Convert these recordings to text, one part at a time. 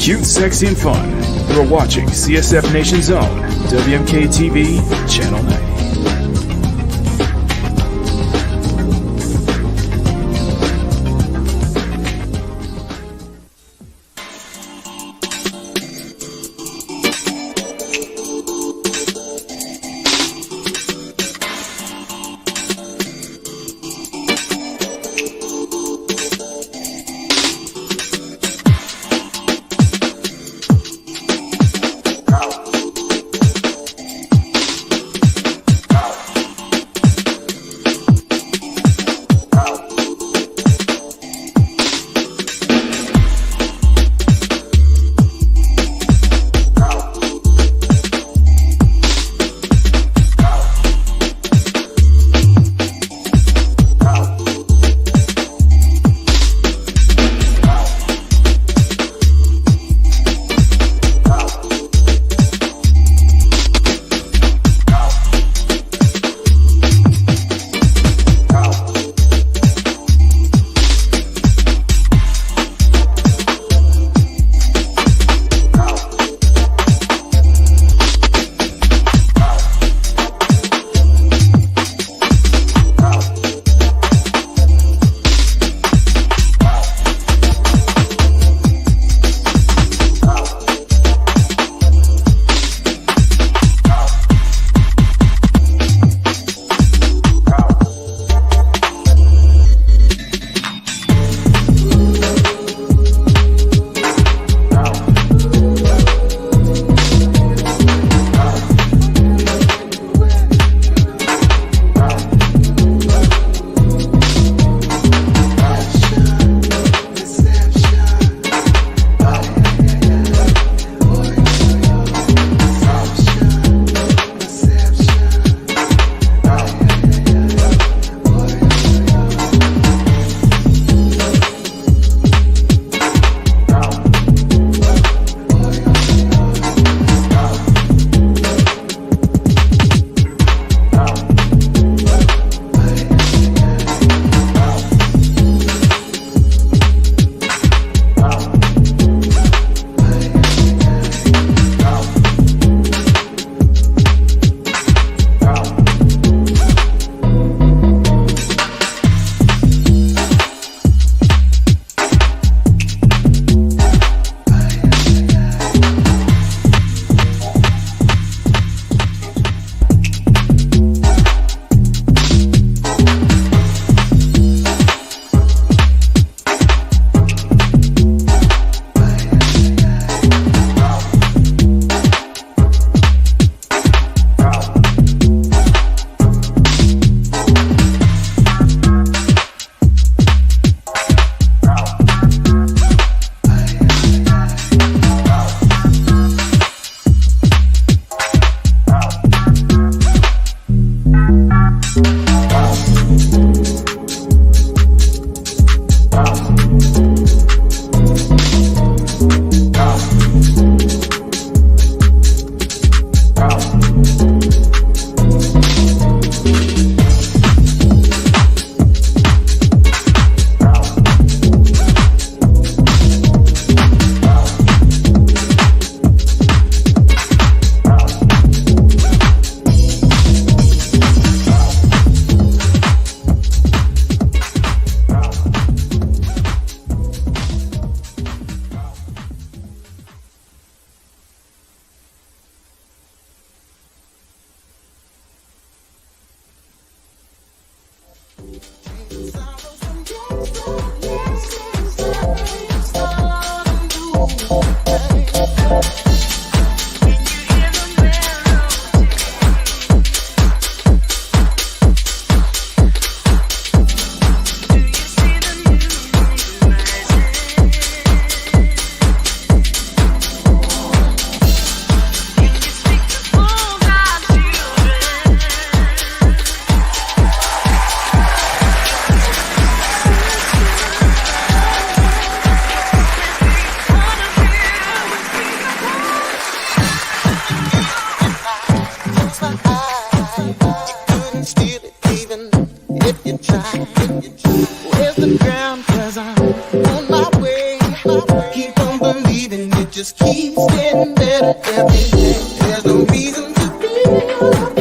Cute, sexy, and fun. You're watching CSF Nation's own WMK TV, Channel 90. just keeps getting better every day. There's no reason to feel afraid.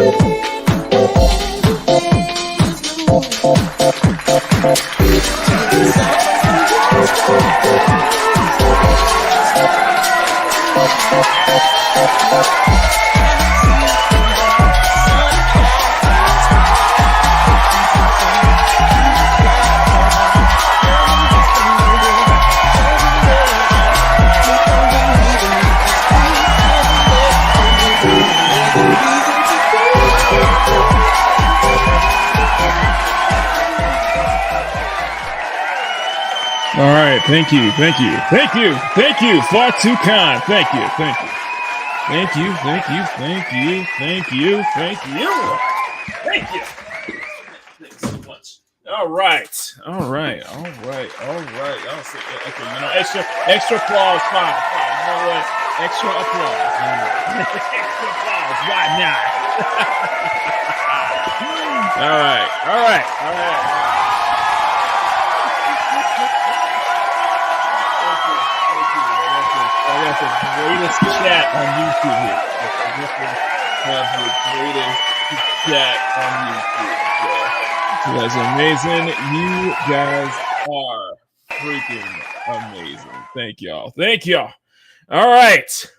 All right, thank you. Far too kind. Thank you. Thanks so much. All right. Okay, extra applause. Fine. You know what? Extra applause. Extra applause. Why not? All right. I got the greatest chat on YouTube here. Have the greatest chat on YouTube. So you guys are amazing. You guys are freaking amazing. Thank y'all. All right.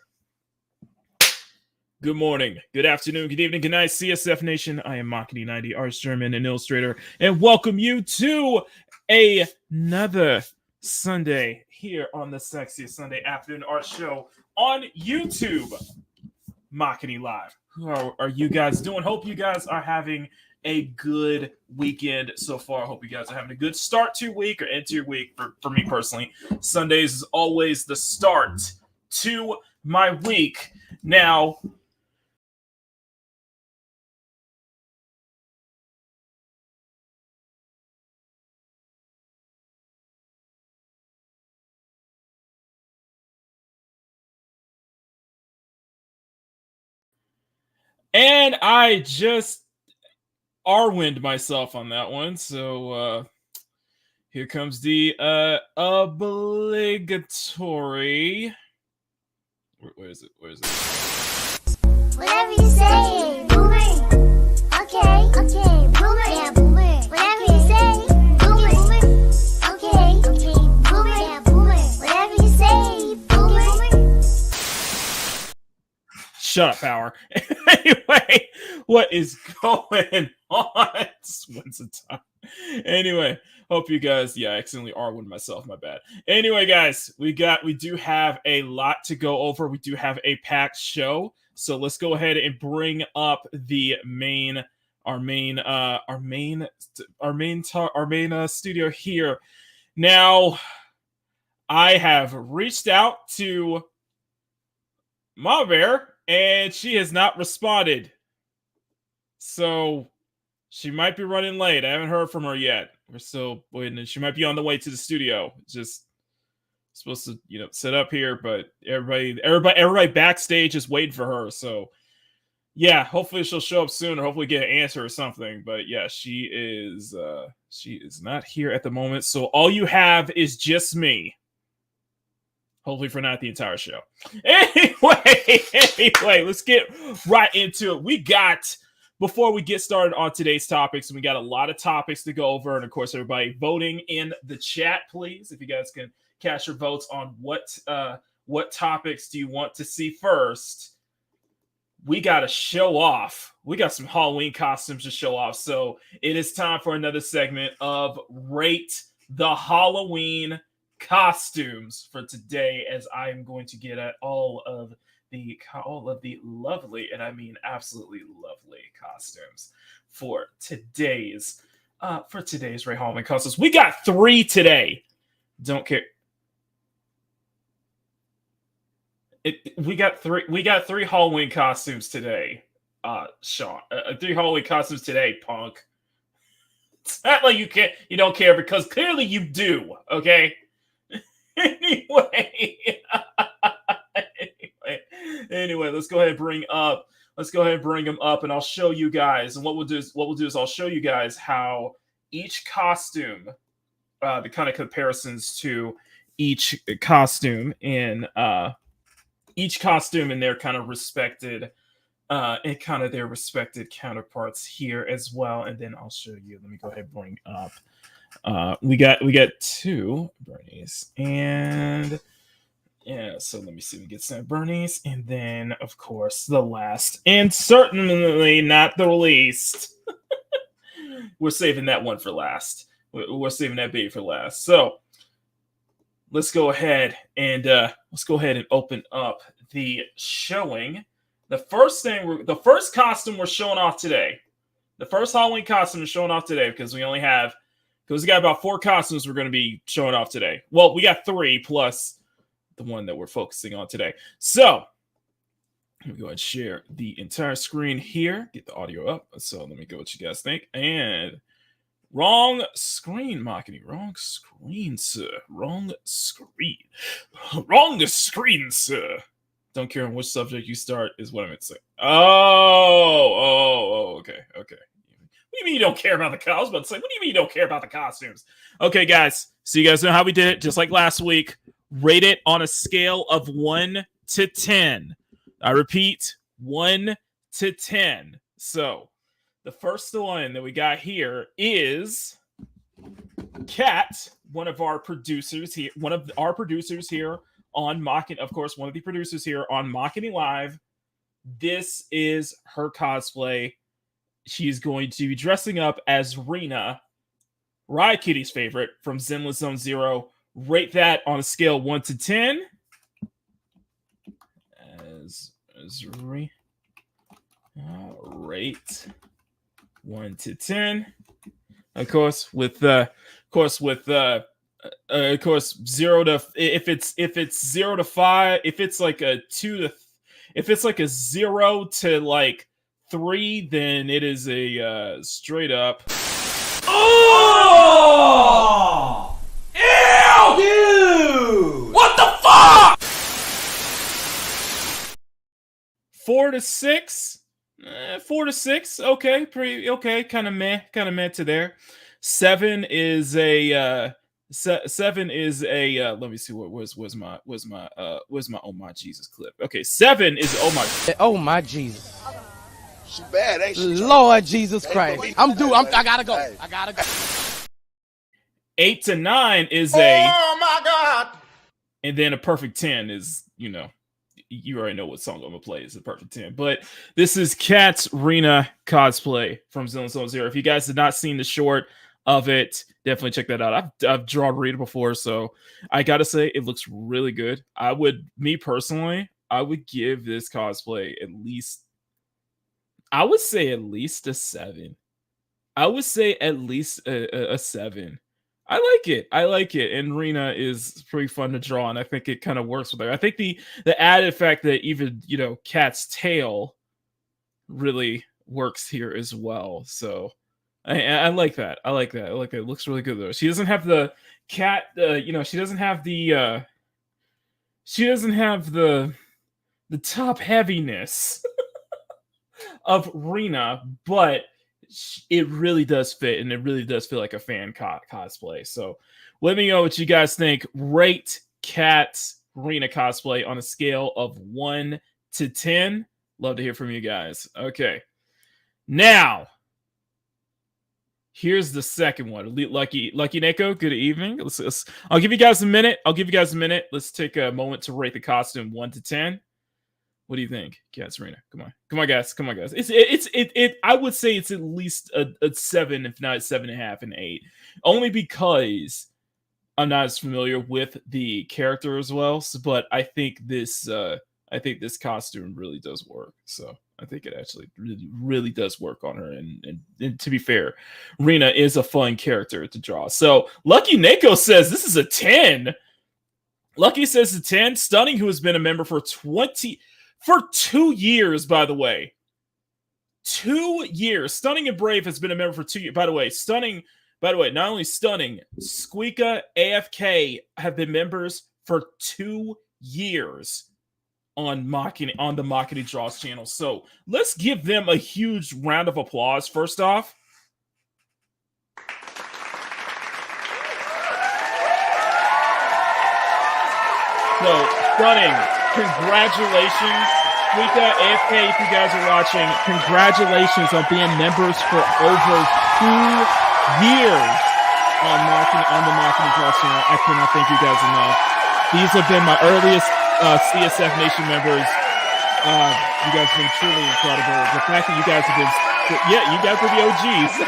Good morning, good afternoon, good evening, good night, CSF Nation. I am Makini 90, artist, German, and illustrator, and welcome you to another Sunday here on the Sexiest Sunday Afternoon Art Show on YouTube. Makini Live. How are you guys doing? Hope you guys are having a good weekend so far. Hope you guys are having a good start to your week or end to your week. For me personally, Sundays is always the start to my week. Now, and I just R-wind myself on that one. So here comes the obligatory. Where is it? Whatever you say, boomer. Okay, boomer. Yeah, boomer. Whatever you say, boomer. Okay, boomer. Yeah, boomer. Whatever you say, boomer. Shut up, Power. Anyway, what is going on? When's the time? Anyway, hope you guys, I accidentally R-winded myself, my bad. Anyway, guys, we do have a lot to go over. We do have a packed show. So let's go ahead and bring up the main studio here. Now, I have reached out to Ma Bear, and she has not responded. So she might be running late. I haven't heard from her yet. We're still waiting, and she might be on the way to the studio. Just supposed to, set up here, but everybody backstage is waiting for her. So yeah, hopefully she'll show up soon, or hopefully get an answer or something. But yeah, she is not here at the moment. So all you have is just me. Hopefully for not the entire show. Anyway, let's get right into it. Before we get started on today's topics, and we got a lot of topics to go over, and of course, everybody voting in the chat, please. If you guys can cast your votes on what topics do you want to see first. We got to show off. We got some Halloween costumes to show off. So it is time for another segment of Rate the Halloween costumes for today, as I am going to get at all of the lovely, and I mean absolutely lovely, costumes for today's Ray Halloween costumes. We got 3 today. Don't care. We got three Halloween costumes today. Sean, 3 Halloween costumes today, punk. It's not like you don't care, because clearly you do. Okay. Anyway, let's go ahead and bring them up, and I'll show you guys. And what we'll do is I'll show you guys how each costume, the kind of comparisons to each costume in each costume in their kind of respected and kind of their respected counterparts here as well. And then I'll show you. Let me go ahead and bring up. We got 2 Bernies, and yeah. So let me see. We get some Bernies, and then of course the last, and certainly not the least. We're saving that one for last. We're saving that baby for last. So let's go ahead and open up the showing. The first costume we're showing off today. The first Halloween costume is showing off today because we got about 4 costumes we're going to be showing off today. Well, we got 3 plus the one that we're focusing on today. So let me go ahead and share the entire screen here. Get the audio up. So let me go what you guys think. And wrong screen, Makini. Wrong screen, sir. Wrong screen. Wrong screen, sir. Don't care on which subject you start is what I meant to say. Okay. What do you mean you don't care about the costumes? I was about to say, what do you mean you don't care about the costumes? Okay, guys. So you guys know how we did it, just like last week. Rate it on a scale of 1 to 10. I repeat, 1 to 10. So the first one that we got here is Kat, one of our producers here on Makini, of course, one of the producers here on Makini Live. This is her cosplay. She's going to be dressing up as Rena, Riot Kitty's favorite from Zenless Zone Zero. Rate that on a scale 1 to 10. As rate 1 to 10. Of course, with 0 to if it's 0 to 5, if it's like a 2 to if it's like a 0 to like 3, then it is a straight up. Oh! Ew! Dude! What the fuck? 4 to 6. 4 to 6. Okay, pretty okay. Kind of meh to there. 7 is a 7 is a let me see where's my oh my Jesus clip. Okay, 7 is oh my Jesus. She bad, ain't she? Lord Jesus Christ. I gotta go. Hey. I gotta go. 8 to 9 is Oh my God! and then a perfect 10 is, you already know what song I'm gonna play is the perfect 10. But this is Kat's Rena cosplay from Zenless Zone Zero. If you guys have not seen the short of it, definitely check that out. I've drawn Rena before, so I gotta say it looks really good. I would give this cosplay at least, I would say at least a 7. I would say at least a 7. I like it. And Rena is pretty fun to draw, and I think it kind of works with her. I think the added fact that even, Kat's tail really works here as well. So I like that. I like that. It looks really good though. She doesn't have the cat, she doesn't have the top heaviness of Rena, but it really does fit, and it really does feel like a fan cosplay. So let me know what you guys think. Rate Kat's Rena cosplay on a scale of 1 to 10. Love to hear from you guys. Okay, now here's the second one. Lucky Neko, good evening. I'll give you guys a minute. Let's take a moment to rate the costume 1 to 10. What do you think, Kat Serena? Come on, guys. It's I would say it's at least a 7, if not 7.5 and 8, only because I'm not as familiar with the character as well. But I think this costume really does work. So I think it actually really does work on her. And to be fair, Rena is a fun character to draw. So Lucky Neko says this is a 10. Lucky says a 10. Stunning, who has been a member for 2 years, by the way. 2 years. Stunning and Brave has been a member for 2 years. By the way, not only Stunning, Squeaka, AFK have been members for 2 years on the Makini Draws channel. So let's give them a huge round of applause. First off, so Stunning, congratulations. Squeaka, AFK, if you guys are watching, congratulations on being members for over 2 years on the Makini Plus channel. I cannot thank you guys enough. These have been my earliest CSF Nation members. You guys have been truly incredible. The fact that you guys have been, you guys are the OGs.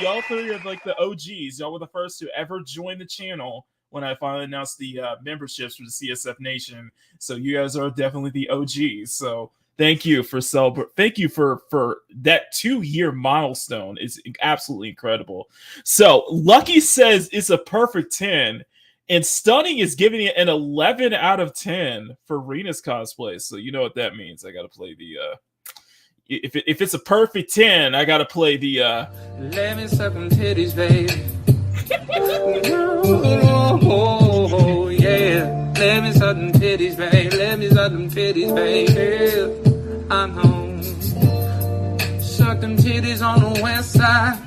Y'all three are like the OGs. Y'all were the first to ever join the channel when I finally announced the memberships for the CSF Nation. So you guys are definitely the OGs. So thank you for thank you for that 2-year milestone. It's absolutely incredible. So Lucky says it's a perfect 10, and Stunning is giving it an 11 out of 10 for Rena's cosplay. So you know what that means. I gotta play the if it's a perfect 10, I gotta play the Let me suck them titties, baby. Oh, yeah. Let me suck them titties, baby. Let me suck them titties, baby. I'm home. Suck them titties on the west side.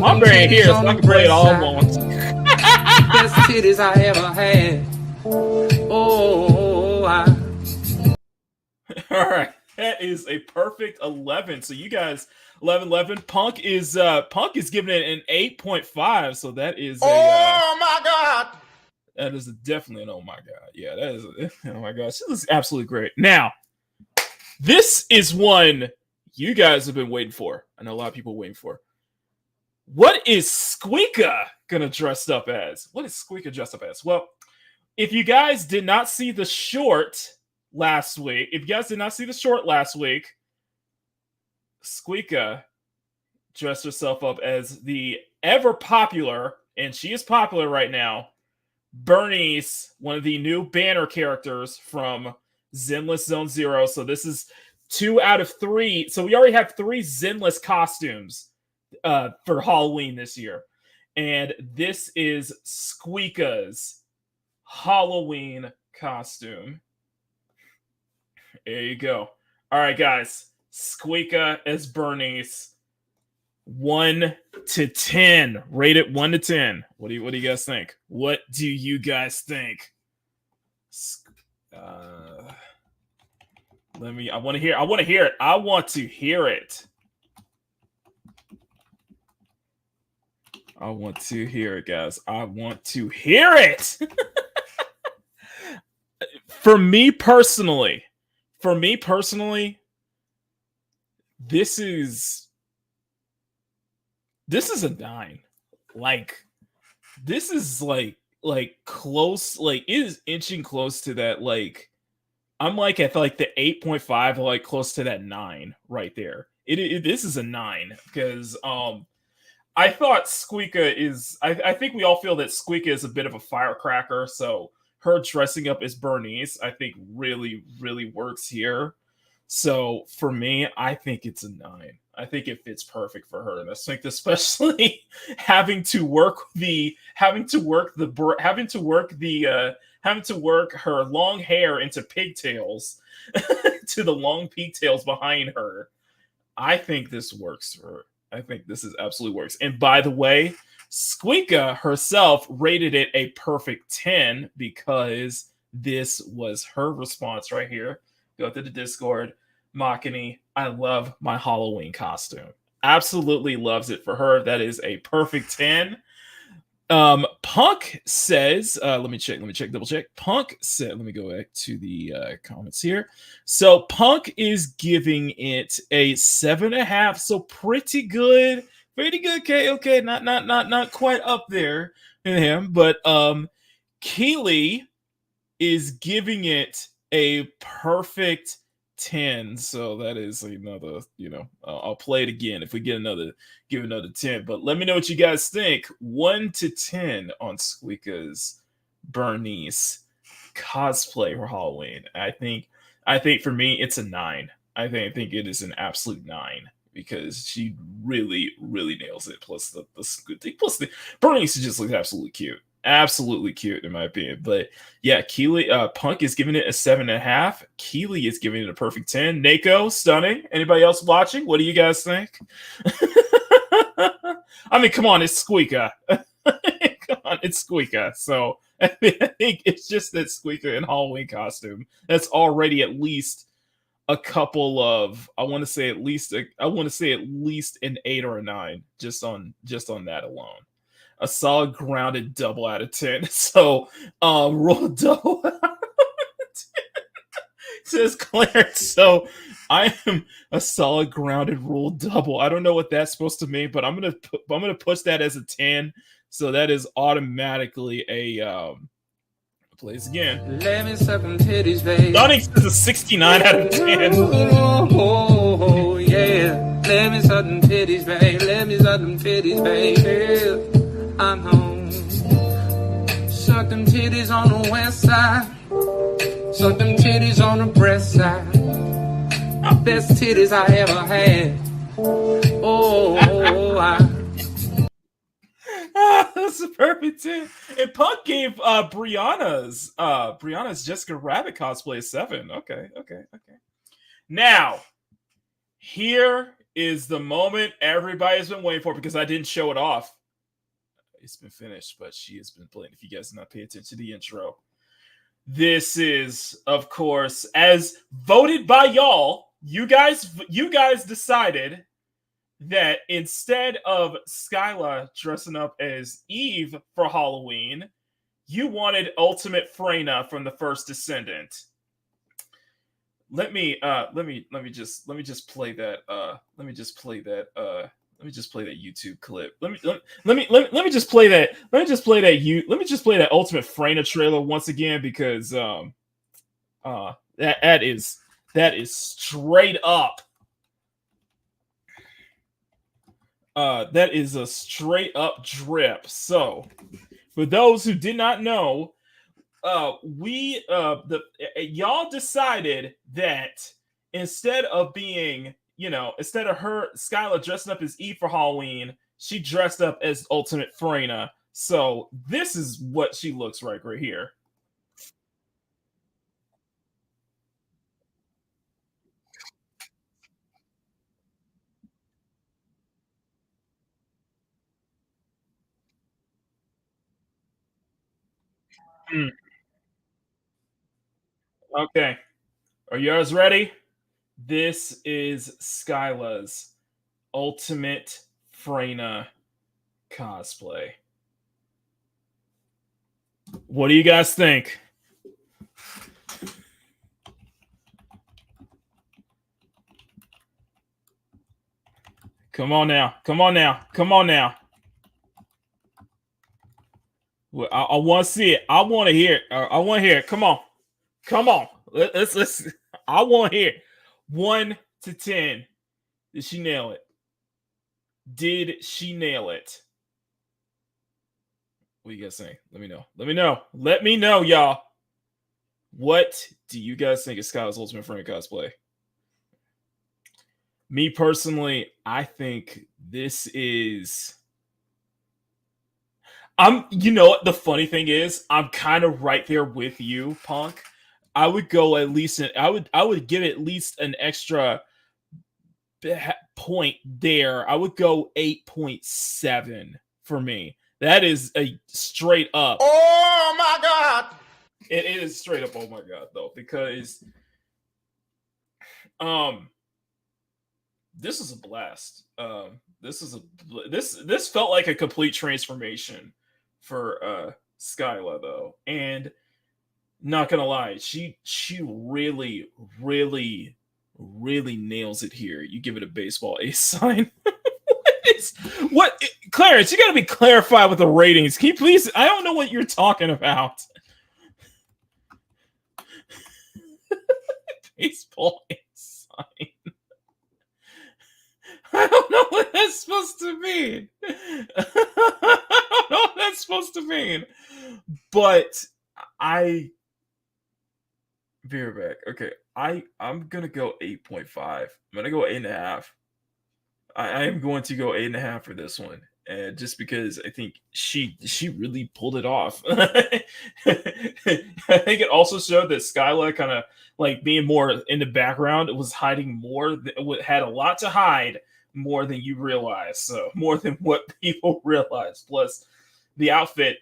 I'm bringing here so I can play it all at once. Best titties I ever had. Oh, all right. That is a perfect 11. So you guys, 11. Punk is giving it an 8.5. So that is oh my God. That is definitely an oh my God. Yeah, that is oh my gosh. This is absolutely great. Now, this is one you guys have been waiting for. I know a lot of people are waiting for. What is Squeaka gonna dress up as? What is Squeaka dressed up as? Well, if you guys did not see the short last week, Squeaka dressed herself up as the ever popular, and she is popular right now, Bernice, one of the new banner characters from Zenless Zone Zero. So this is 2 out of 3. So we already have 3 Zenless costumes for Halloween this year. And this is Squeaka's Halloween costume. There you go. All right, guys. Squeaka as Bernice. 1 to 10. Rate it 1 to 10. What do you guys think? What do you guys think? I want to hear it. I want to hear it. I want to hear it, guys. I want to hear it. For me personally, this is a 9. Like, this is like close, like it is inching close to that. Like, I'm like at like the 8.5, like close to that 9 right there. This is a 9 because I thought Squeaka is. I think we all feel that Squeaka is a bit of a firecracker. So her dressing up as Bernice, I think, really, really works here. So for me, I think it's a 9. I think it fits perfect for her, and I think especially having to work her long hair into pigtails, to the long pigtails behind her. I think this works for her. I think this is absolutely works. And by the way, Squeaka herself rated it a perfect 10 because this was her response right here. Go to the Discord. Makini, I love my Halloween costume. Absolutely loves it for her. That is a perfect 10. Punk says, let me double check. Punk said, let me go back to the comments here. So Punk is giving it a 7.5. So pretty good. Okay, not quite up there in him, but Keely is giving it a perfect 10. So that is another, I'll play it again if we give another 10. But let me know what you guys think. 1 to 10 on Squeaka's Bernice cosplay for Halloween. I think for me it's a 9. I think it is an absolute 9 because she really, really nails it. Plus the Bernice just looks absolutely cute. Absolutely cute in my opinion. But yeah, Keely, Punk is giving it a 7.5. Keely is giving it a perfect 10. Nako, stunning. Anybody else watching? What do you guys think? I mean, come on, it's Squeaka. Come It's Squeaka. So I think it's just that Squeaka in Halloween costume. That's already at least a couple of, I want to say at least an 8 or a 9 just on that alone. A solid grounded double out of 10. So roll double says Clarence. So I am a solid grounded rule double. I don't know what that's supposed to mean, but I'm gonna push that as a 10. So that is automatically a plays again. Let me suck them titties, baby. Dunning says a 69 out of 10. Oh, yeah. Let me suck them titties, baby. Let me suck them titties, baby. I'm home. Suck them titties on the west side. Suck them titties on the breast side. Best titties I ever had. That's a perfect 10. And Punk gave Brianna's Jessica Rabbit cosplay a 7. Okay. Now, here is the moment everybody's been waiting for because I didn't show it off. It's been finished, but she has been playing. If you guys did not pay attention to the intro. This is, of course, as voted by y'all, you guys decided that instead of Skyla dressing up as Eve for Halloween, you wanted Ultimate Freyna from the First Descendant. Let me just play that YouTube clip. Let me just play that Ultimate Freyna trailer once again because that is straight up. That is a straight up drip. So, for those who did not know, y'all decided that instead of her Skyla dressing up as Eve for Halloween, she dressed up as Ultimate Freyna. So this is what she looks like right here. Okay. Are yours ready? This is Skyla's Ultimate Freyna cosplay. What do you guys think? Come on now. Well, I want to see it. I want to hear it. Come on. Let's. I want to hear it. 1 to 10. Did she nail it? What do you guys think? Let me know, y'all. What do you guys think of Skyla's Ultimate Freyna cosplay? Me personally, I think this is. You know what the funny thing is? I'm kind of right there with you, Punk. I would go at least. I would give it at least an extra point there. I would go 8.7 for me. That is a straight up. Oh my God! It is straight up. Oh my God, though, because this is a blast. This felt like a complete transformation for Skyla, though, and not gonna lie, she really nails it here. You give it a baseball ace sign. What, Clarence? You gotta be clarified with the ratings. Can you please? I don't know what you're talking about. Baseball ace sign. I don't know what that's supposed to mean. But be right back. Okay, I'm gonna go 8.5. I'm gonna go 8.5. I am going to go 8.5 for this one, and just because I think she really pulled it off. I think it also showed that Skyla kind of like being more in the background. It was hiding more. It had a lot to hide more than you realize. So more than what people realize. Plus, the outfit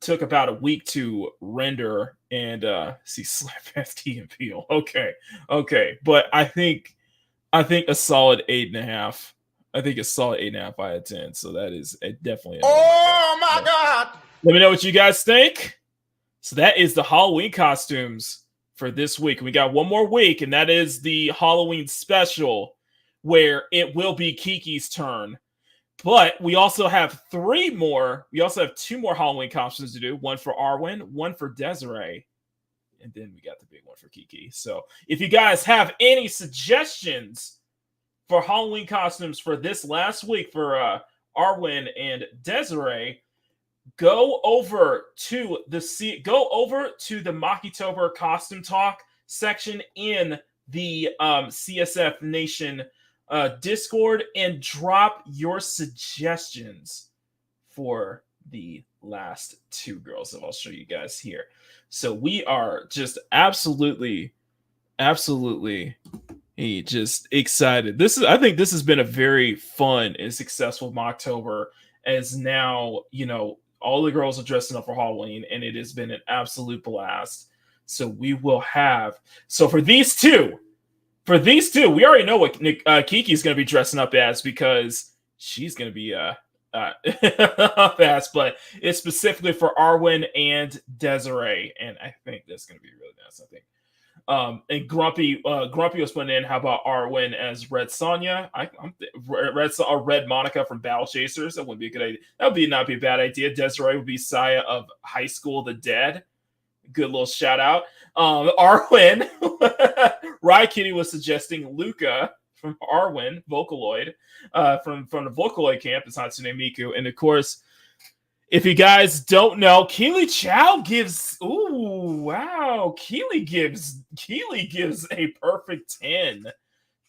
took about a week to render and see Slap FT and Peel. Okay, but I think a solid 8.5. I think a solid 8.5 out of 10. So that is definitely. Oh my God! Let me know what you guys think. So that is the Halloween costumes for this week. We got one more week, and that is the Halloween special, where it will be Kiki's turn. But we also have 3 more. We also have 2 more Halloween costumes to do. One for Arwen, one for Desiree, and then we got the big one for Kiki. So if you guys have any suggestions for Halloween costumes for this last week for Arwen and Desiree, go over to the Maktober costume talk section in the CSF Nation Discord and drop your suggestions for the last 2 girls that I'll show you guys here. So we are just absolutely just excited. I think this has been a very fun and successful Maktober, as now, all the girls are dressing up for Halloween, and it has been an absolute blast. So we will have, for these two, we already know what Kiki's going to be dressing up as, because she's going to be up as, but it's specifically for Arwen and Desiree, and I think that's going to be really nice. I think. And Grumpy was putting in, how about Arwen as Red Sonja? Red Monica from Battle Chasers. That wouldn't be a good idea. That would not be a bad idea. Desiree would be Saya of High School of the Dead. Good little shout out. Arwen. Kitty was suggesting Luca from Arwen, Vocaloid, from the Vocaloid camp. It's Hatsune Miku. And of course, if you guys don't know, Keely Chow gives. Ooh, wow! Keely gives a perfect 10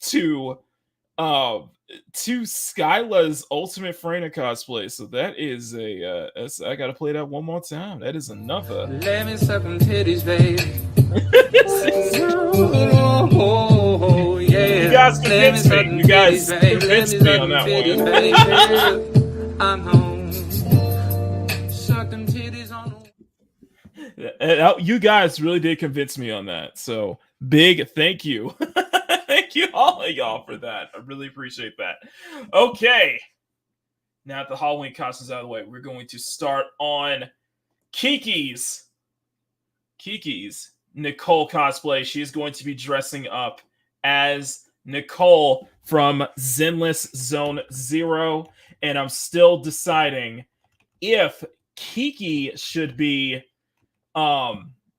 to Skyla's Ultimate Freyna cosplay. So that is I gotta play that one more time. That is another. Let me suck them titties, baby. Oh, yeah. You guys convinced me. You guys convinced me on that one. I'm home. Suck them titties on the... You guys really did convince me on that. So big thank you. Thank you all of y'all for that. I really appreciate that. Okay. Now that the Halloween costumes out of the way, we're going to start on Kiki's Nicole cosplay. She is going to be dressing up as Nicole from Zenless Zone Zero, and I'm still deciding if Kiki should be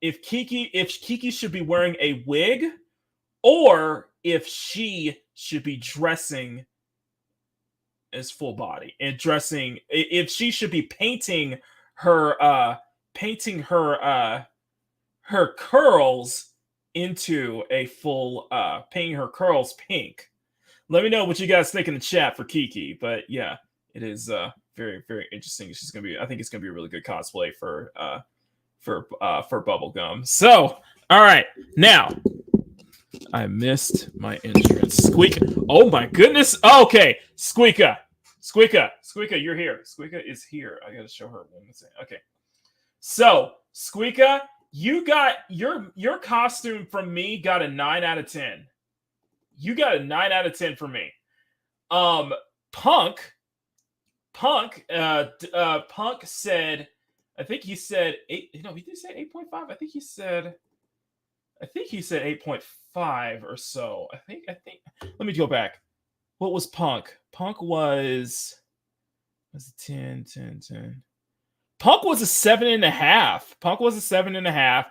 if Kiki should be wearing a wig, or if she should be dressing as full body and if she should be painting her her curls into a full painting her curls pink. Let me know what you guys think in the chat for Kiki. But yeah, it is very, very interesting. She's gonna be, I think it's gonna be a really good cosplay for Bubblegum. So, all right, now I missed my entrance. Squeak. Oh my goodness. Okay, Squeaka, you're here. Squeaka is here. I gotta show her one thing. Okay, so Squeaka, you got your costume from me got a 9 out of 10. You got a 9 out of 10 from me. Punk said, I think he said 8. No, he did say 8.5. I think he said 8.5 or so. I think. Let me go back. What was Punk? Punk was 10. Punk was a 7.5. Punk was a 7.5.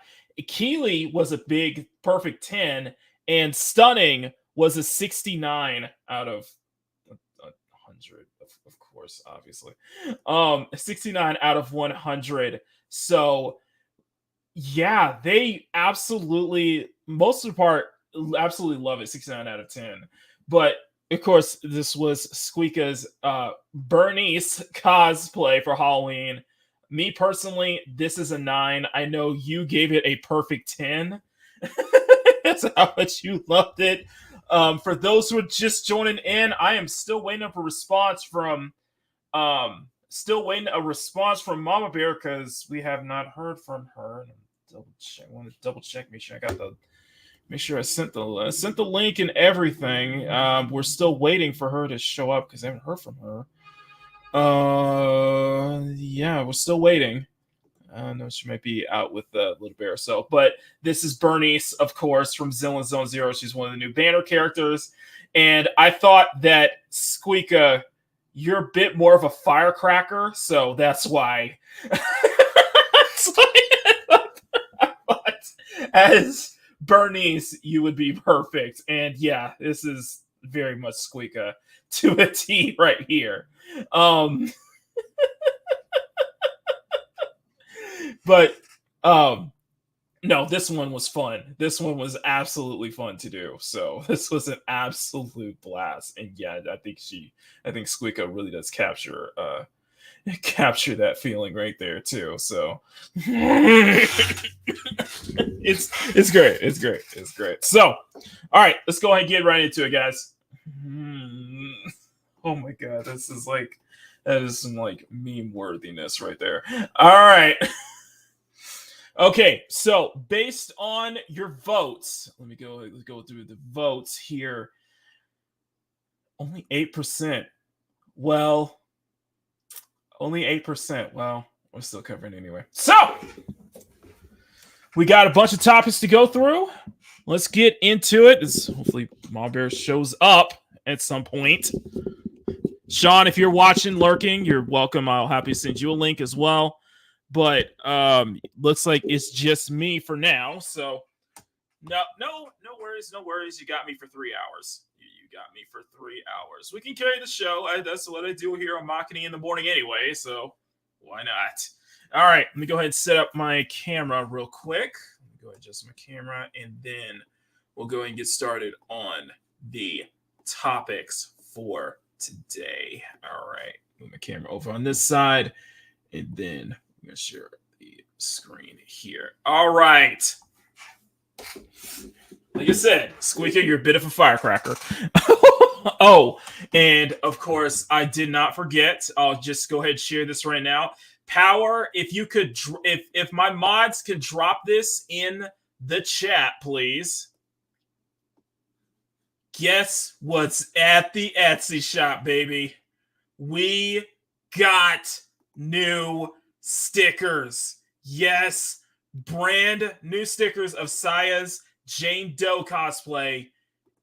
Keely was a big perfect 10, and Stunning was a 69 out of 100. Of course, obviously, 69 out of 100. So yeah, they absolutely, most of the part, absolutely love it. 69 out of 10. But of course, this was Squeaka's Bernice cosplay for Halloween. Me personally, this is a 9. I know you gave it a perfect 10. That's how much you loved it. For those who are just joining in, I am still waiting up a response from still waiting a response from Mama Bear because we have not heard from her. I want to double check, make sure I sent the link and everything. We're still waiting for her to show up because I haven't heard from her. Yeah, we're still waiting. No, she might be out with Little Bear. So, but this is Bernice, of course, from Zillion Zone Zero. She's one of the new banner characters. And I thought that Squeaka, you're a bit more of a firecracker, so that's why. But as Bernice, you would be perfect. And yeah, this is very much Squeaka to a T right here. But no, this one was fun. This one was absolutely fun to do. So this was an absolute blast. And yeah, I think Squeaka really does capture that feeling right there too. So it's great. It's great. So all right, let's go ahead and get right into it, guys. Oh my god, that is some like meme worthiness right there. All right. Okay, so based on your votes, let's go through the votes here. Only 8%. Well, only 8%. Well, we're still covering anyway. So, we got a bunch of topics to go through. Let's get into it. Hopefully, Mom Bear shows up at some point. Sean, if you're watching, lurking, you're welcome. I'll happily send you a link as well. But looks like it's just me for now. So no worries. You got me for 3 hours. You got me for 3 hours. We can carry the show. That's what I do here on Makini in the morning anyway. So why not? All right, let me go ahead and set up my camera real quick. Let me go ahead and adjust my camera, and then we'll go ahead and get started on the topics for today. All right, move my camera over on this side, and then I'm going to share the screen here. All right. Like I said, Squeaka, you're a bit of a firecracker. Oh, and of course, I did not forget. I'll just go ahead and share this right now. Power, if you could, if my mods could drop this in the chat, please. Guess what's at the Etsy shop, baby? We got new stickers. Yes, brand new stickers of Saya's Jane Doe cosplay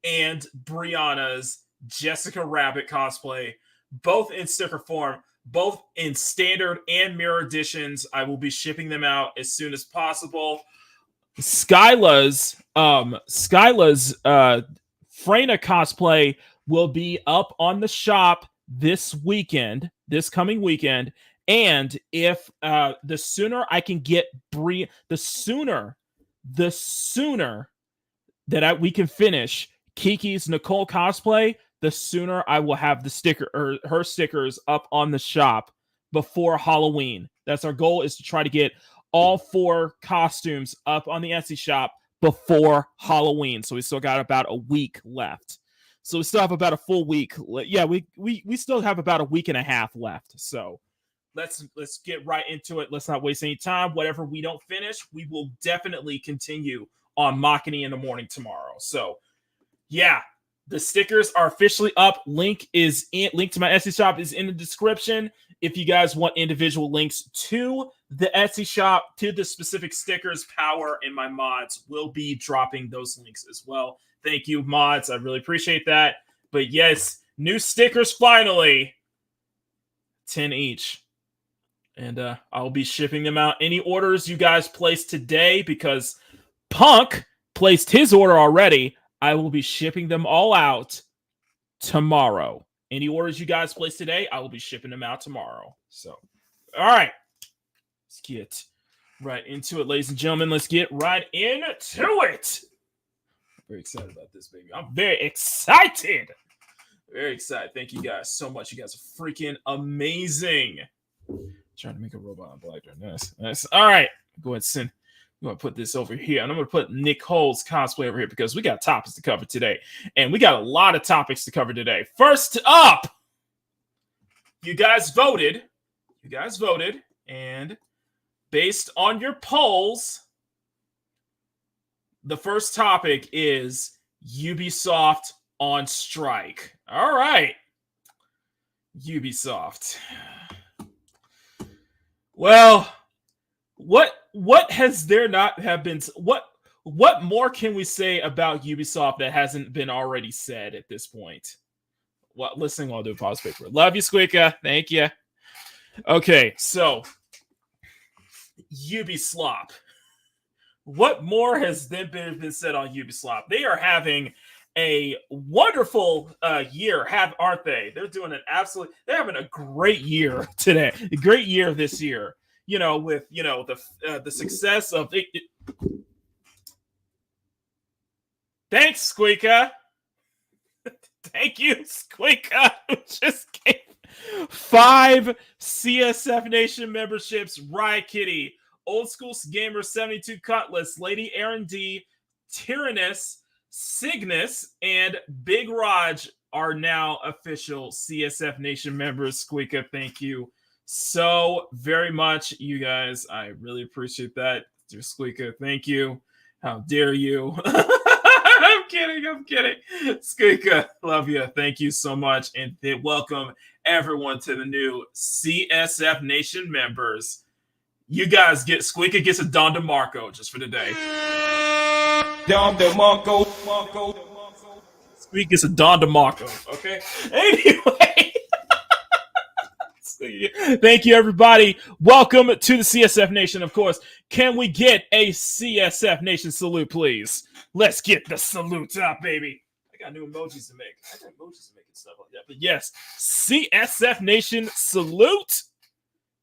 and Brianna's Jessica Rabbit cosplay, both in sticker form, both in standard and mirror editions. I will be shipping them out as soon as possible. Skyla's Freyna cosplay will be up on the shop this coming weekend. And if the sooner I can get the sooner that we can finish Kiki's Nicole cosplay, the sooner I will have the sticker or her stickers up on the shop before Halloween. That's our goal, is to try to get all 4 costumes up on the Etsy shop before Halloween. So we still got about a week left. So we still have about a full week. Yeah, we still have about a week and a half left. So let's get right into it. Let's not waste any time. Whatever we don't finish, we will definitely continue on Makini in the morning tomorrow. So yeah, the stickers are officially up. Link to my Etsy shop is in the description. If you guys want individual links to the Etsy shop, to the specific stickers, Power and my mods will be dropping those links as well. Thank you, mods. I really appreciate that. But yes, new stickers finally. 10 each. And I'll be shipping them out. Any orders you guys place today, because Punk placed his order already, I will be shipping them all out tomorrow. Any orders you guys place today, I will be shipping them out tomorrow. So, all right. Let's get right into it, ladies and gentlemen. Let's get right into it. I'm very excited about this, baby. I'm very excited. Very excited. Thank you guys so much. You guys are freaking amazing. Trying to make a robot on black during this. Nice. All right. Go ahead and I'm going to put this over here. And I'm going to put Nicole's cosplay over here because we got topics to cover today. And we got a lot of topics to cover today. First up, you guys voted you guys voted, and based on your polls, the first topic is Ubisoft on strike. All right. Ubisoft. Well, what has there not have been what more can we say about Ubisoft that hasn't been already said at this point? Well, listening while I do pause paper. Love you, Squeaka. Thank you. Okay, so Ubisoft. What more has been said on Ubisoft? They are having a wonderful year, aren't they? They're having a great year today. A great year this year. With the success of it. Thanks, Squeaka. Thank you, Squeaka. Just gave 5 CSF Nation memberships. Riot Kitty, Old School Gamer 72 Cutlass, Lady Aaron D, Tyrannus, Cygnus, and Big Raj are now official CSF Nation members. Squeaka, thank you so very much, you guys. I really appreciate that. Dear Squeaka, thank you. How dare you? I'm kidding. Squeaka, love you. Thank you so much. And welcome everyone to the new CSF Nation members. You guys Squeaka gets a Don DeMarco just for today. Don DeMarco. Squeaka gets a Don DeMarco, okay? Anyway. Thank you, everybody. Welcome to the CSF Nation, of course. Can we get a CSF Nation salute, please? Let's get the salute up, baby. I got new emojis to make. I got emojis to make and stuff like that. But yes, CSF Nation salute.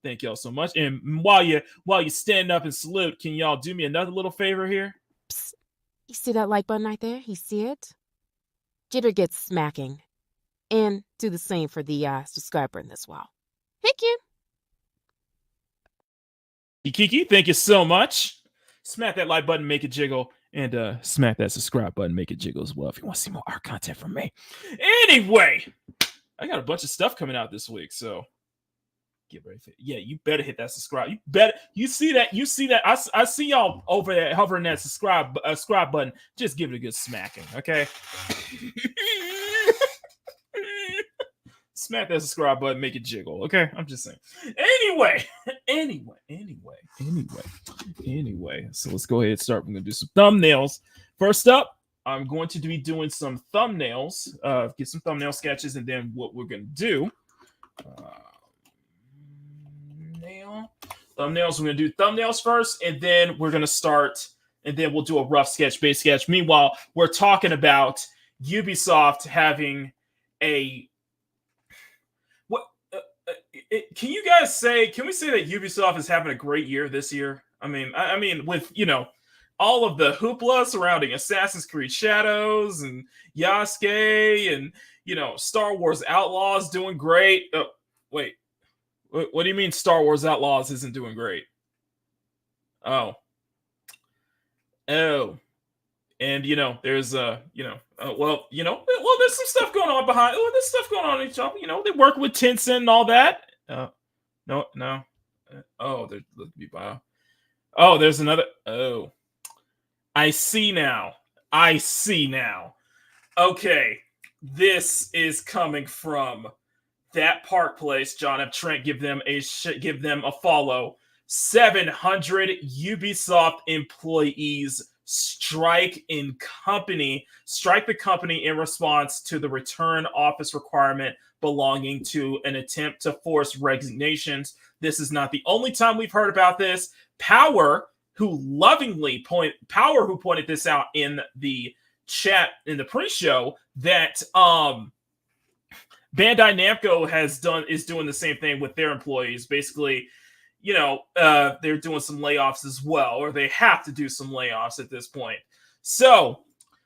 Thank y'all so much. And while you stand up and salute, can y'all do me another little favor here? Psst. You see that like button right there? You see it? Jitter gets smacking. And do the same for the subscribe button as well. Thank you. Kiki, thank you so much. Smack that like button, make it jiggle, and smack that subscribe button, make it jiggle as well if you want to see more art content from me. Anyway, I got a bunch of stuff coming out this week, so get ready for it. Yeah, you better hit that subscribe. You see that. I see y'all over there hovering that subscribe button. Just give it a good smacking, okay? Smack that subscribe button, make it jiggle, okay? I'm just saying. Anyway. So let's go ahead and start. We're gonna do some thumbnails. First up, I'm going to be doing some thumbnails. Get some thumbnail sketches, and then what we're gonna do. Thumbnails. We're gonna do thumbnails first, and then we're gonna start, and then we'll do a rough sketch, base sketch. Meanwhile, we're talking about Ubisoft having a can you guys say? Can we say that Ubisoft is having a great year this year? I mean, with all of the hoopla surrounding Assassin's Creed Shadows and Yasuke and Star Wars Outlaws doing great. Oh, wait, what do you mean Star Wars Outlaws isn't doing great? Oh, and there's there's some stuff going on behind. Oh, there's stuff going on in each other. They work with Tencent and all that. No. There's another. Oh, I see now. Okay, this is coming from that Park Place. John F. Trent, give them a follow. 700 Ubisoft employees strike the company in response to the return office requirement belonging to an attempt to force resignations. This is not the only time we've heard about this. Power, who pointed this out in the chat in the pre-show, that Bandai Namco is doing the same thing with their employees. Basically, they're doing some layoffs as well, or they have to do some layoffs at this point. So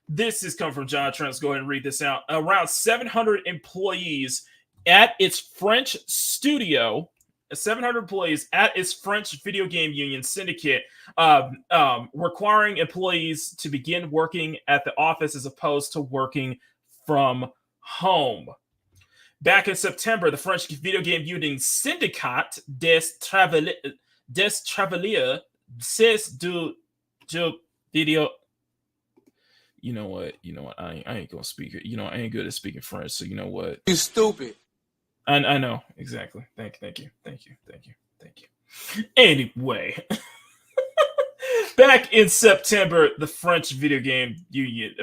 this is coming from John Trent. Let's go ahead and read this out. Around 700 employees at its French studio, 700 employees at its French video game union syndicate, requiring employees to begin working at the office as opposed to working from home. Back in September, the French video game union Syndicat des Travailleurs du video. You know what? I ain't gonna speak it. I ain't good at speaking French, so you know what? You stupid. I know exactly. Thank you. Anyway, back in September, the French video game union,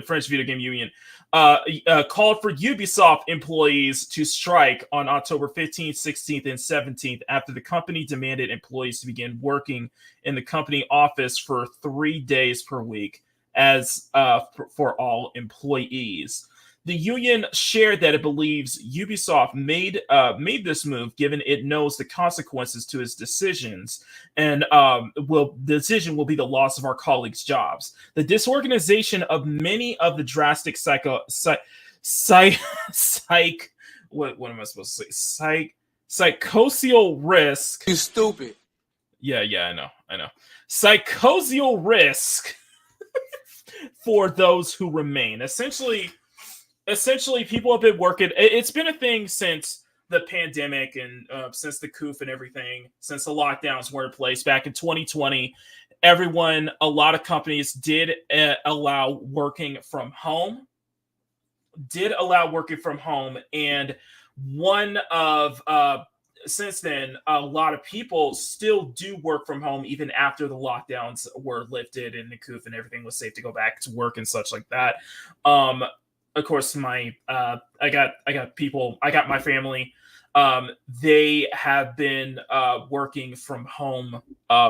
called for Ubisoft employees to strike on October 15th, 16th, and 17th after the company demanded employees to begin working in the company office for 3 days per week as for all employees. The union shared that it believes Ubisoft made this move given it knows the consequences to its decisions, and the decision will be the loss of our colleagues' jobs. The disorganization of many of the drastic what am I supposed to say? Psychosocial risk. You stupid. Yeah, I know. Psychosocial risk for those who remain. Essentially, people have been working. It's been a thing since the pandemic and since the coup and everything, since the lockdowns were in place back in 2020. A lot of companies did allow working from home. And since then, a lot of people still do work from home even after the lockdowns were lifted and the coup and everything was safe to go back to work and such like that. Of course, I got my family. They have been working from home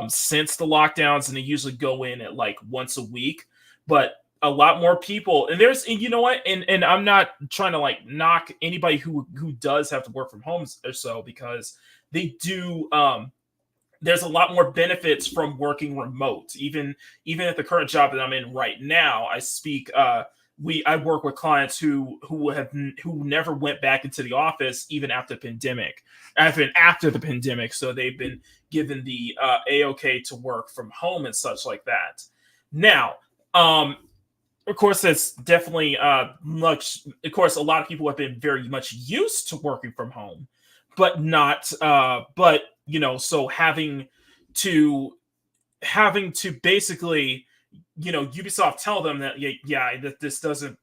since the lockdowns, and they usually go in at like once a week. But a lot more people, and you know what? And I'm not trying to like knock anybody who does have to work from home or so, because they do. There's a lot more benefits from working remote. Even at the current job that I'm in right now, I work with clients who never went back into the office even after the pandemic. So they've been given the A-OK to work from home and such like that. Now, of course, that's definitely much. Of course, a lot of people have been very much used to working from home, but not. But so having to basically, Ubisoft tell them that that this doesn't.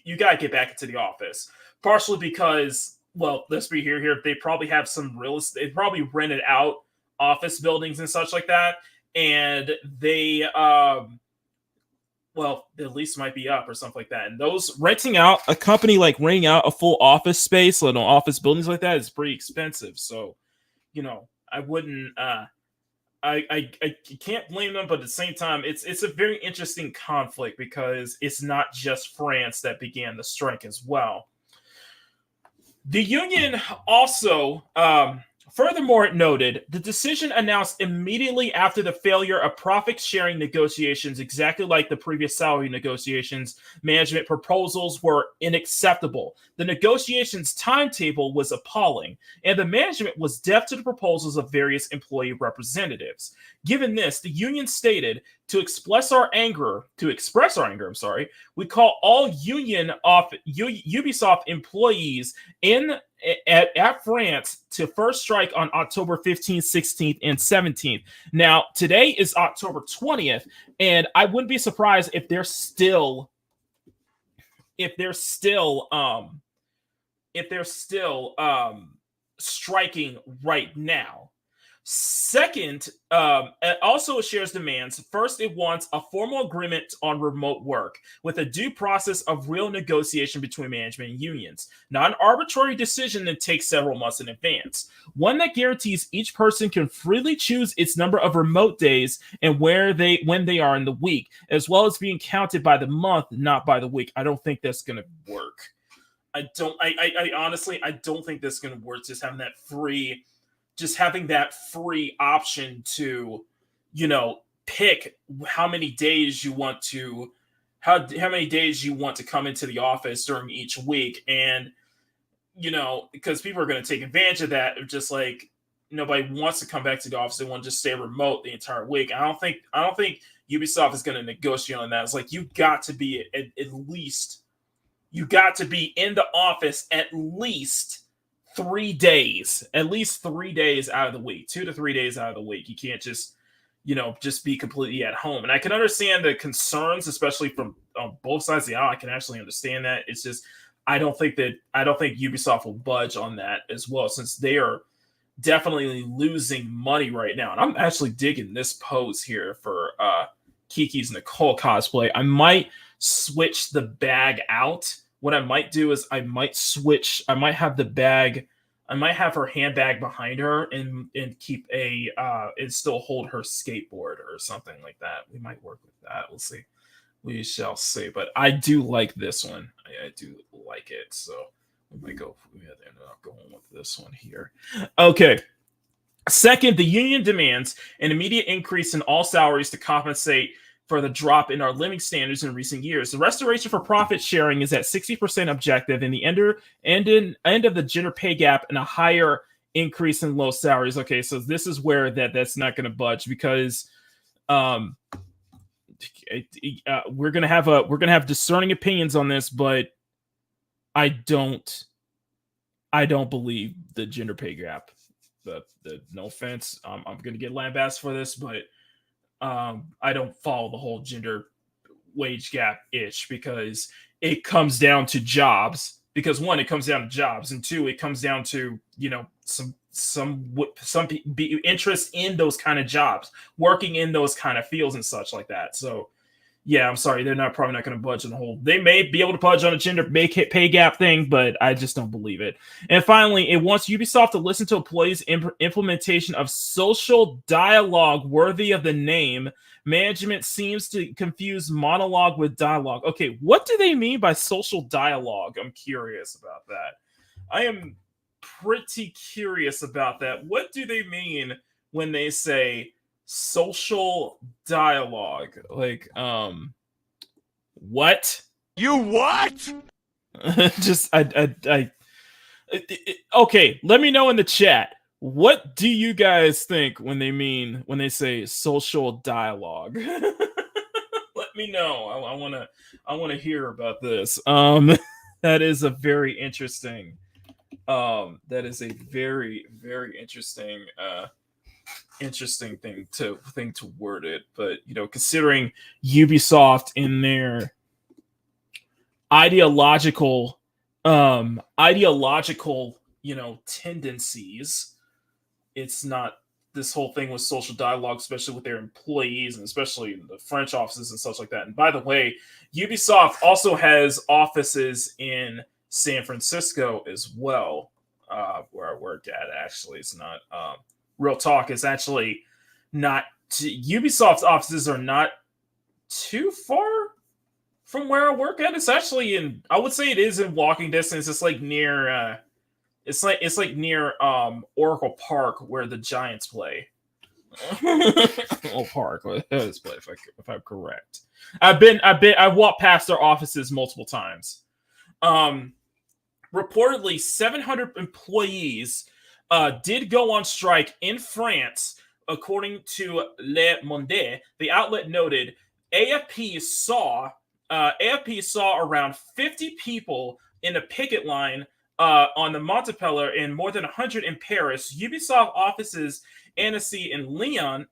You gotta get back into the office. Partially because, well, let's be here. They probably have some real estate. They probably rented out office buildings and such like that, and they well, the lease might be up or something like that. And those renting out a full office space, office buildings like that is pretty expensive. So, I wouldn't. I can't blame them, but at the same time, it's a very interesting conflict because it's not just France that began the strike as well. The union also, furthermore, it noted the decision announced immediately after the failure of profit-sharing negotiations, exactly like the previous salary negotiations, management proposals were unacceptable. The negotiations timetable was appalling, and the management was deaf to the proposals of various employee representatives. Given this, the union stated, to express our anger, we call all Ubisoft employees at France to first strike on October 15th, 16th, and 17th. Now, today is October 20th, and I wouldn't be surprised if they're still striking right now. Second, also shares demands. First, it wants a formal agreement on remote work with a due process of real negotiation between management and unions, not an arbitrary decision that takes several months in advance. One that guarantees each person can freely choose its number of remote days and when they are in the week, as well as being counted by the month, not by the week. I don't think that's going to work. I honestly don't think that's going to work. Just having that free option to, pick how many days you want to come into the office during each week. And, because people are going to take advantage of that. Just like nobody wants to come back to the office. They want to just stay remote the entire week. I don't think Ubisoft is going to negotiate on that. It's like, you got to be at least you got to be in the office at least 3 days, out of the week, 2 to 3 days out of the week. You can't just, just be completely at home. And I can understand the concerns, especially from both sides of the aisle. I can actually understand that. It's just, I don't think Ubisoft will budge on that as well, since they are definitely losing money right now. And I'm actually digging this pose here for Kiki's Nicole cosplay. I might switch the bag out. What I might do is I might have her handbag behind her and keep and still hold her skateboard or something like that. We might work with that. We'll see. We shall see. But I do like this one. I do like it. So we might go. We end up going with this one here. Okay. Second, the union demands an immediate increase in all salaries to compensate for the drop in our living standards in recent years. The restoration for profit sharing is at 60% objective, and the end of the gender pay gap and a higher increase in low salaries. Okay, so this is where that's not going to budge, because we're gonna have discerning opinions on this, but I don't believe the gender pay gap. The no offense, I'm gonna get lambasted for this, but I don't follow the whole gender wage gap itch, because it comes down to jobs. Because one, it comes down to jobs, and two, it comes down to some interest in those kind of jobs, working in those kind of fields and such like that. So yeah, I'm sorry, they're probably not going to budge on the whole. They may be able to budge on a gender pay gap thing, but I just don't believe it. And finally, it wants Ubisoft to listen to employees' implementation of social dialogue worthy of the name. Management seems to confuse monologue with dialogue. Okay, what do they mean by social dialogue? I'm curious about that. I am pretty curious about that. What do they mean when they say social dialogue? Like, what? You what? Okay, let me know in the chat. What do you guys think when they say social dialogue? Let me know. I want to hear about this. That is a very interesting. That is a very, very interesting thing to word it. But considering Ubisoft in their ideological tendencies, it's not this whole thing with social dialogue, especially with their employees and especially the French offices and such like that. And by the way, Ubisoft also has offices in San Francisco as well, where I work at. Actually, it's not real talk. It's actually not. Ubisoft's offices are not too far from where I work at. It's actually I would say it is in walking distance. It's like near. It's like near Oracle Park, where the Giants play. Oracle Park, if I'm correct. I've walked past their offices multiple times. Reportedly, 700 employees did go on strike in France, according to Le Monde. The outlet noted AFP saw around 50 people in a picket line on the Montpellier and more than 100 in Paris. Ubisoft offices Annecy and Lyon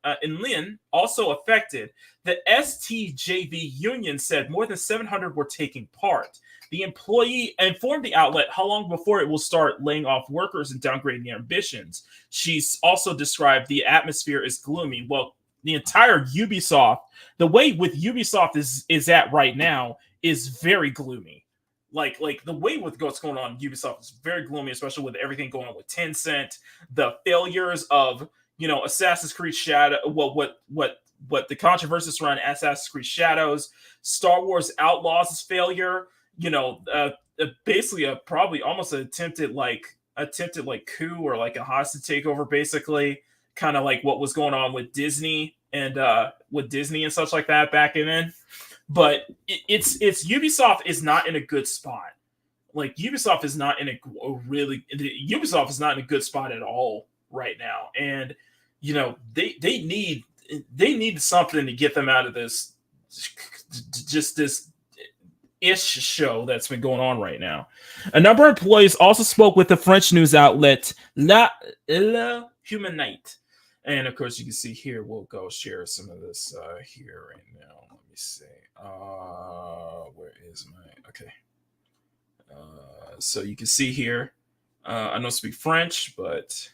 also affected. The STJV union said more than 700 were taking part. The employee informed the outlet how long before it will start laying off workers and downgrading their ambitions. She's also described the atmosphere as gloomy. Well, the entire Ubisoft, the way with Ubisoft is at right now is very gloomy. Like the way with what's going on in Ubisoft is very gloomy, especially with everything going on with Tencent, the failures of Assassin's Creed Shadow, what the controversy surrounding Assassin's Creed Shadows, Star Wars Outlaws' failure, basically probably almost an attempted coup or like a hostage takeover, basically, kind of like what was going on with Disney and such like that back in then. But it's Ubisoft is not in a good spot. Like Ubisoft is not in a good spot at all right now, and they need something to get them out of this ish show that's been going on right now. A number of employees also spoke with the French news outlet La Humanite. And of course, you can see here, we'll go share some of this here right now. Let me see. Where is my. Okay. So you can see here. I don't speak French, but.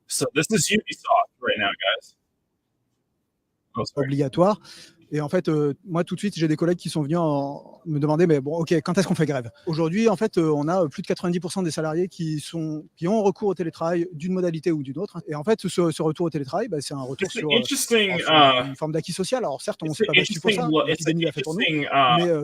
So this is Ubisoft right now, guys. Oh, sorry. Obligatoire. Et en fait, moi, tout de suite, j'ai des collègues qui sont venus me demander, mais bon, ok, quand est-ce qu'on fait grève? Aujourd'hui, en fait, on a plus de 90% des salariés qui ont recours au télétravail d'une modalité ou d'une autre. Et en fait, ce retour au télétravail, bah, c'est un retour sur une forme d'acquis social. Alors certes, on ne s'est pas battu pour ça, l'épidémie l'a fait pour nous, mais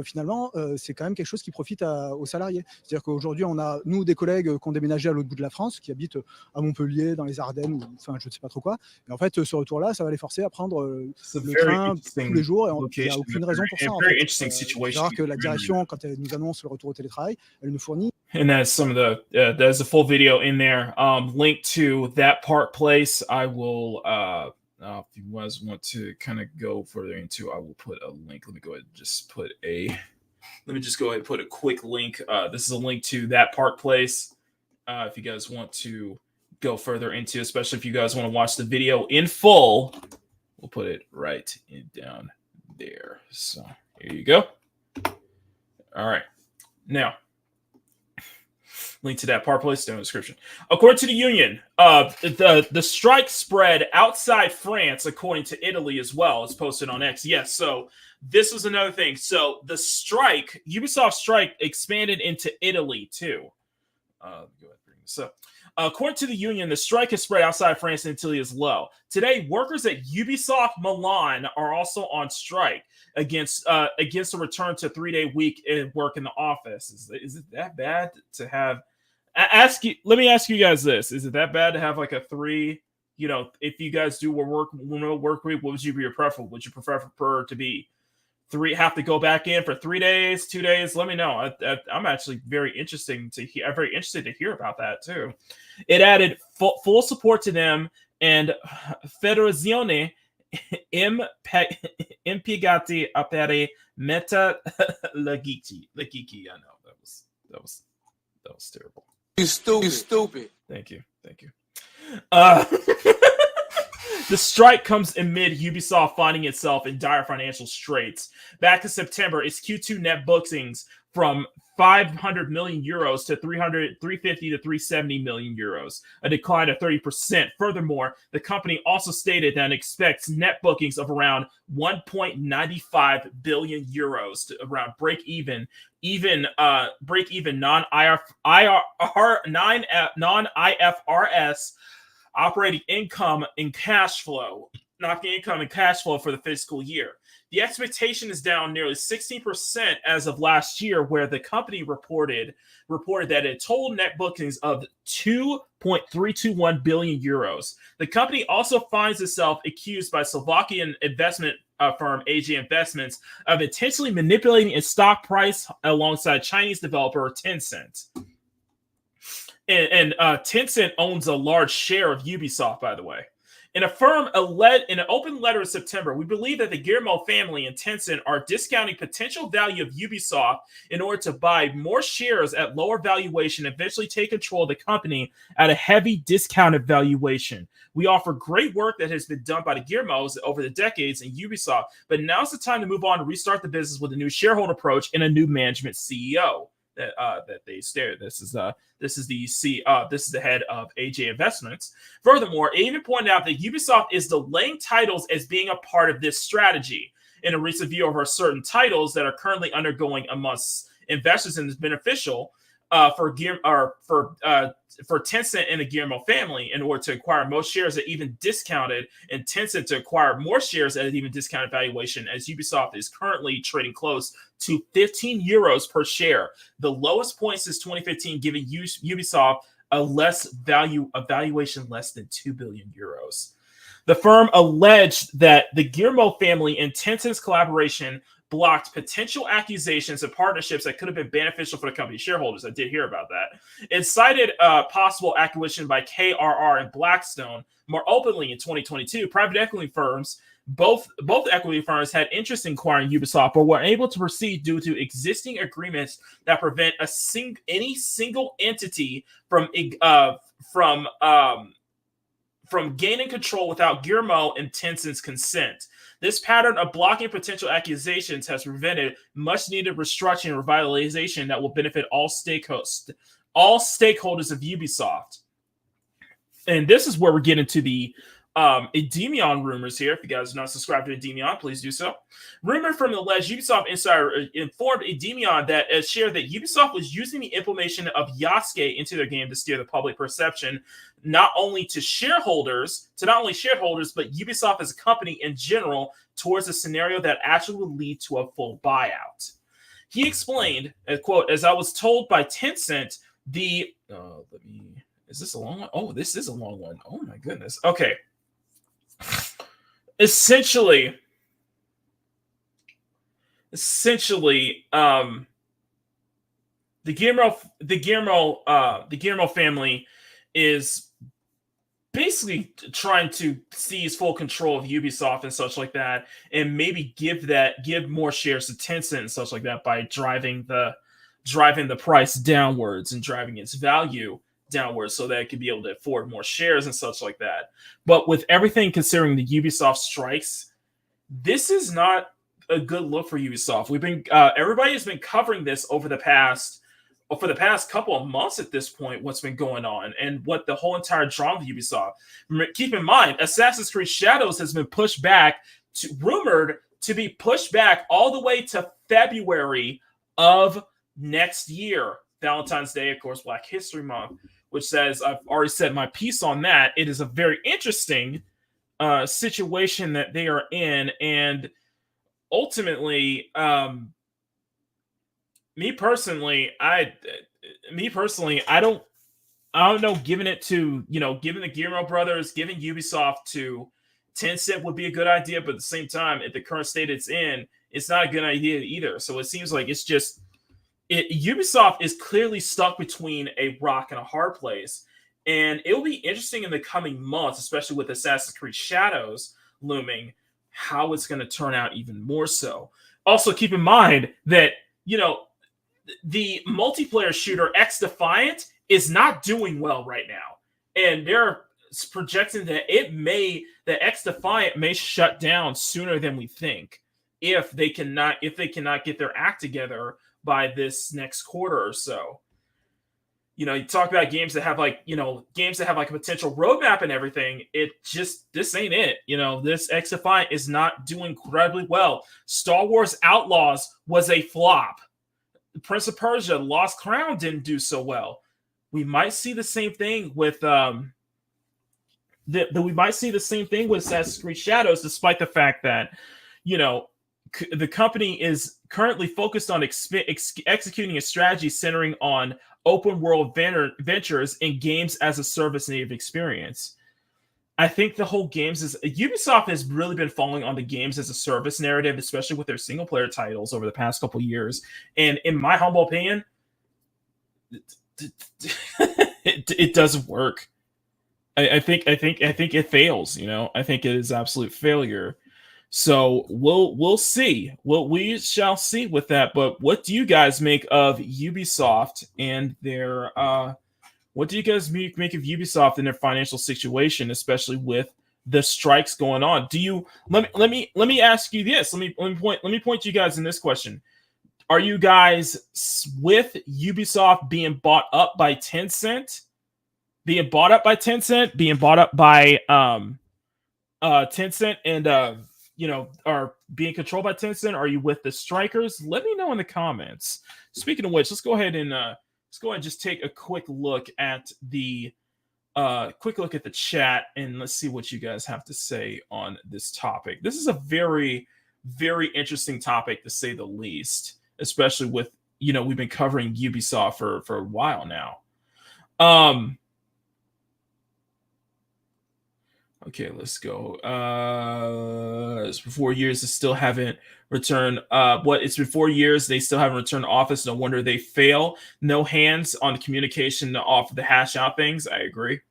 finalement, c'est quand même quelque chose qui profite aux salariés. C'est-à-dire qu'aujourd'hui, on a, nous, des collègues qui ont déménagé à l'autre bout de la France, qui habitent à Montpellier, dans les Ardennes, ou enfin, je ne sais pas trop quoi. Et en fait, ce retour-là, ça va les forcer à prendre le train tous les jours. Et il n'y a aucune raison pour ça. En fait. C'est-à-dire que la direction, quand elle nous annonce le retour au télétravail, elle nous fournit. And that's some of the there's a full video in there. Link to that Park Place. I will if you guys want to kind of go further into, I will put a link. Let me go ahead and just put a quick link. This is a link to that Park Place. If you guys want to go further into, especially if you guys want to watch the video in full, we'll put it right down there. So here you go. All right. Now, link to that Park Place down in the description. According to the union, the strike spread outside France, according to Italy as well. It's posted on X. Yes, so this was another thing. So the strike, Ubisoft strike, expanded into Italy too. Go ahead and bring this up. According to the union, the strike has spread outside France and Italy as well. Today, workers at Ubisoft Milan are also on strike against a return to 3-day week and work in the office. Is it that bad to have? Let me ask you guys this: is it that bad to have like a 3? You know, if you guys do a work week, what would you be your preference? Would you prefer to be 3? Have to go back in for 3 days, 2 days? Let me know. I'm actually very interested to hear about that too. It added full support to them and Federazione Impiegati per Meta Legiti. I know that was terrible. You stupid. Thank you. The strike comes amid Ubisoft finding itself in dire financial straits. Back in September, its Q2 net bookings from 500 million euros to 350 to 370 million euros, a decline of 30%. Furthermore, the company also stated that it expects net bookings of around 1.95 billion euros to around break even non-IFRS operating income and cash flow, for the fiscal year. The expectation is down nearly 16% as of last year, where the company reported that it total net bookings of 2.321 billion euros. The company also finds itself accused by Slovakian investment firm AJ Investments of intentionally manipulating its stock price alongside Chinese developer Tencent. And Tencent owns a large share of Ubisoft, by the way. In an open letter in September, we believe that the Guillermo family and Tencent are discounting potential value of Ubisoft in order to buy more shares at lower valuation and eventually take control of the company at a heavy discounted valuation. We offer great work that has been done by the Guillermos over the decades in Ubisoft, but now's the time to move on and restart the business with a new shareholder approach and a new management CEO. That they stare. This is the head of AJ Investments. Furthermore, it even pointed out that Ubisoft is delaying titles as being a part of this strategy. In a recent view of certain titles that are currently undergoing amongst investors and is beneficial for Tencent and the Guillermo family in order to acquire most shares at even discounted, and Tencent to acquire more shares at an even discounted valuation, as Ubisoft is currently trading close to 15 euros per share, the lowest point since 2015, giving Ubisoft a valuation less than 2 billion euros. The firm alleged that the Guillermo family and Tencent's collaboration blocked potential accusations and partnerships that could have been beneficial for the company shareholders. I did hear about that. It cited possible acquisition by KRR and Blackstone more openly in 2022. Private equity firms, both equity firms, had interest in acquiring Ubisoft, but were unable to proceed due to existing agreements that prevent any single entity from gaining control without Guillermo and Tencent's consent. This pattern of blocking potential accusations has prevented much-needed restructuring and revitalization that will benefit all stakeholders of Ubisoft. And this is where we're getting to the Endymion rumors here. If you guys are not subscribed to Endymion, please do so. Rumor from the alleged Ubisoft insider informed Endymion that shared that Ubisoft was using the implementation of Yasuke into their game to steer the public perception, not only shareholders, but Ubisoft as a company in general, towards a scenario that actually would lead to a full buyout. He explained, quote, "As I was told by Tencent, is this a long one? Oh, this is a long one. Oh my goodness. Okay. Essentially, the Guillermo family is basically trying to seize full control of Ubisoft and such like that, and maybe give more shares to Tencent and such like that by driving the price downwards and driving its value downwards so that it could be able to afford more shares and such like that. But with everything considering the Ubisoft strikes, this is not a good look for Ubisoft. Everybody has been covering this for the past couple of months at this point, what's been going on and what the whole entire drama of Ubisoft. Keep in mind, Assassin's Creed Shadows has been rumored to be pushed back all the way to February of next year. Valentine's Day, of course, Black History Month, which says, I've already said my piece on that. It is a very interesting situation that they are in. And ultimately, me personally, I don't know, giving the Guillermo brothers, giving Ubisoft to Tencent would be a good idea. But at the same time, at the current state it's in, it's not a good idea either. So it seems like Ubisoft is clearly stuck between a rock and a hard place. And it will be interesting in the coming months, especially with Assassin's Creed Shadows looming, how it's going to turn out even more so. Also, keep in mind that, the multiplayer shooter X Defiant is not doing well right now. And they're projecting that X Defiant may shut down sooner than we think if they cannot get their act together by this next quarter or so. You talk about games that have a potential roadmap and everything. This ain't it. This X Defiant is not doing incredibly well. Star Wars Outlaws was a flop. Prince of Persia: Lost Crown didn't do so well. We might see the same thing with Assassin's Creed Shadows, despite the fact that the company is currently focused on executing a strategy centering on open world ventures and games as a service native experience. I think the whole Ubisoft has really been falling on the games as a service narrative, especially with their single player titles over the past couple of years. And in my humble opinion, it doesn't work. I think it fails. I think it is absolute failure. So we'll see. We shall see with that. But what do you guys make of Ubisoft and their what do you guys make of Ubisoft and their financial situation, especially with the strikes going on? Do you let me ask you this? Let me point you guys in this question. Are you guys with Ubisoft being bought up by Tencent? Being bought up by Tencent and are being controlled by Tencent? Are you with the strikers? Let me know in the comments. Speaking of which, let's go ahead and just take a quick look at the chat, and let's see what you guys have to say on this topic. This is a very, very interesting topic, to say the least, especially with we've been covering Ubisoft for a while now. Okay, let's go. It's been 4 years. They still haven't returned. It's been 4 years. They still haven't returned to office. No wonder they fail. No hands on the communication to offer the hash out things. I agree.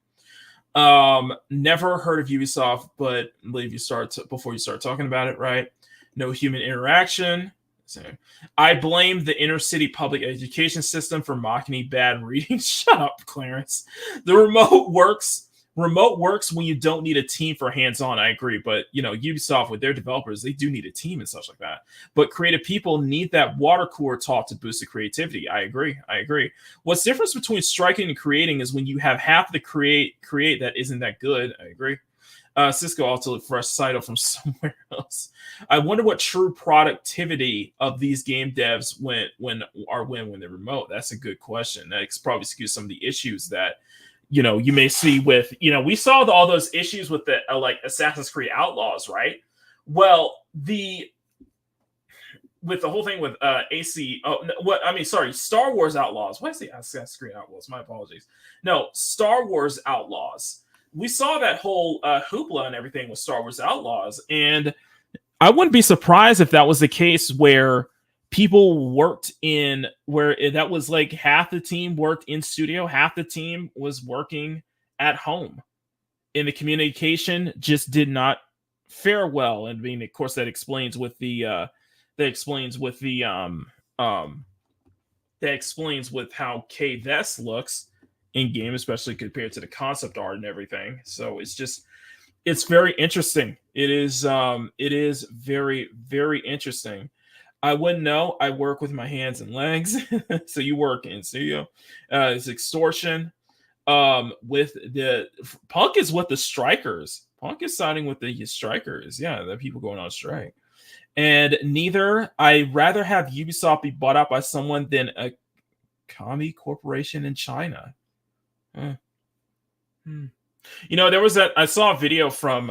Never heard of Ubisoft, but believe you start before you start talking about it, right? No human interaction. So, I blame the inner city public education system for Makini bad reading. Shut up, Clarence. The remote works when you don't need a team for hands-on. I agree, but Ubisoft with their developers, they do need a team and such like that. But creative people need that water cooler talk to boost the creativity. I agree. What's the difference between striking and creating is when you have half the create that isn't that good. I agree. Cisco also a fresh title from somewhere else. I wonder what true productivity of these game devs when they're remote. That's a good question. That probably skews some of the issues that you may see with, we saw all those issues with the like Assassin's Creed Outlaws, right? Well, with the whole thing with Star Wars Outlaws. What is the Assassin's Creed Outlaws? My apologies. No, Star Wars Outlaws. We saw that whole hoopla and everything with Star Wars Outlaws, and I wouldn't be surprised if that was the case where people worked that was like half the team worked in studio, half the team was working at home, and the communication just did not fare well. And I mean, of course, that explains with how Kay Vess looks in game, especially compared to the concept art and everything. So it's very interesting. It is very, very interesting. I wouldn't know. I work with my hands and legs. So you work in studio. It's extortion. With the Punk is with the strikers. Punk is siding with the strikers. Yeah, the people going on strike. And I'd rather have Ubisoft be bought out by someone than a commie corporation in China. There was I saw a video from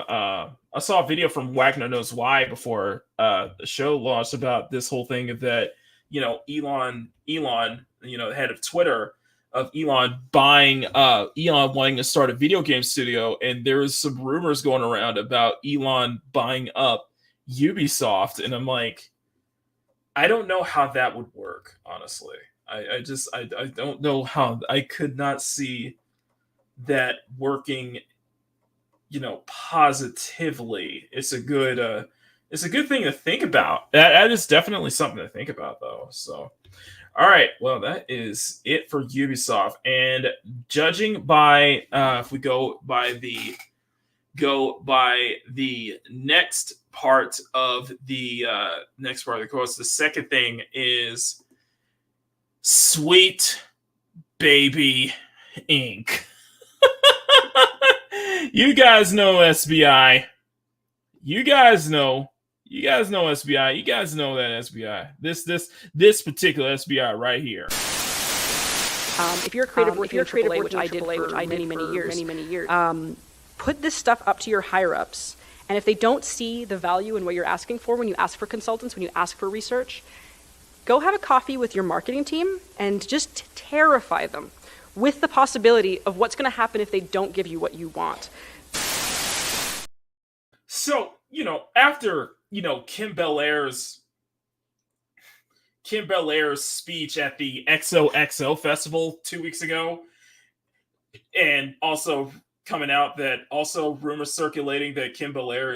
Wagner Knows Why before the show launched about this whole thing of that, Elon, the head of Twitter, of Elon wanting to start a video game studio, and there was some rumors going around about Elon buying up Ubisoft, and I'm like, I don't know how that would work, honestly. I don't know how. I could not see that working, positively. It's a good thing to think about. That is definitely something to think about, though. So, all right, well, that is it for Ubisoft. And judging by if we go by the next part of the course, the second thing is Sweet Baby Inc. You guys know SBI. You guys know SBI. You guys know that SBI. This particular SBI right here. If you're a creative working in AAA, which I did for many years, put this stuff up to your higher ups. And if they don't see the value in what you're asking for when you ask for consultants, when you ask for research, go have a coffee with your marketing team and just terrify them with the possibility of what's going to happen if they don't give you what you want. So, after, Kim Belair's speech at the XOXO festival 2 weeks ago, and also coming out that also rumors circulating that Kim Belair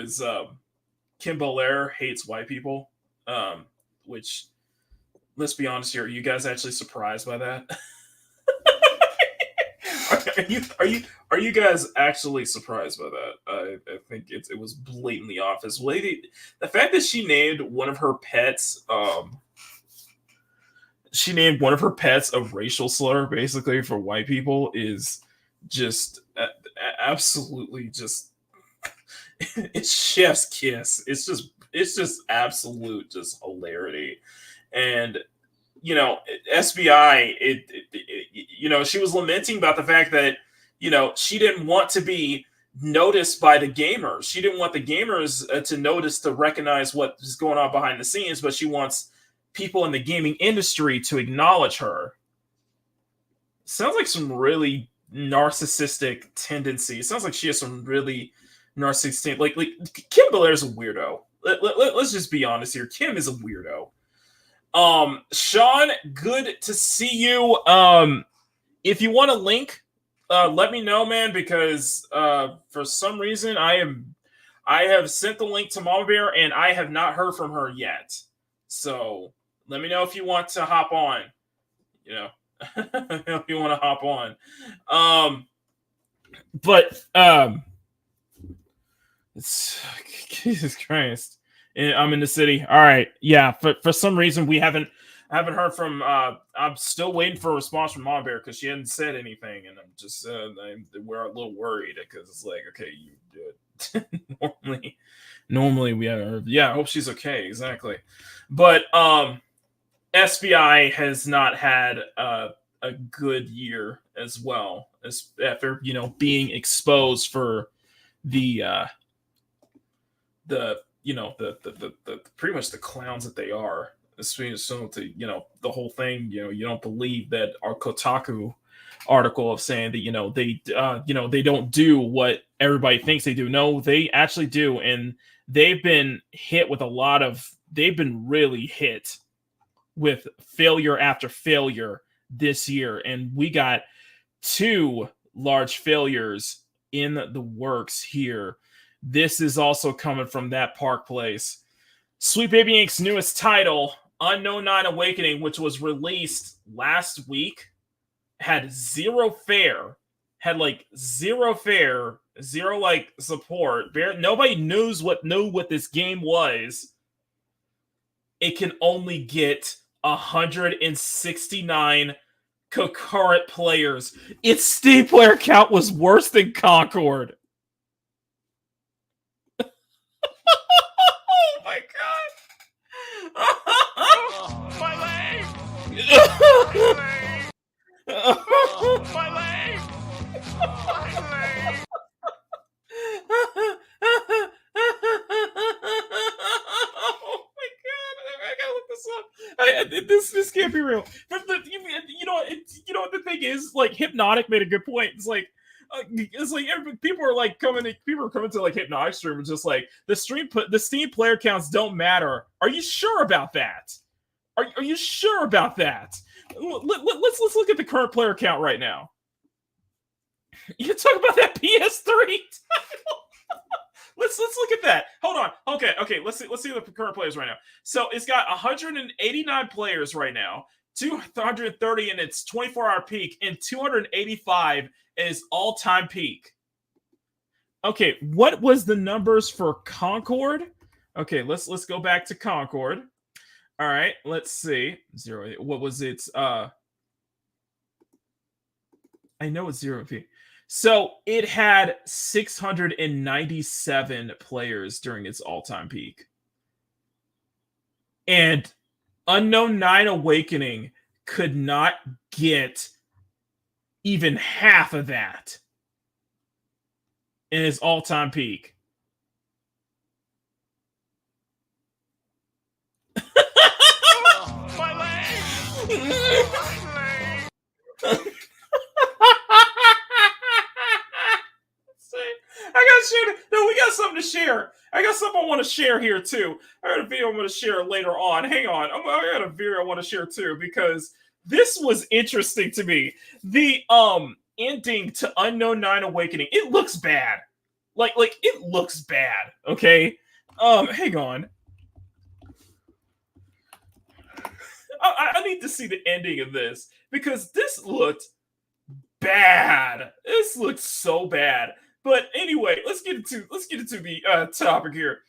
hates white people, which, let's be honest here, are you guys actually surprised by that? Are you guys actually surprised by that? I think it was blatantly obvious. The fact that she named one of her pets a racial slur, basically, for white people is just absolutely just it's chef's kiss. It's just absolute just hilarity. And SBI, she was lamenting about the fact that, she didn't want to be noticed by the gamers. She didn't want the gamers to recognize what is going on behind the scenes, but she wants people in the gaming industry to acknowledge her. Sounds like some really narcissistic tendency. It sounds like she has some really Nar16, like Kim Belair's a weirdo. Let's just be honest here. Kim is a weirdo. Sean, good to see you. If you want a link, let me know, man, because for some reason I have sent the link to Mama Bear and I have not heard from her yet. So let me know if you want to hop on. You know, if you want to hop on. But it's Jesus Christ. I'm in the city. All right. Yeah. For some reason we haven't heard from. I'm still waiting for a response from Mom Bear because she hadn't said anything, and I'm just we're a little worried because it's like, okay, you do it. normally we have. Yeah, I hope she's okay. Exactly. But SBI has not had a good year as well as after being exposed for the pretty much the clowns that they are. So to the whole thing, you don't believe that our Kotaku article of saying that they don't do what everybody thinks they do. No, they actually do, and they've been really hit with failure after failure this year, and we got 2 large failures in the works here. This is also coming from that Park Place. Sweet Baby Inc.'s newest title, Unknown 9 Awakening, which was released last week, had zero fare, zero support. Nobody knew what this game was. It can only get 169 concurrent players. Its Steam player count was worse than Concord. Oh my god! Oh, my leg! My leg! My leg! Oh my god! I gotta look this up. This can't be real. But the the thing is, like, Hypnotic made a good point. It's like people are coming to like Hypnotic stream and just like the Steam player counts don't matter. Are you sure about that? Are you sure about that? Let's look at the current player count right now. You talk about that PS3 title. Let's look at that. Hold on. Okay. Let's see the current players right now. So it's got 189 players right now, 230 in its 24-hour peak, and 285 in its all-time peak. Okay, what was the numbers for Concord? Okay, let's go back to Concord. All right, let's see. Zero. What was its? I know it's zero peak. So it had 697 players during its all-time peak. And Unknown 9 Awakening could not get even half of that in its all-time peak. Oh, my leg! My leg! I gotta share. No, we got something to share. I got something I want to share here too. I got a video I'm going to share later on. Hang on, I got a video I want to share too because this was interesting to me. The ending to Unknown 9 Awakening. It looks bad. Like it looks bad. Okay. Hang on. I need to see the ending of this because this looked bad. This looks so bad. But anyway, let's get into the topic here.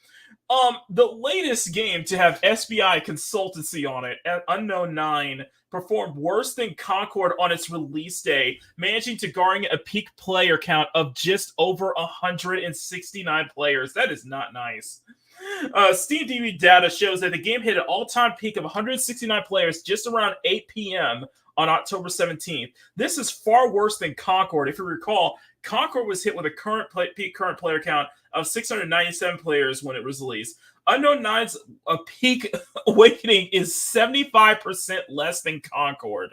The latest game to have SBI consultancy on it, Unknown 9, performed worse than Concord on its release day, managing to garner a peak player count of just over 169 players. That is not nice. Steam DB data shows that the game hit an all-time peak of 169 players just around 8 p.m. on October 17th. This is far worse than Concord. If you recall, Concord was hit with a peak current player count of 697 players when it was released. Unknown 9's peak awakening is 75% less than Concord.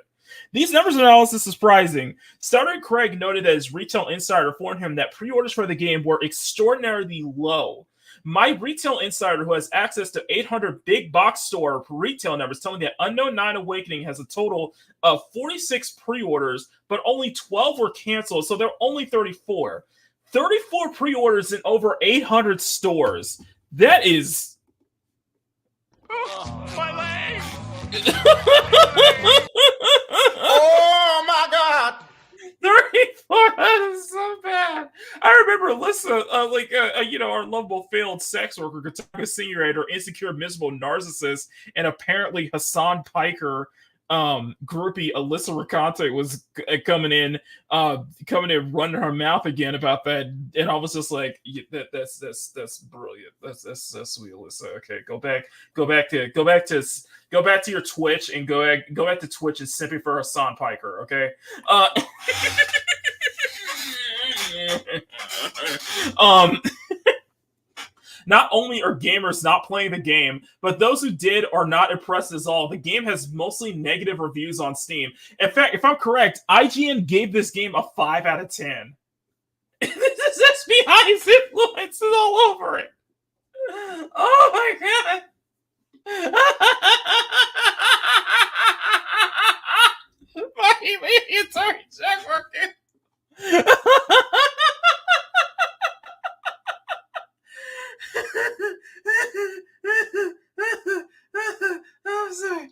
These numbers analysis is surprising. Starter Craig noted that his retail insider informed him that pre-orders for the game were extraordinarily low. My retail insider, who has access to 800 big box store retail numbers, telling me that Unknown 9 Awakening has a total of 46 pre-orders, but only 12 were canceled, so there are only 34. 34 pre-orders in over 800 stores. That is... Oh, my leg! Oh my God! 34, that is so bad. I remember Alyssa, our lovable failed sex worker, Kataka Senior, insecure, miserable narcissist, and apparently Hassan Piker groupie Alyssa Rakante was coming in, running her mouth again about that, and I was just like, that's brilliant. That's sweet, Alyssa. Okay, go back to your Twitch and go back to Twitch and simping for Hassan Piker. Okay. Not only are gamers not playing the game, but those who did are not impressed at all. The game has mostly negative reviews on Steam. In fact, if I'm correct, IGN gave this game a 5 out of 10. This is SBI's influence is all over it. Oh my God. Maybe it's already check working. I'm sorry.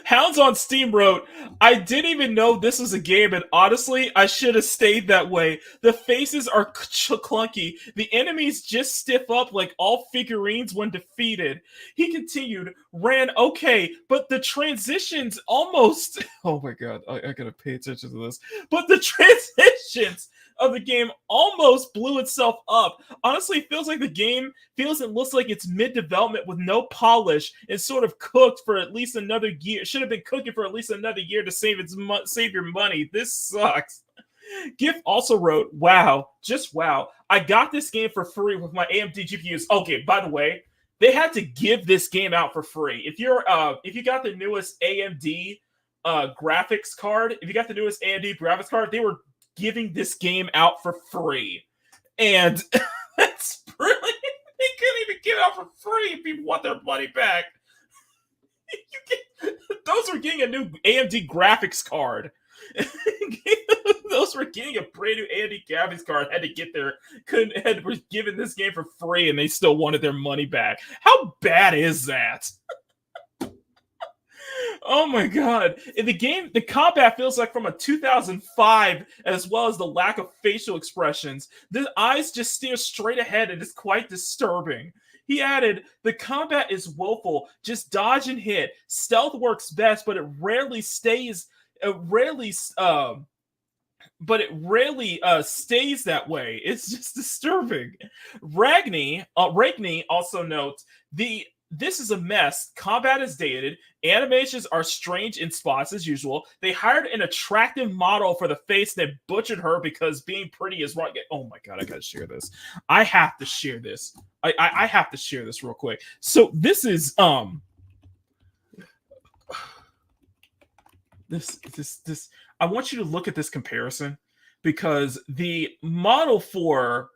Hounds on Steam wrote, I didn't even know this was a game, and honestly, I should have stayed that way. The faces are clunky. The enemies just stiff up like all figurines when defeated. He continued, ran okay, but the transitions almost... Oh my God, I gotta pay attention to this. But the transitions of the game almost blew itself up. Honestly, it feels like the game feels and looks like it's mid-development with no polish and sort of cooked for at least another year. It should have been cooking for at least another year to save your money. This sucks. GIF also wrote, wow, just wow. I got this game for free with my AMD GPUs. Okay, by the way, they had to give this game out for free. If you got the newest AMD graphics card, they were giving this game out for free. And that's brilliant. They couldn't even give it out for free if people want their money back. Those were getting a new AMD graphics card. Those were getting a brand new AMD graphics card, were given this game for free, and they still wanted their money back. How bad is that? Oh my God. In the game, the combat feels like from a 2005, as well as the lack of facial expressions. The eyes just stare straight ahead, and it's quite disturbing. He added, the combat is woeful. Just dodge and hit. Stealth works best, but it rarely stays that way. It's just disturbing. Ragni also notes, this is a mess. Combat is dated. Animations are strange in spots as usual. They hired an attractive model for the face that butchered her because being pretty is wrong. Oh my God, I gotta share this. I have to share this. I have to share this real quick. So this is this I want you to look at this comparison, because the model for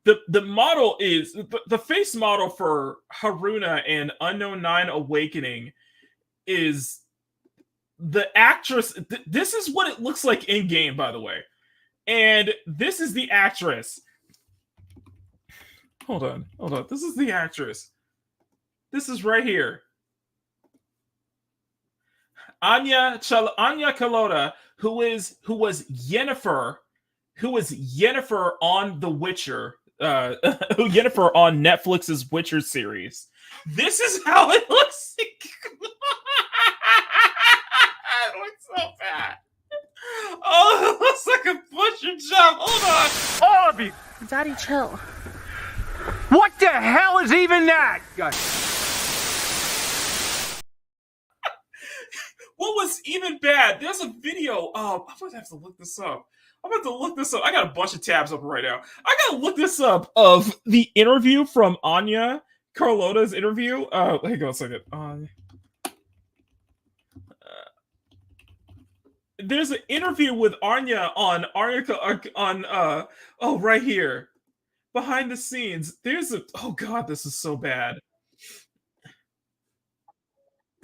the model is the face model for Haruna and Unknown 9 Awakening is the actress. This is what it looks like in game, by the way, and this is the actress. Hold on. This is the actress. This is right here. Anya Kalota, who was Yennefer on The Witcher. Yennefer on Netflix's Witcher series. This is how it looks. It looks so bad. Oh, it looks like a butcher job. Hold on. All of you! Daddy, chill. What the hell is even that? What was gets even bad. There's a video. I'm gonna have to look this up. I got a bunch of tabs up right now. I gotta look this up of the interview from Anya Carlota's interview. Hang on a second. There's an interview with Anya on right here behind the scenes. There's a oh god, this is so bad.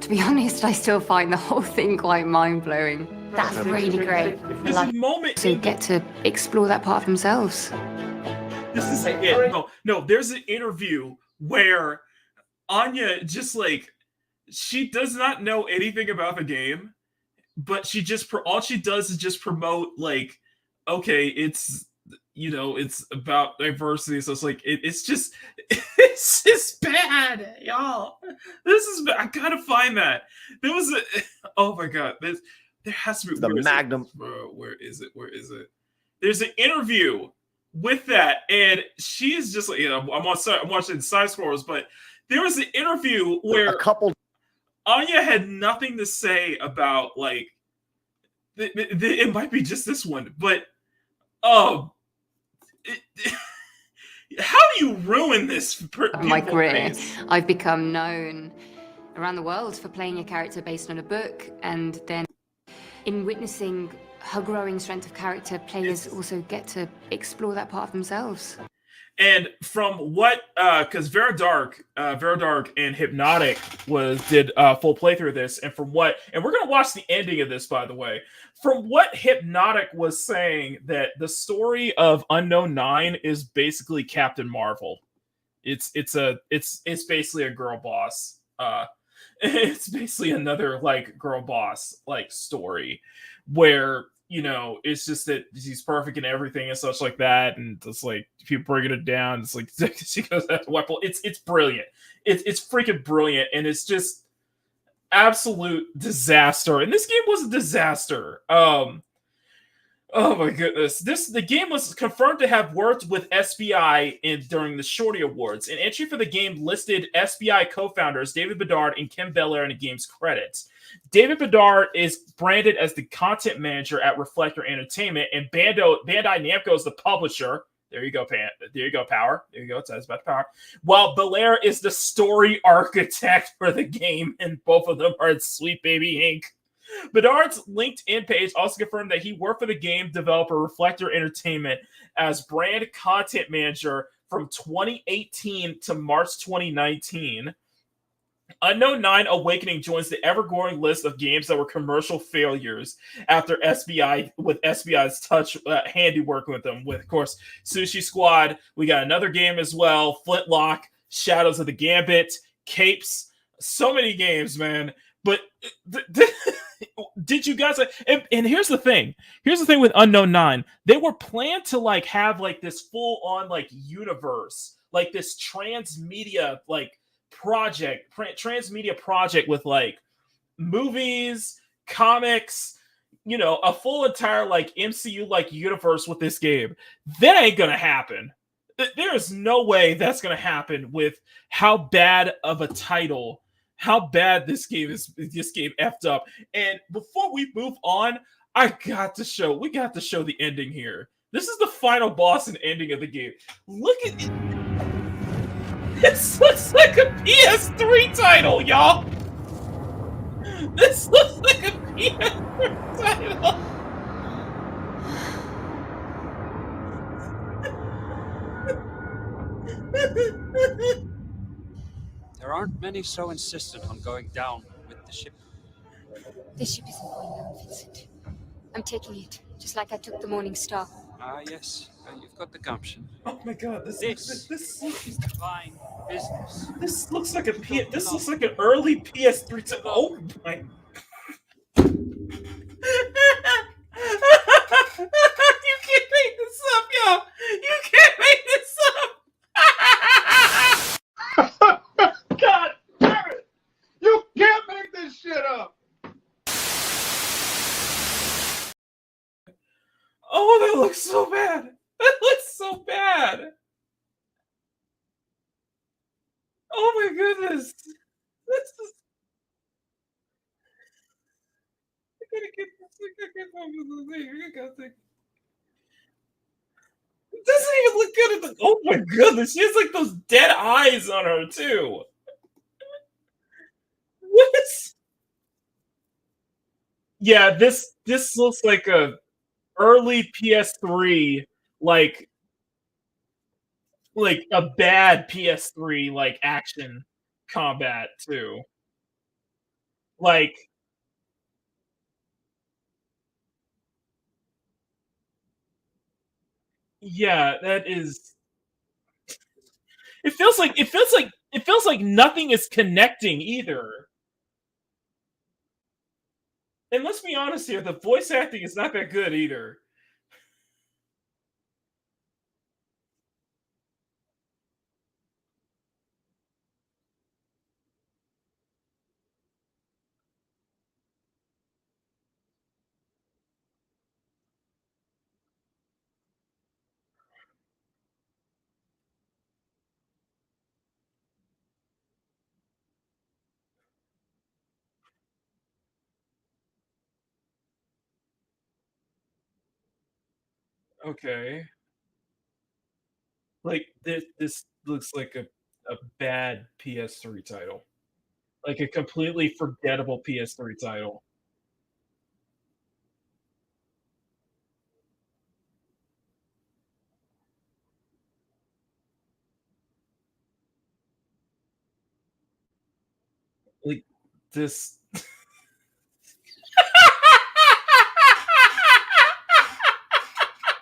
To be honest, I still find the whole thing quite mind-blowing. That's really great. There's a moment to get to explore that part of themselves. This is it. No, there's an interview where Anya just like she does not know anything about the game, but she just all she does is just promote like, okay, it's it's about diversity, so it's like it's just bad, y'all. This is bad. I gotta find that. There was a oh my god, there has to be the Magnum. Where is it? There's an interview with that, and she is just like I'm watching side scrolls, but there was an interview where a couple Anya had nothing to say about like it might be just this one, but how do you ruin this? My career, I've become known around the world for playing a character based on a book, and then in witnessing her growing strength of character, players also get to explore that part of themselves. And from what, because Vera Dark and Hypnotic did full playthrough of this, and we're gonna watch the ending of this, by the way. From what Hypnotic was saying, that the story of Unknown 9 is basically Captain Marvel. It's basically a girl boss. It's basically another like girl boss like story where it's just that she's perfect in everything and such like that, and it's like people bringing it down. It's like she goes after weapon. It's brilliant. It's freaking brilliant, and it's just absolute disaster. And this game was a disaster. Oh my goodness. The game was confirmed to have worked with SBI during the Shorty Awards. An entry for the game listed SBI co-founders David Bedard and Kim Belair in the game's credits. David Bedard is branded as the content manager at Reflector Entertainment, and Bandai Namco is the publisher. There you go, Power. There you go, it's about Power. While Belair is the story architect for the game, and both of them are at Sweet Baby Inc. Bedard's LinkedIn page also confirmed that he worked for the game developer Reflector Entertainment as brand content manager from 2018 to March 2019. Unknown 9 Awakening joins the ever-growing list of games that were commercial failures after SBI's touch handiwork with them. With, of course, Sushi Squad. We got another game as well. Flintlock, Shadows of the Gambit, Capes. So many games, man. But did you guys? And here's the thing. Here's the thing with Unknown 9. They were planned to like have like this full-on like universe, like this transmedia project with like movies, comics, a full entire like MCU like universe with this game. That ain't gonna happen. There is no way that's gonna happen with how bad of a title, how bad this game effed up. And before we move on, we got to show the ending here. This is the final boss and ending of the game. Look at it. This looks like a PS3 title, y'all. This looks like a PS3 title. There aren't many so insistent on going down with the ship. The ship isn't going down, Vincent. I'm taking it, just like I took the Morning Star. Ah, yes. You've got the gumption. Oh my god, this is fine business. This looks like this looks like an early PS3 to oh my You can't make this up, y'all. You can't make this up. God damn it! You can't make this shit up. Oh, that looks so bad. That looks so bad. Oh my goodness. This is It doesn't even look good at the. Oh my goodness, she has like those dead eyes on her too. What? Yeah, this looks like a early PS3, like a bad PS3 like action combat too. Like, yeah, that is. It feels like nothing is connecting either. And let's be honest here, the voice acting is not that good either. Okay. Like this looks like a bad PS3 title. Like a completely forgettable PS3 title. Like this.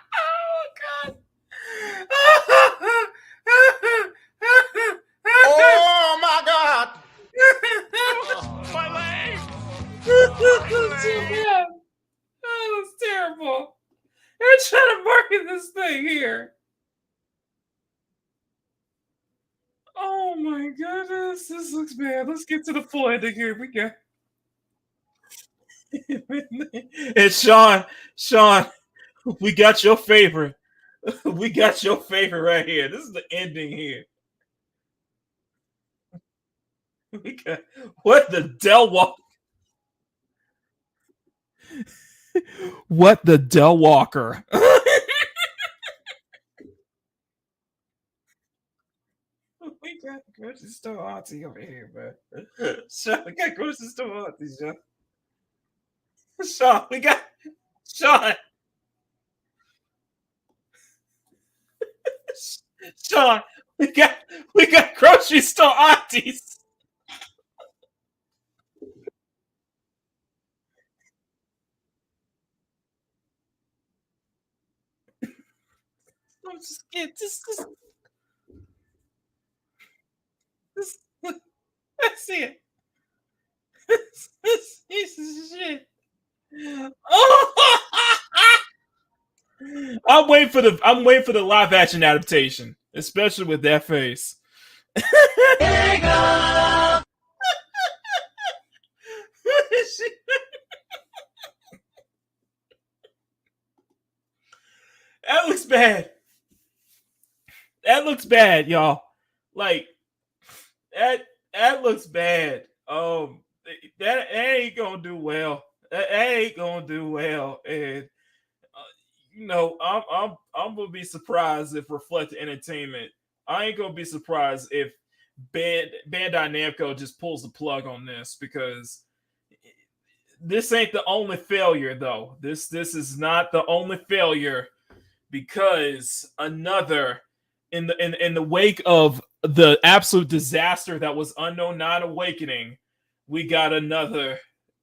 Oh god. Oh my God! My leg! That's so bad. Oh, that's terrible. They're trying to market this thing here. Oh my goodness, this looks bad. Let's get to the full ending here. We got. It's Sean, we got your favorite. We got your favorite right here. This is the ending here. We got what the Del Walker. What the Del Walker. We got grocery store auntie over here, man. Sean, we got grocery store auntie, Sean. Sean, we got Sean. Sean, we got grocery store aunties. I'm just kidding. This, I see it. This piece of shit. Oh! I'm waiting for the live action adaptation, especially with that face. That looks bad. That looks bad, y'all. Like that. That looks bad. That ain't gonna do well. That ain't gonna do well. And I'm gonna be surprised if Reflect Entertainment. I ain't gonna be surprised if Bandai Namco just pulls the plug on this, because this ain't the only failure though. This is not the only failure, because another in the wake of the absolute disaster that was Unknown Nine Awakening, we got another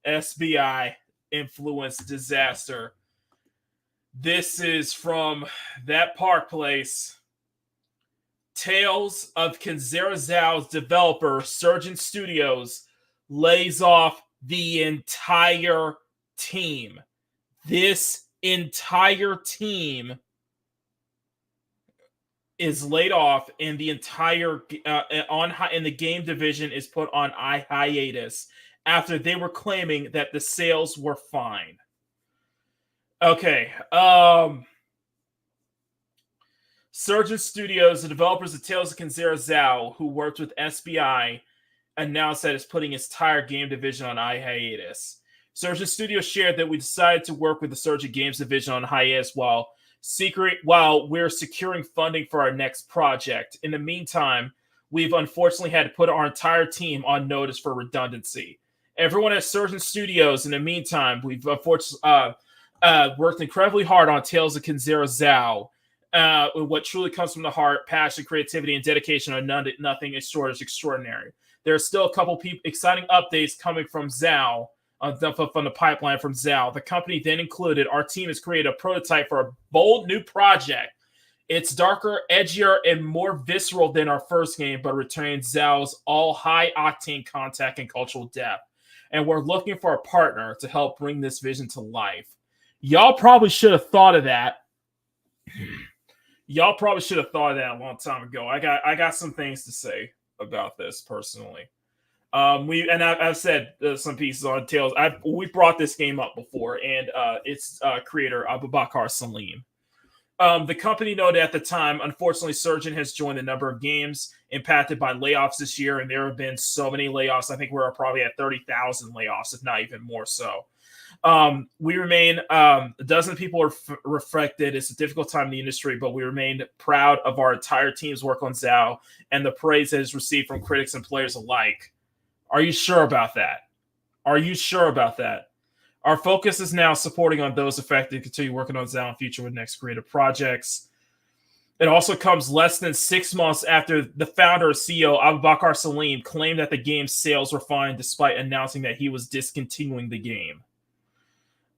SBI influenced disaster. This is from that Park Place. Tales of Kenzera Zhao's developer, Surgeon Studios, lays off the entire team. This entire team is laid off, and the entire in the game division is put on hiatus after they were claiming that the sales were fine. Okay. Surgeon Studios, the developers of Tales of Kenzera Zhao, who worked with SBI, announced that it's putting its entire game division on hiatus. Surgeon Studios shared that we decided to work with the Surgeon Games division on hiatus while we're securing funding for our next project. In the meantime, we've unfortunately had to put our entire team on notice for redundancy. Everyone at Surgeon Studios, in the meantime, we've unfortunately worked incredibly hard on Tales of Kinzera Zhao. What truly comes from the heart, passion, creativity, and dedication are nothing short of extraordinary. There are still a couple exciting updates coming from Zhao, from the pipeline from Zhao. The company then included, our team has created a prototype for a bold new project. It's darker, edgier, and more visceral than our first game, but retains Zhao's all high-octane contact and cultural depth. And we're looking for a partner to help bring this vision to life. Y'all probably should have thought of that. Y'all probably should have thought of that a long time ago. I got some things to say about this personally. I've said some pieces on Tales. We brought this game up before, and its creator Abubakar Salim. The company noted at the time, unfortunately, Surgeon has joined a number of games impacted by layoffs this year, and there have been so many layoffs. I think we're probably at 30,000 layoffs, if not even more so. We remain, a dozen people are reflected. It's a difficult time in the industry, but we remain proud of our entire team's work on Zhao and the praise it has received from critics and players alike. Are you sure about that? Are you sure about that? Our focus is now supporting on those affected, continue working on Zhao in future with next creative projects. It also comes less than 6 months after the founder and CEO, Abubakar Salim, claimed that the game's sales were fine despite announcing that he was discontinuing the game.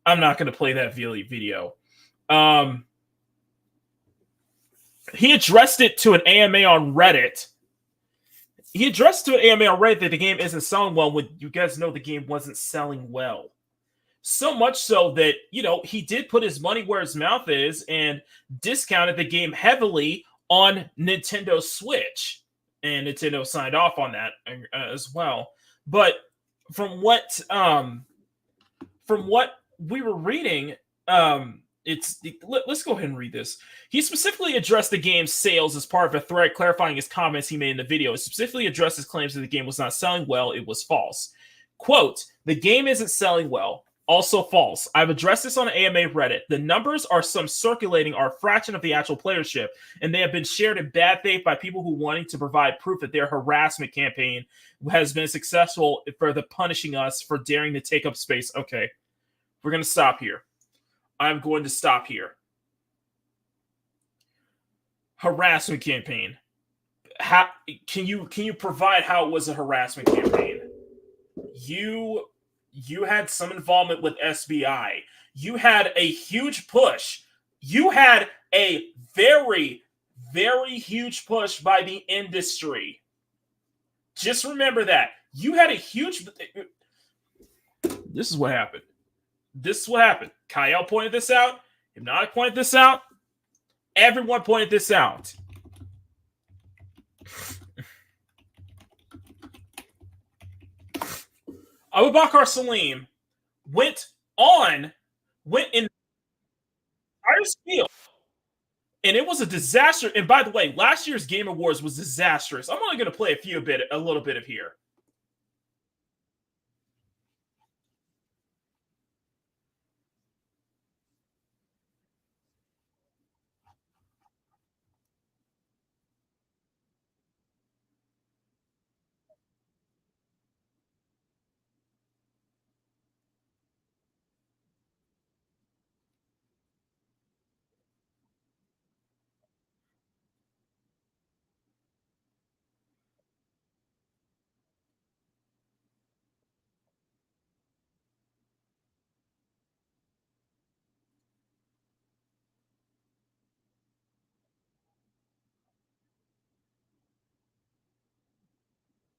I'm not going to play that video. He addressed it to an AMA on Reddit. That the game isn't selling well when you guys know the game wasn't selling well. So much so that, he did put his money where his mouth is and discounted the game heavily on Nintendo Switch. And Nintendo signed off on that as well. But from what we were reading, let's go ahead and read this. He specifically addressed the game's sales as part of a thread, clarifying his comments he made in the video. He specifically addressed his claims that the game was not selling well. It was false. Quote, the game isn't selling well. Also false. I've addressed this on AMA Reddit. The numbers are some circulating are a fraction of the actual playership, and they have been shared in bad faith by people who wanting to provide proof that their harassment campaign has been successful for the punishing us for daring to take up space. Okay, we're going to stop here. I'm going to stop here. Harassment campaign. How can you provide how it was a harassment campaign? You had some involvement with SBI. You had a huge push. You had a very, very huge push by the industry. Just remember that. You had a huge... This is what happened. Kyle pointed this out. Hypnotic pointed this out. Everyone pointed this out. Abubakar Salim went in entire spiel, and it was a disaster. And by the way, last year's Game Awards was disastrous. I'm only going to play a little bit of here.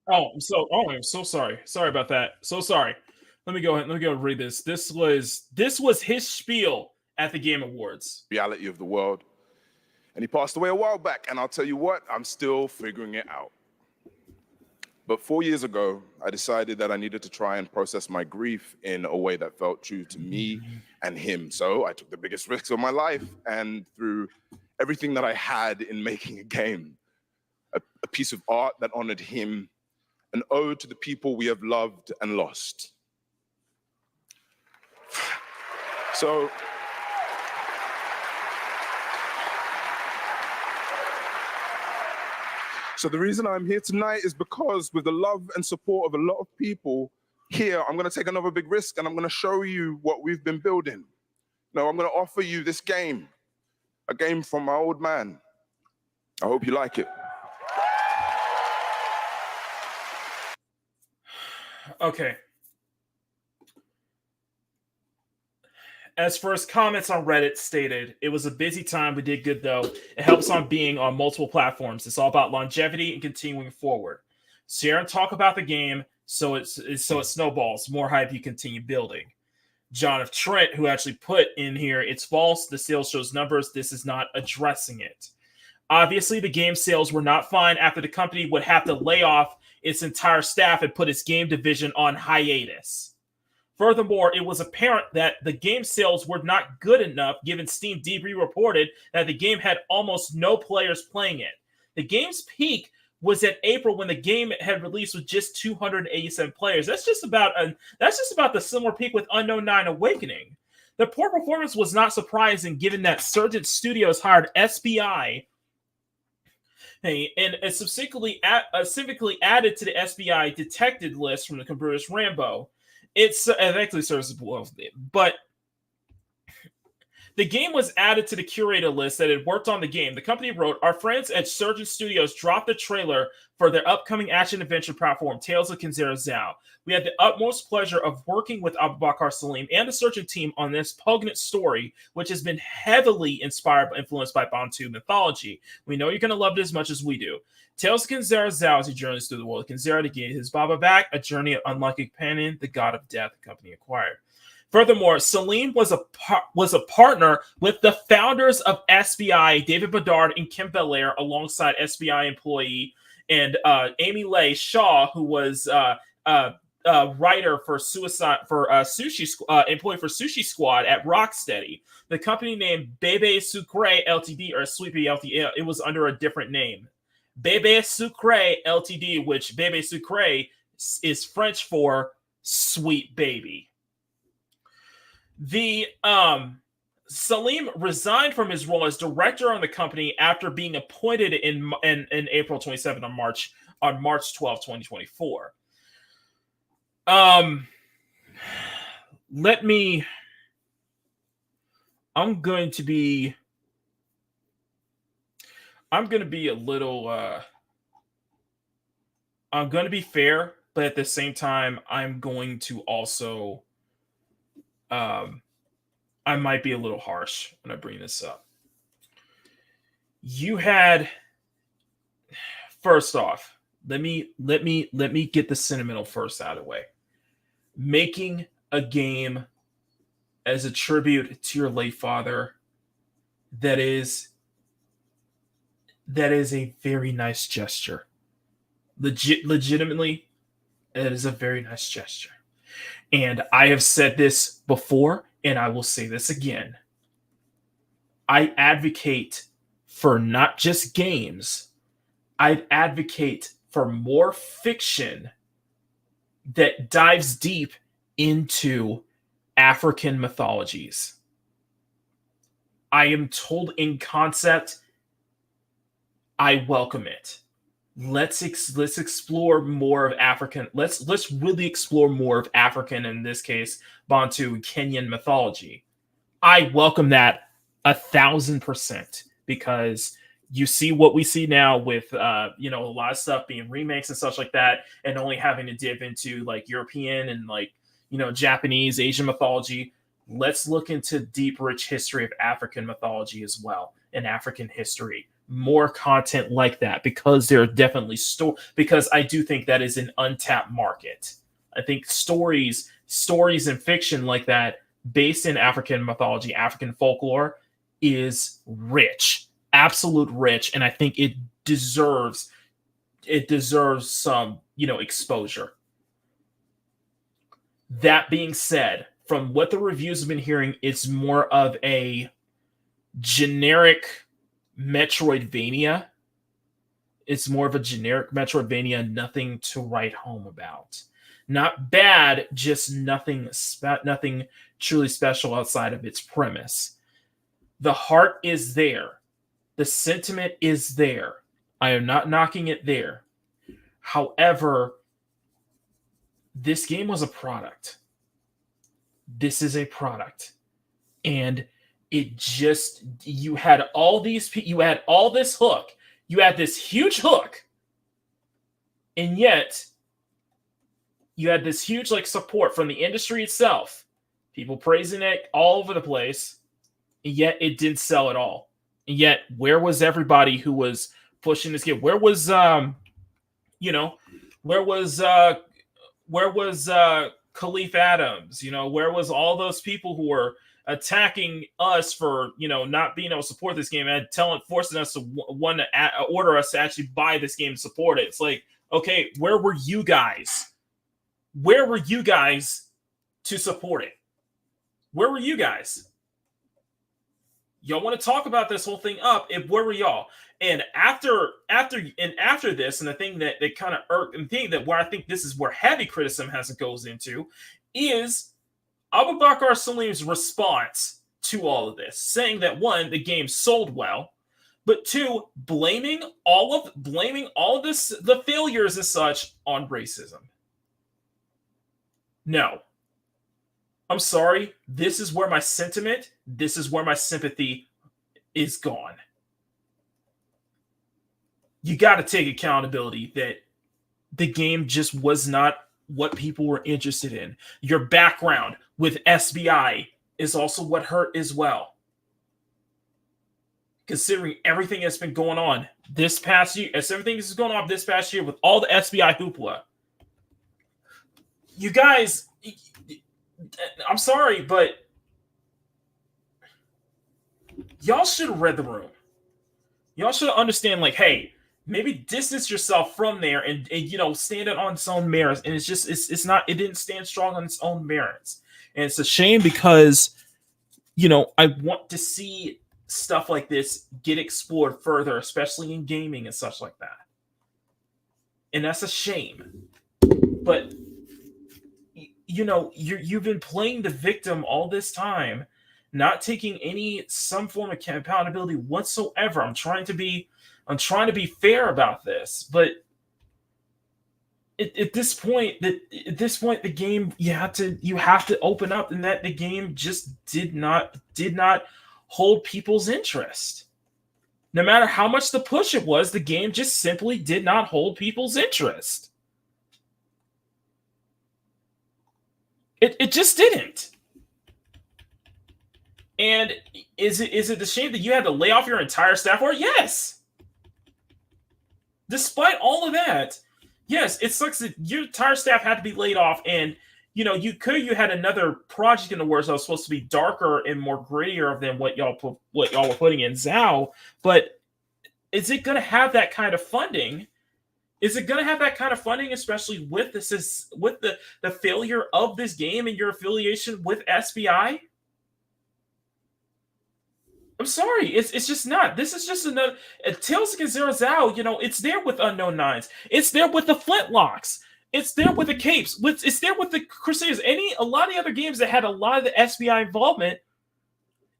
I'm so sorry. Sorry about that. So sorry. Let me go and read this. This was his spiel at the Game Awards. Reality of the world. And he passed away a while back, and I'll tell you what, I'm still figuring it out. But 4 years ago, I decided that I needed to try and process my grief in a way that felt true to me and him. So I took the biggest risks of my life, and through everything that I had in making a game, a piece of art that honored him, an ode to the people we have loved and lost. So the reason I'm here tonight is because with the love and support of a lot of people here, I'm going to take another big risk and I'm going to show you what we've been building. No, I'm going to offer you this game, a game from my old man. I hope you like it. Okay. As for his comments on Reddit stated, it was a busy time. We did good though. It helps on being on multiple platforms. It's all about longevity and continuing forward. Share and talk about the game so it snowballs. More hype you continue building. John of Trent, who actually put in here, it's false. The sales shows numbers. This is not addressing it. Obviously, the game sales were not fine after the company would have to lay off its entire staff and put its game division on hiatus. Furthermore, it was apparent that the game sales were not good enough given Steam Debris reported that the game had almost no players playing it. The game's peak was in April when the game had released with just 287 players. That's just about the similar peak with Unknown 9 Awakening. The poor performance was not surprising given that Surgeon Studios hired SBI and subsequently added to the SBI detected list from the computer's Rambo. It actually serves as well, but the game was added to the curator list that had worked on the game. The company wrote, our friends at Surgeon Studios dropped the trailer for their upcoming action-adventure platform, Tales of Kinzera Zhao. We had the utmost pleasure of working with Abubakar Salim and the Surgeon team on this poignant story, which has been heavily inspired and influenced by Bantu mythology. We know you're going to love it as much as we do. Tales of Kinzera Zhao is a journey through the world of Kinzera to gain his Baba back, a journey of unlucky companion, the god of death the company acquired. Furthermore, Salim was a partner with the founders of SBI, David Bedard and Kim Belair, alongside SBI employee and Amy Leigh Shaw, who was writer for employee for Sushi Squad at Rocksteady. The company named Bebe Sucre Ltd or Sweepy Ltd. It was under a different name. Bebe Sucre Ltd, which Bebe Sucre is French for sweet baby. The Salim resigned from his role as director on the company after being appointed in April 27 on March 12, 2024. I'm going to be a little I'm going to be fair, but at the same time I'm going to also I might be a little harsh when I bring this up. You had, first off, let me get the sentimental first out of the way. Making a game as a tribute to your late father, that is a very nice gesture. Legitimately, it is a very nice gesture. And I have said this before, and I will say this again. I advocate for not just games. I advocate for more fiction that dives deep into African mythologies. I am told in concept, I welcome it. Let's explore more of African. Let's really explore more of African, in this case, Bantu, Kenyan mythology. I welcome that 1,000% because you see what we see now with a lot of stuff being remakes and such like that, and only having to dip into like European and Japanese, Asian mythology. Let's look into deep, rich history of African mythology as well, and African history. More content like that, because there are definitely because I do think that is an untapped market. I think stories and fiction like that based in African mythology, African folklore is rich, absolute rich, and I think it deserves some, exposure. That being said, from what the reviews have been hearing, it's more of a generic Metroidvania. It's more of a generic Metroidvania, nothing to write home about. Not bad, just nothing truly special outside of its premise. The heart is there. The sentiment is there. I am not knocking it there. However, this game was a product. This is a product. And it just, you had all this hook. You had this huge hook. And yet, you had this huge support from the industry itself. People praising it all over the place. And yet, it didn't sell at all. And yet, where was everybody who was pushing this game? Where was Khalif Adams? Where was all those people who were attacking us for not being able to support this game and forcing us to order us to actually buy this game and support it? It's like, okay, where were you guys? Where were you guys to support it? Where were you guys? Y'all want to talk about this whole thing up? Where were y'all? And after this, and the thing that kind of irked, and the thing that where I think this is where heavy criticism goes into, is Abu Bakr Salim's response to all of this, saying that one, the game sold well, but two, blaming all of this, the failures as such, on racism. No. I'm sorry. This is where my sentiment, this is where my sympathy is gone. You got to take accountability that the game just was not what people were interested in. Your background with SBI is also what hurt as well. Considering everything that's been going on this past year, as everything that's going on this past year with all the SBI hoopla. You guys, I'm sorry, but y'all should have read the room. Y'all should understand, hey, maybe distance yourself from there and stand it on its own merits. And it didn't stand strong on its own merits. And it's a shame because, I want to see stuff like this get explored further, especially in gaming and such like that. And that's a shame. But, you've been playing the victim all this time, not taking some form of accountability whatsoever. I'm trying to be fair about this, but at this point, the game you have to open up, and that the game just did not hold people's interest. No matter how much the push it was, the game just simply did not hold people's interest. It just didn't. And is it the shame that you had to lay off your entire staff? Or yes. Despite all of that, yes, it sucks that your entire staff had to be laid off, and you had another project in the works that was supposed to be darker and more grittier than what y'all were putting in Zao. But is it going to have that kind of funding? Is it going to have that kind of funding, especially with the failure of this game and your affiliation with SBI? I'm sorry, it's just not. This is just another Tales Against Zero Zao. It's there with Unknown Nines. It's there with the Flintlocks. It's there with the Capes. It's there with the Crusaders. A lot of the other games that had a lot of the SBI involvement.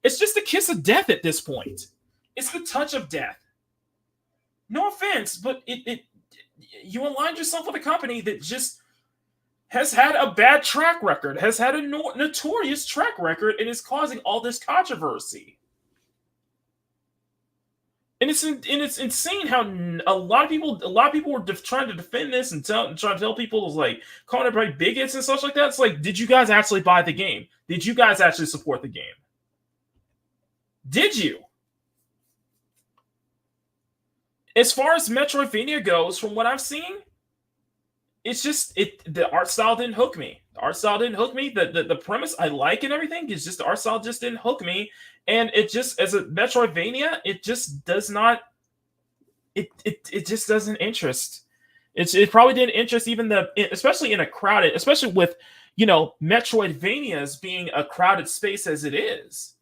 It's just the kiss of death at this point. It's the touch of death. No offense, but you aligned yourself with a company that just has had a bad track record, has had a notorious track record, and is causing all this controversy. And it's insane how a lot of people were trying to defend this and trying to tell people, calling everybody bigots and such like that. It's like, did you guys actually buy the game? Did you guys actually support the game? Did you? As far as Metroidvania goes, from what I've seen, it's just the art style didn't hook me. The art style didn't hook me. The premise I like and everything is just the art style just didn't hook me. And it just, as a Metroidvania, it just does not. It just doesn't interest. It probably didn't interest even especially in a crowded, especially with Metroidvanias being a crowded space as it is.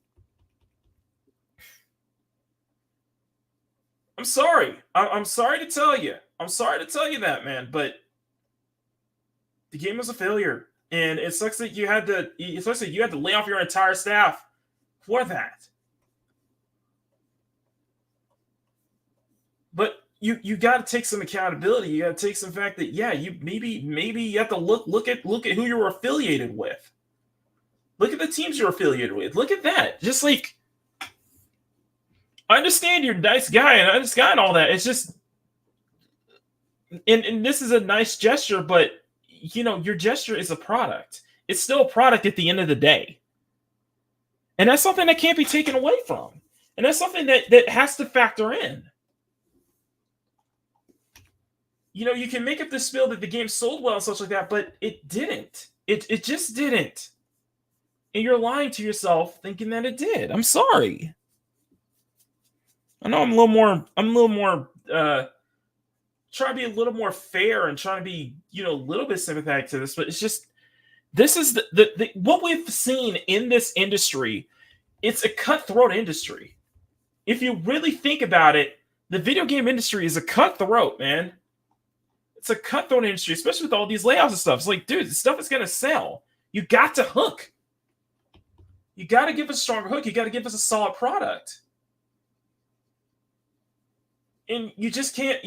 I'm sorry. I'm sorry to tell you. I'm sorry to tell you that, man. But the game was a failure, and it sucks that you had to. It sucks that you had to lay off your entire staff for that. But you got to take some accountability. You got to take some fact that you maybe you have to look at who you're affiliated with. Look at the teams you're affiliated with. Look at that. Just like, I understand you're a nice guy and all that. It's just, and this is a nice gesture, but your gesture is a product. It's still a product at the end of the day. And that's something that can't be taken away from. And that's something that has to factor in. You can make up the spiel that the game sold well and such like that, but it didn't. It just didn't. And you're lying to yourself thinking that it did. I'm sorry. I know I'm a little more trying to be a little more fair and trying to be, a little bit sympathetic to this, but it's just, this is the what we've seen in this industry. It's a cutthroat industry. If you really think about it, the video game industry is a cutthroat, man. It's a cutthroat industry, especially with all these layoffs and stuff. It's like, dude, this stuff is going to sell. You got to hook. You got to give us a stronger hook. You got to give us a solid product. And you just can't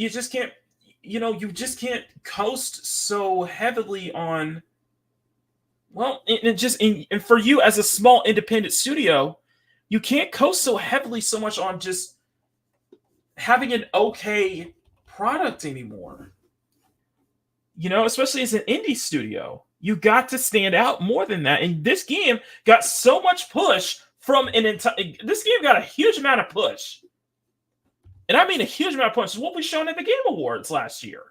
coast so heavily on, and for you as a small independent studio, you can't coast so heavily so much on just having an okay product anymore. Especially as an indie studio, you got to stand out more than that. And this game got so much push from this game got a huge amount of push. And I mean a huge amount of push. It's what we shown at the Game Awards last year.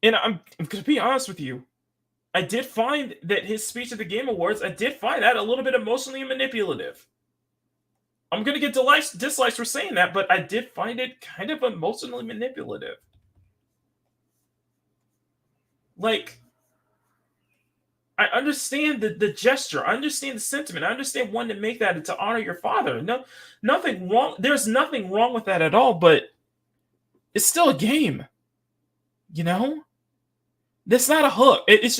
And I'm going to be honest with you. I did find that his speech at the Game Awards, I did find that a little bit emotionally manipulative. I'm going to get dislikes for saying that, but I did find it kind of emotionally manipulative. Like, I understand the gesture. I understand the sentiment. I understand wanting to make that to honor your father. No, nothing wrong. There's nothing wrong with that at all, but it's still a game. That's not a hook. It's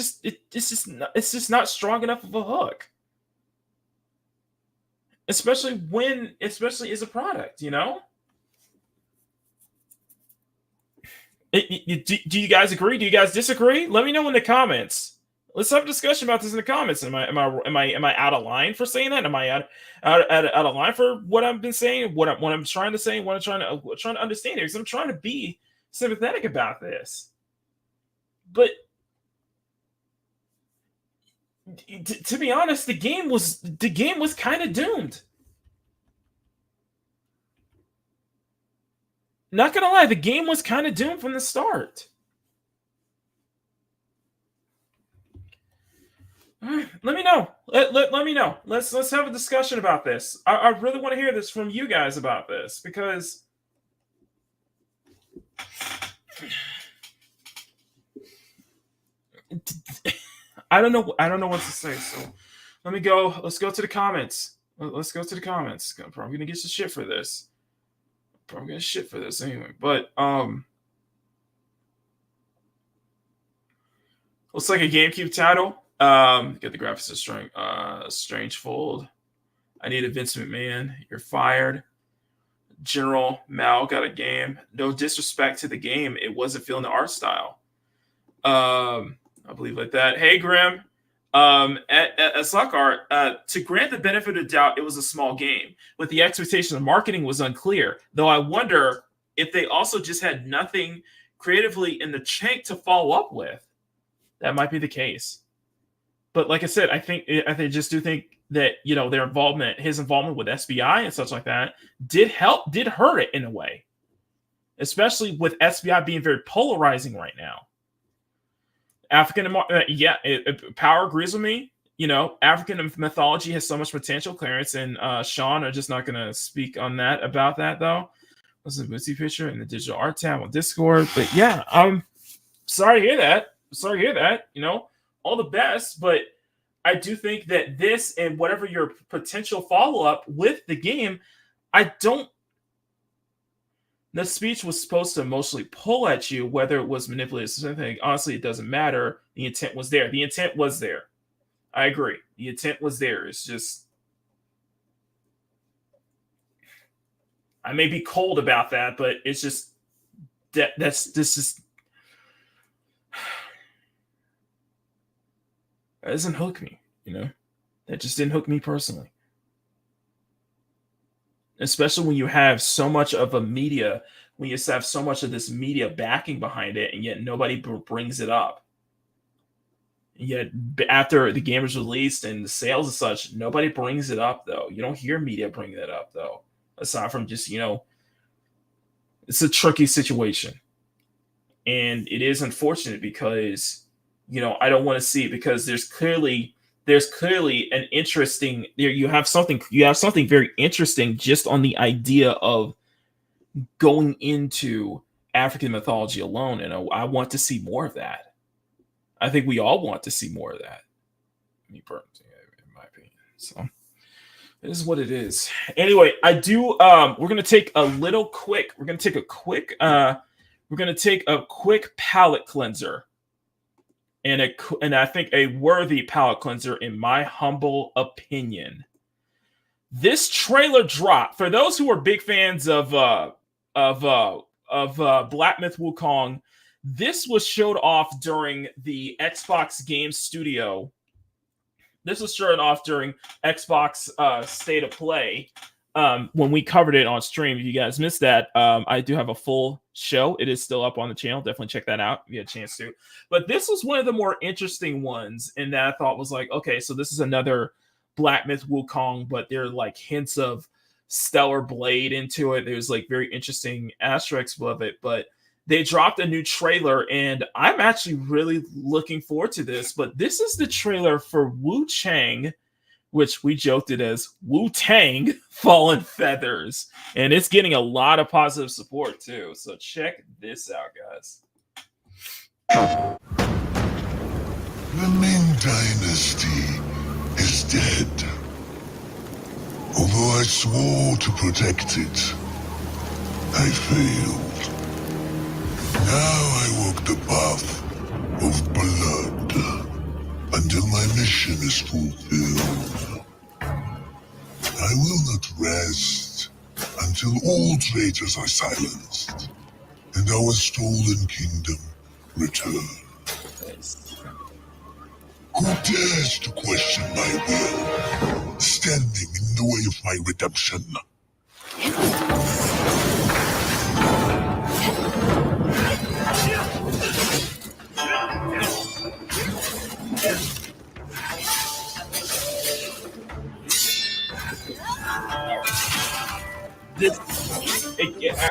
just not strong enough of a hook. Especially as a product, Do you guys agree? Do you guys disagree? Let me know in the comments. Let's have a discussion about this in the comments. Am I out of line for saying that? Am I out of line for what I've been saying? What I'm trying to say? What I'm trying to understand here? Because I'm trying to be sympathetic about this. But to be honest, the game was kind of doomed. Not gonna lie, the game was kind of doomed from the start. Let me know. Let me know. Let's have a discussion about this. I really want to hear this from you guys about this, because I don't know what to say. So let me go. Let's go to the comments. Let's go to the comments. I'm probably gonna get some shit for this. I'm gonna shit for this anyway, but looks like a GameCube title. Get the graphics of Strange Fold. I need a Vince McMahon. You're fired. General Mal got a game. No disrespect to the game, it wasn't feeling the art style. I believe like that. Hey Grim. At Slugart, to grant the benefit of doubt, it was a small game, but the expectation of marketing was unclear. Though I wonder if they also just had nothing creatively in the tank to follow up with. That might be the case. But like I said, I just do think that his involvement with SBI and such like that did hurt it in a way, especially with SBI being very polarizing right now. African, Power agrees with me. African mythology has so much potential. Clarence and Sean are just not going to speak on that about that though. This is a Bootsy picture in the digital art tab on Discord. But yeah, I'm sorry to hear that. All the best, but I do think that this and whatever your potential follow up with the game, I don't The speech was supposed to emotionally pull at you, whether it was manipulated or something. Honestly, it doesn't matter. The intent was there. The intent was there. I agree. The intent was there. It's just, I may be cold about that, but it's just this is that doesn't hook me, you know? That just didn't hook me personally. Especially when you have so much of a media, when you have so much of this media backing behind it, and yet nobody brings it up. And yet after the game is released and the sales and such, nobody brings it up, though. You don't hear media bringing it up, though. Aside from just, you know, it's a tricky situation. And it is unfortunate because, you know, I don't want to see it because there's clearly an interesting there. You have something very interesting just on the idea of going into African mythology alone. And I want to see more of that. I think we all want to see more of that. Me personally, in my opinion. So it is what it is. Anyway, I do. We're gonna take a quick palate cleanser, and I think a worthy palate cleanser, in my humble opinion. This trailer drop for those who are big fans of Black Myth Wukong. This was showed off during the Xbox Game Studio. This was shown off during Xbox State of Play when we covered it on stream. If you guys missed that, I do have a full show. It is still up on the channel. Definitely check that out if you had a chance to. But this was one of the more interesting ones, and that I thought was like, okay, so this is another Black Myth Wukong, but there are like hints of Stellar Blade into it. There's like very interesting aspects of it, but they dropped a new trailer, and I'm actually really looking forward to this. But this is the trailer for Wu Chang, which we joked it as Wu-Tang Fallen Feathers. And it's getting a lot of positive support, too. So check this out, guys. The Ming Dynasty is dead. Although I swore to protect it, I failed. Now I walk the path of blood until my mission is fulfilled. I will not rest until all traitors are silenced and our stolen kingdom returns. Who dares to question my will, standing in the way of my redemption?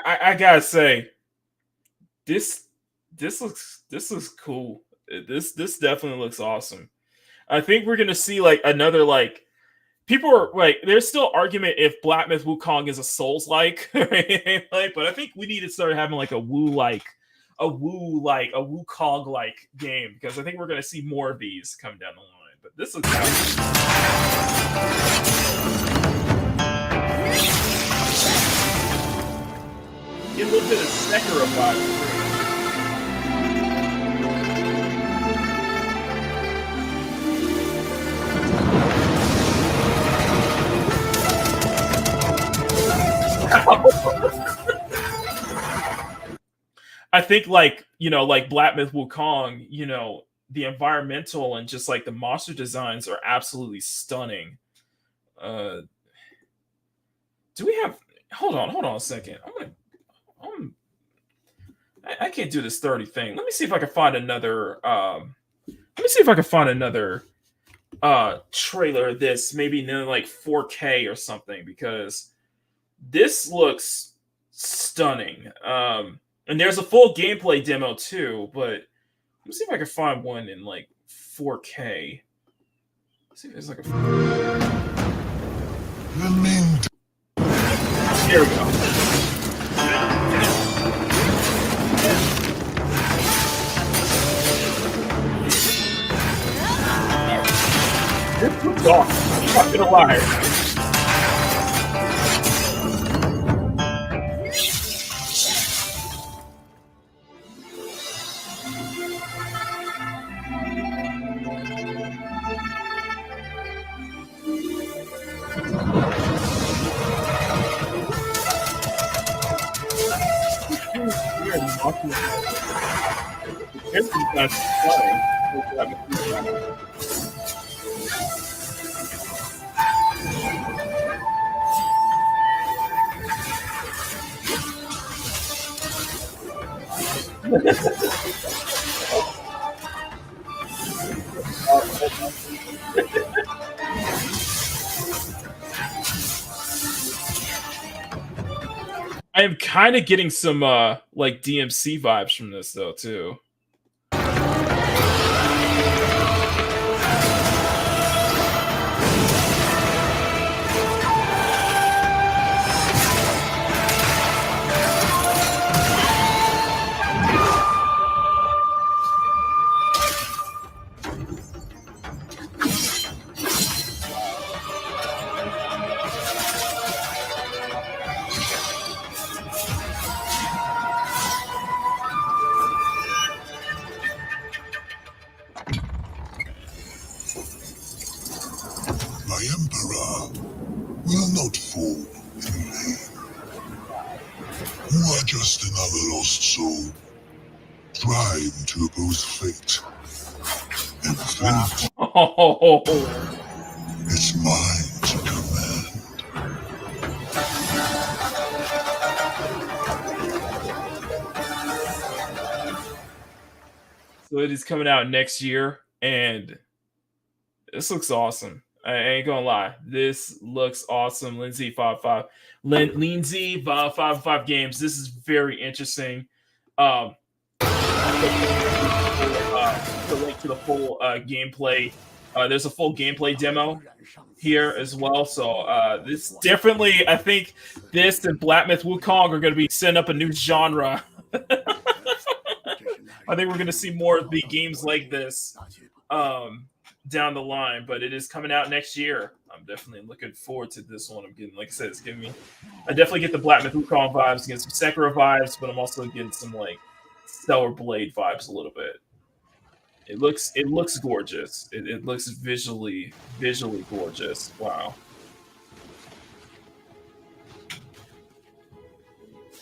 I gotta say, this looks cool. This definitely looks awesome. I think we're gonna see like another like people are like there's still argument if Black Myth Wukong is a Souls-like, right? Like, but I think we need to start having like a Wukong-like game, because I think we're gonna see more of these come down the line. But this looks get a little bit of Sekiro vibe. I think like, you know, like Black Myth Wukong, you know, the environmental and just like the monster designs are absolutely stunning. Do we have, hold on a second. I can't do this 30 thing. Let me see if I can find another trailer of this, maybe in like 4K or something, because this looks stunning. And there's a full gameplay demo too, but let me see if I can find one in like 4K. Let's see if there's like a here we go. This looks awesome. I'm not gonna lie. I am kind of getting some like DMC vibes from this though too. My emperor will not fall in vain. You are just another lost soul, trying to oppose fate. And fate is mine to command. So it is coming out next year, and this looks awesome. I ain't gonna lie, this looks awesome. Lindsay 555 games. This is very interesting. The link to the full gameplay. There's a full gameplay demo here as well. So this definitely, I think this and Black Myth Wukong are going to be setting up a new genre. I think we're going to see more of the games like this down the line, but it is coming out next year. I'm definitely looking forward to this one. I'm getting, like I said, it's giving me. I definitely get the Black Myth Wukong vibes, getting some Sekiro vibes, but I'm also getting some like Stellar Blade vibes a little bit. It looks gorgeous. It looks visually gorgeous. Wow.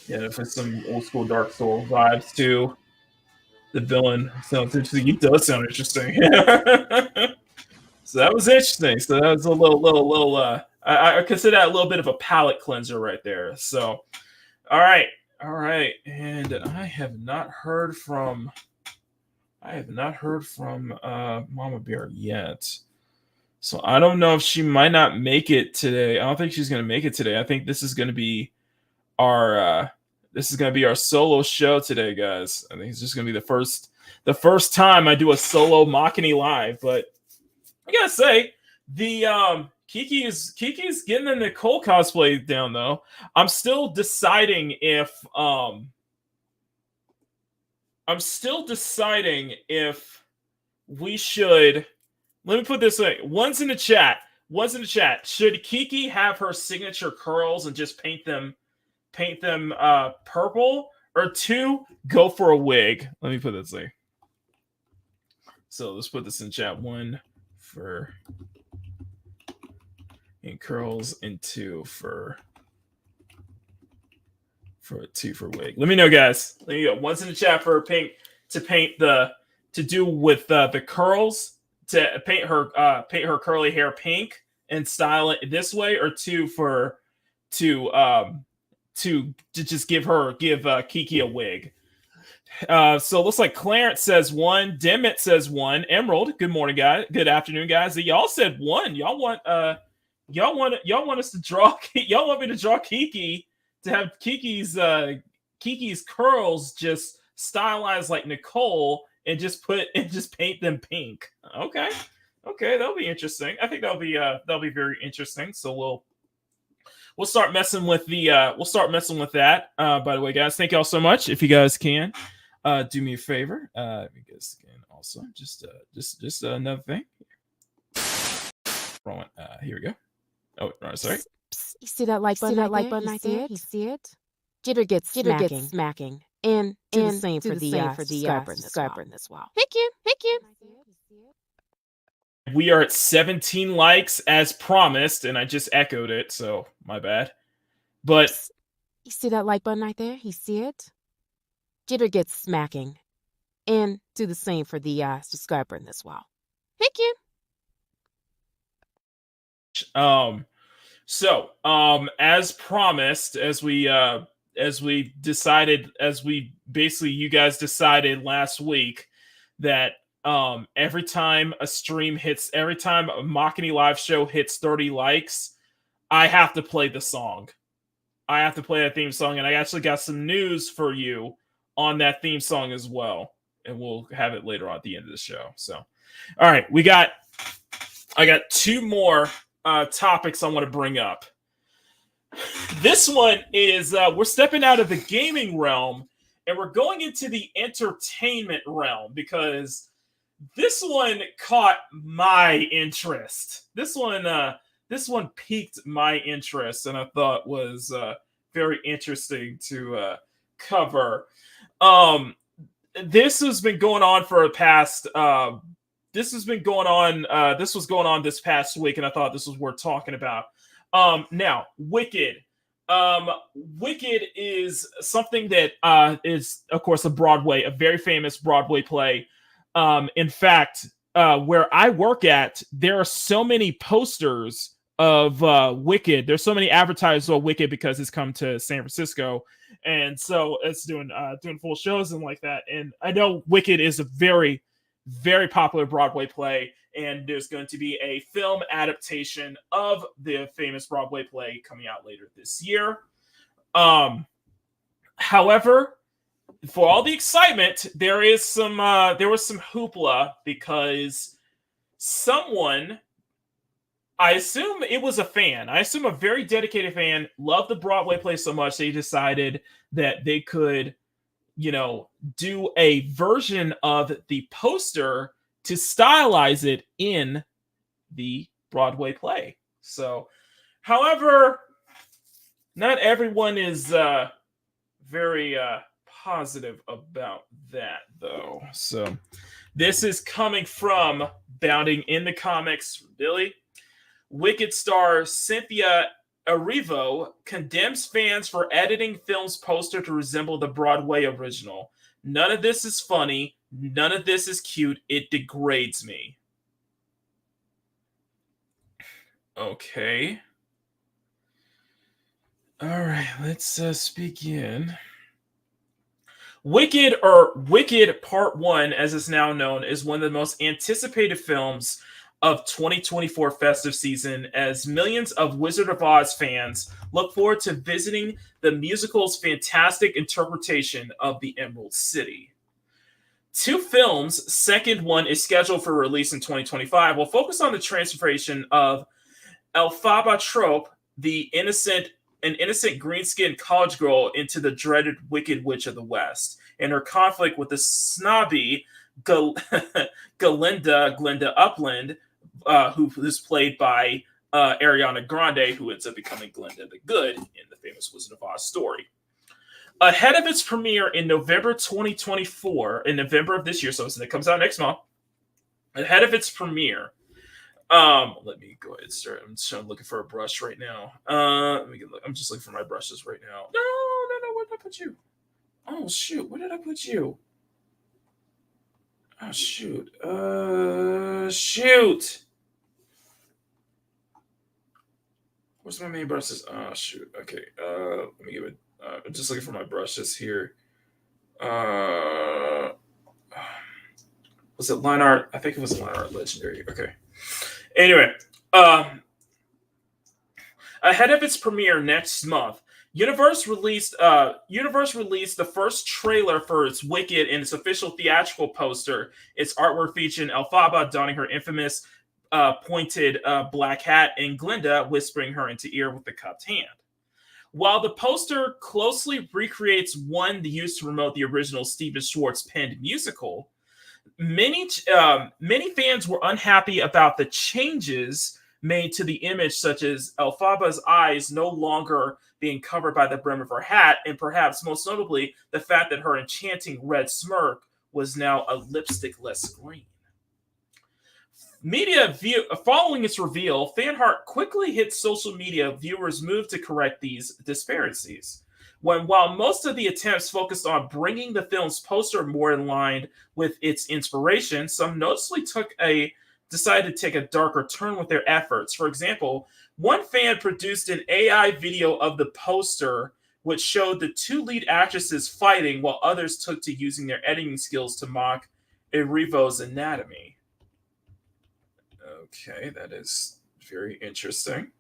Yeah, for some old school Dark Souls vibes too. The villain sounds interesting. He does sound interesting. So that was interesting. So that was a little. I consider that a little bit of a palate cleanser right there. So, all right, and I have not heard from Mama Bear yet. So I don't know if she might not make it today. I don't think she's going to make it today. I think this is going to be our solo show today, guys. I think it's just going to be the first time I do a solo Makini live. But I gotta say, the Kiki's getting the Nicole cosplay down though. I'm still deciding if we should. Let me put this way. One's in the chat. Should Kiki have her signature curls and just paint them purple, or two, go for a wig? Let me put this way. So let's put this in chat. One for in curls and two for wig. Let me know, guys. There you go. One's in the chat for pink to paint the curls, to paint her curly hair pink and style it this way, or two to just give Kiki a wig. So it looks like Clarence says one, Demet says one, Emerald, good morning, guys. Good afternoon, guys. Y'all said one. Y'all want us to draw. Y'all want me to draw Kiki, to have Kiki's curls just stylized like Nicole, and just paint them pink. Okay, that'll be interesting. I think that'll be very interesting. So we'll start messing with that. By the way, guys, thank y'all so much. If you guys can do me a favor, you guys can also just another thing. Wrong one. Here we go. Oh, sorry. You see that like button right there? You see it? Jitter gets smacking. And do the same for the subscriber as well. Thank you. We are at 17 likes as promised, and I just echoed it, so my bad. But you see that like button right there? You see it? Jitter gets smacking. And do the same for the subscriber in this wall. Thank you. As promised, as we basically you guys decided last week that every time a Makini live show hits 30 likes, I have to play the song. I have to play that theme song, and I actually got some news for you on that theme song as well, and we'll have it later on at the end of the show. So, all right, I got two more topics I want to bring up. This one is we're stepping out of the gaming realm and we're going into the entertainment realm because this one caught my interest. This one piqued my interest and I thought was very interesting to cover. This has been going on for the past this was going on this past week, and I thought this was worth talking about. Now, Wicked. Wicked is something that is, of course, a very famous Broadway play. In fact, where I work at, there are so many posters of Wicked. There's so many advertisers of Wicked because it's come to San Francisco, and so it's doing full shows and like that. And I know Wicked is a very, very popular Broadway play, and there's going to be a film adaptation of the famous Broadway play coming out later this year. However, for all the excitement, there was some hoopla because someone, I assume it was a fan, a very dedicated fan, loved the Broadway play so much they decided that they could, do a version of the poster to stylize it in the Broadway play. So, however, not everyone is very positive about that, though. So, this is coming from Bounding in the Comics, Billy. Wicked star Cynthia Erivo condemns fans for editing film's poster to resemble the Broadway original. None of this is funny. None of this is cute. It degrades me. Okay. All right, let's begin. Wicked, or Wicked Part 1, as it's now known, is one of the most anticipated films of 2024 festive season, as millions of Wizard of Oz fans look forward to visiting the musical's fantastic interpretation of the Emerald City. Two films, second one is scheduled for release in 2025, will focus on the transformation of Elphaba Trope, an innocent green-skinned college girl, into the dreaded Wicked Witch of the West, and her conflict with the snobby Glinda Upland, who is played by Ariana Grande, who ends up becoming Glinda the Good in the famous Wizard of Oz story. Ahead of its premiere in November 2024, in November of this year, so it comes out next month. Ahead of its premiere, let me go ahead and start. I'm looking for a brush right now. I'm just looking for my brushes right now. No, where did I put you? Oh shoot, where did I put you? Oh shoot. Shoot. Where's my main brushes? Oh shoot. Okay. Let me give it. I'm just looking for my brushes here. Was it line art? I think it was line art legendary. Okay. Anyway, ahead of its premiere next month, Universe released the first trailer for its Wicked and its official theatrical poster. Its artwork featuring Elphaba donning her infamous pointed black hat and Glinda whispering her into ear with the cupped hand. While the poster closely recreates one used to promote the original Stephen Schwartz penned musical, many fans were unhappy about the changes made to the image, such as Elphaba's eyes no longer being covered by the brim of her hat, and perhaps most notably, the fact that her enchanting red smirk was now a lipstick-less green. Following its reveal, fan heart quickly hit social media. Viewers moved to correct these disparities. While most of the attempts focused on bringing the film's poster more in line with its inspiration, some noticeably decided to take a darker turn with their efforts. For example, one fan produced an AI video of the poster which showed the two lead actresses fighting, while others took to using their editing skills to mock Erivo's anatomy. Okay, that is very interesting.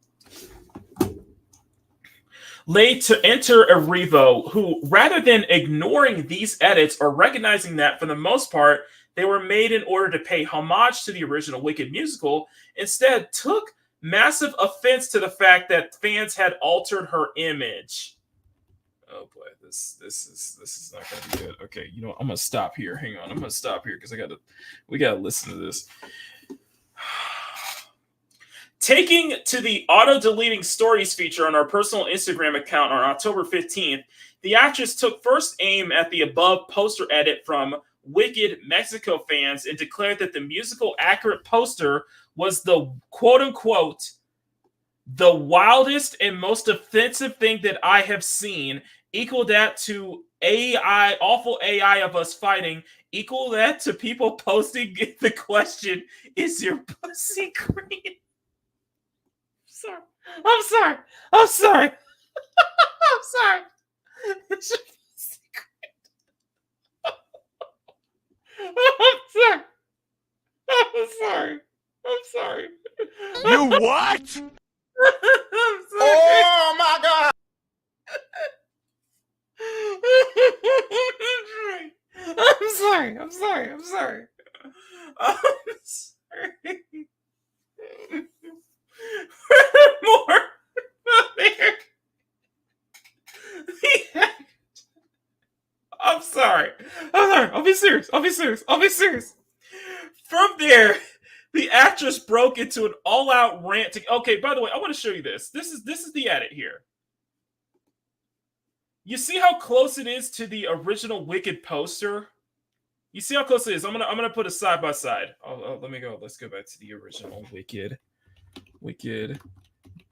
Late to enter Erivo, who, rather than ignoring these edits or recognizing that for the most part they were made in order to pay homage to the original Wicked musical, instead took massive offense to the fact that fans had altered her image. Oh boy, this is not gonna be good. Okay, you know what? I'm gonna stop here. Hang on, I'm gonna stop here because we gotta listen to this. Taking to the auto-deleting stories feature on our personal Instagram account on October 15th, the actress took first aim at the above poster edit from Wicked Mexico fans and declared that the musical accurate poster was the quote-unquote the wildest and most offensive thing that I have seen, equal that to AI, awful AI of us fighting, equal that to people posting the question, is your pussy green? I'm sorry. I'm sorry. It's your pussy green. I'm sorry. You what? I'm sorry. Oh my God! I'm sorry. Furthermore, I'm sorry. I'll be serious. From there, the actress broke into an all-out rant. Okay, by the way, I want to show you this. This is the edit here. You see how close it is to the original Wicked poster? You see how close it is? I'm gonna put it side by side. Let me go. Let's go back to the original Wicked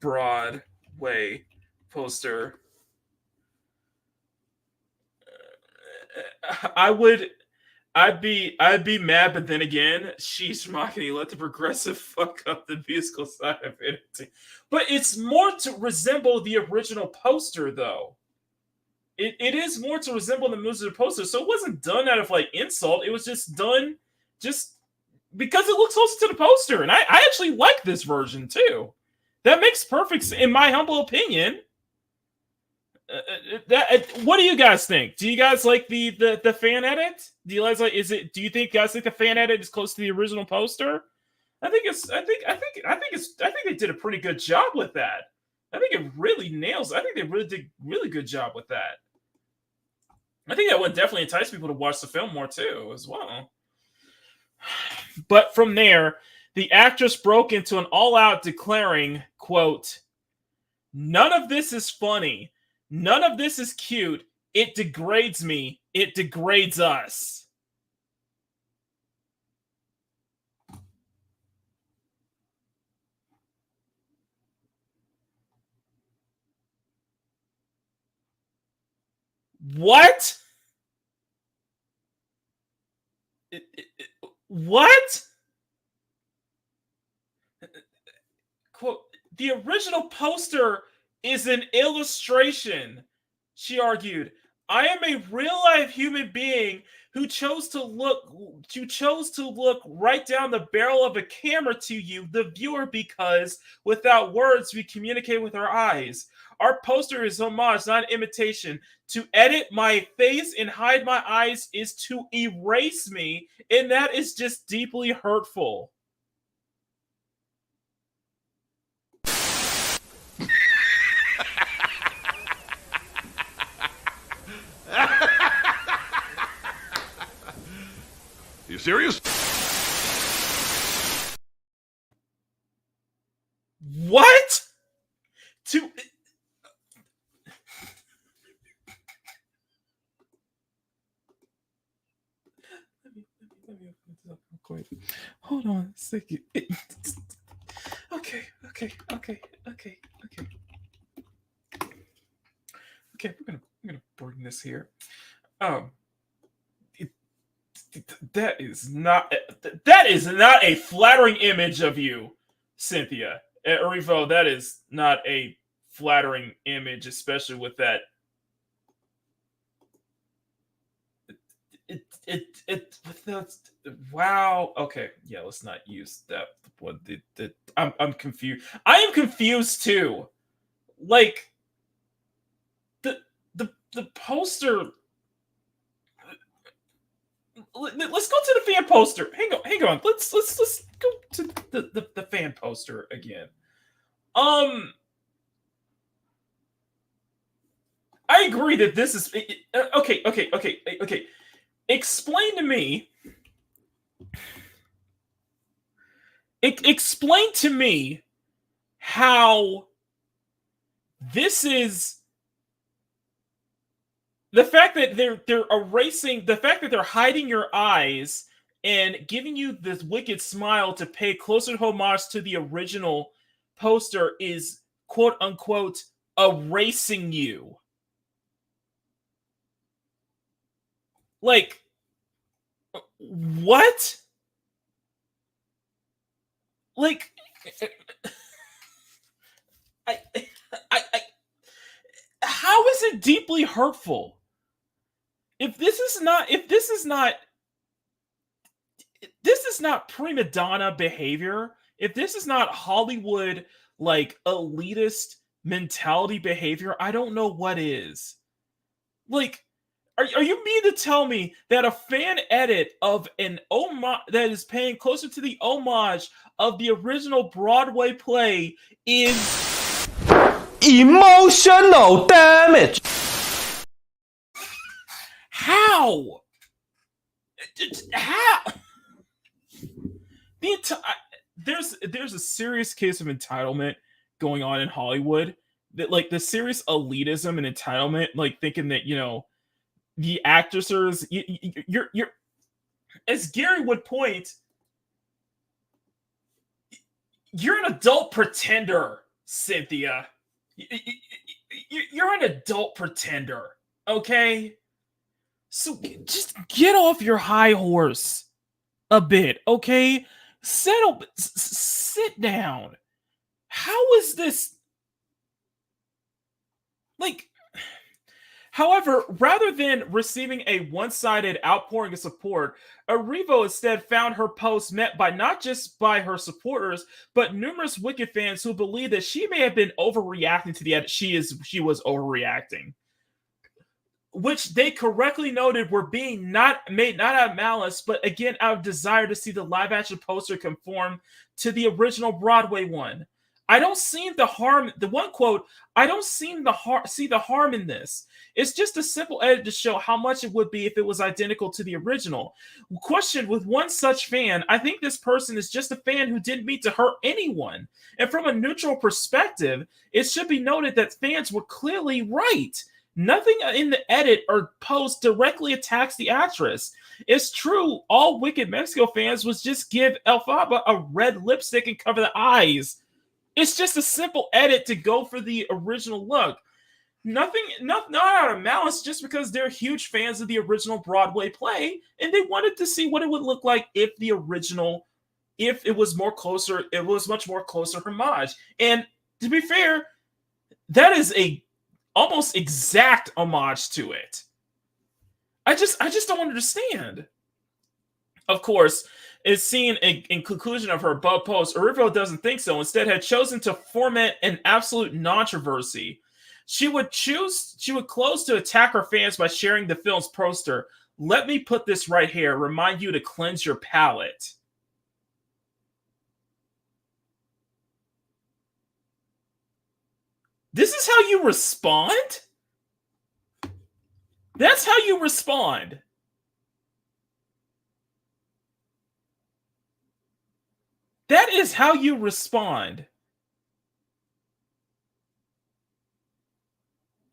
Broadway poster. I'd be mad, but then again, she's Makini. Let the progressive fuck up the musical side of it. But it's more to resemble the original poster, though. It is more to resemble the musical poster, so it wasn't done out of like insult. It was just done just because it looks closer to the poster, and I actually like this version too. That makes perfect sense, in my humble opinion. What do you guys think? Do you guys like the fan edit? Do you guys like? Do you guys think the fan edit is close to the original poster? I think they did a pretty good job with that. I think it really nails. I think they really did really good job with that. I think that would definitely entice people to watch the film more too, as well. But from there, the actress broke into an all-out declaring, quote, "None of this is funny. None of this is cute. It degrades me. It degrades us." What? What? Quote, "The original poster is an illustration," she argued. "I am a real-life human being who chose to look right down the barrel of a camera to you, the viewer, because without words we communicate with our eyes. Our poster is homage, not imitation. To edit my face and hide my eyes is to erase me, and that is just deeply hurtful." You serious? What? To hold on a second. Okay. Okay, we're gonna bring this here. That is not a flattering image of you, Cynthia. Revo, that is not a flattering image, especially with that. Wow. Okay, yeah, let's not use that one. I'm confused. I am confused too. Like the poster. Let's go to the fan poster. Hang on. Let's go to the fan poster again. I agree that this is okay. Explain to me. Explain to me how this is. The fact that they're erasing, the fact that they're hiding your eyes and giving you this wicked smile to pay closer homage to the original poster is quote unquote erasing you. Like, what? Like, how is it deeply hurtful? If this is not prima donna behavior, if this is not Hollywood like elitist mentality behavior, I don't know what is. Like, are you mean to tell me that a fan edit of an homage that is paying closer to the homage of the original Broadway play is emotional damage? How? There's a serious case of entitlement going on in Hollywood. That like the serious elitism and entitlement, like thinking that the actresses, you're as Gary would point, you're an adult pretender, Cynthia. You're an adult pretender, okay? So just get off your high horse a bit, okay? Settle, sit down. How is this? Like, however, rather than receiving a one-sided outpouring of support, Arrivo instead found her post met by not just by her supporters, but numerous Wicked fans who believe that she may have been overreacting to the edit. She was overreacting, which they correctly noted were being made not out of malice, but again out of desire to see the live-action poster conform to the original Broadway one. I don't see the harm. The one quote, I don't see the harm in this. It's just a simple edit to show how much it would be if it was identical to the original. Question with one such fan, I think this person is just a fan who didn't mean to hurt anyone. And from a neutral perspective, it should be noted that fans were clearly right. Nothing in the edit or post directly attacks the actress. It's true, all Wicked Mexico fans was just give Elphaba a red lipstick and cover the eyes. It's just a simple edit to go for the original look. Not out of malice, just because they're huge fans of the original Broadway play, and they wanted to see what it would look like if it was much more closer homage. And to be fair, that is a almost exact homage to it. I just don't understand. Of course, is seen in conclusion of her above post, Arrivo doesn't think so. Instead, had chosen to foment an absolute controversy. She would close to attack her fans by sharing the film's poster. Let me put this right here. Remind you to cleanse your palate. This is how you respond? That's how you respond. That is how you respond.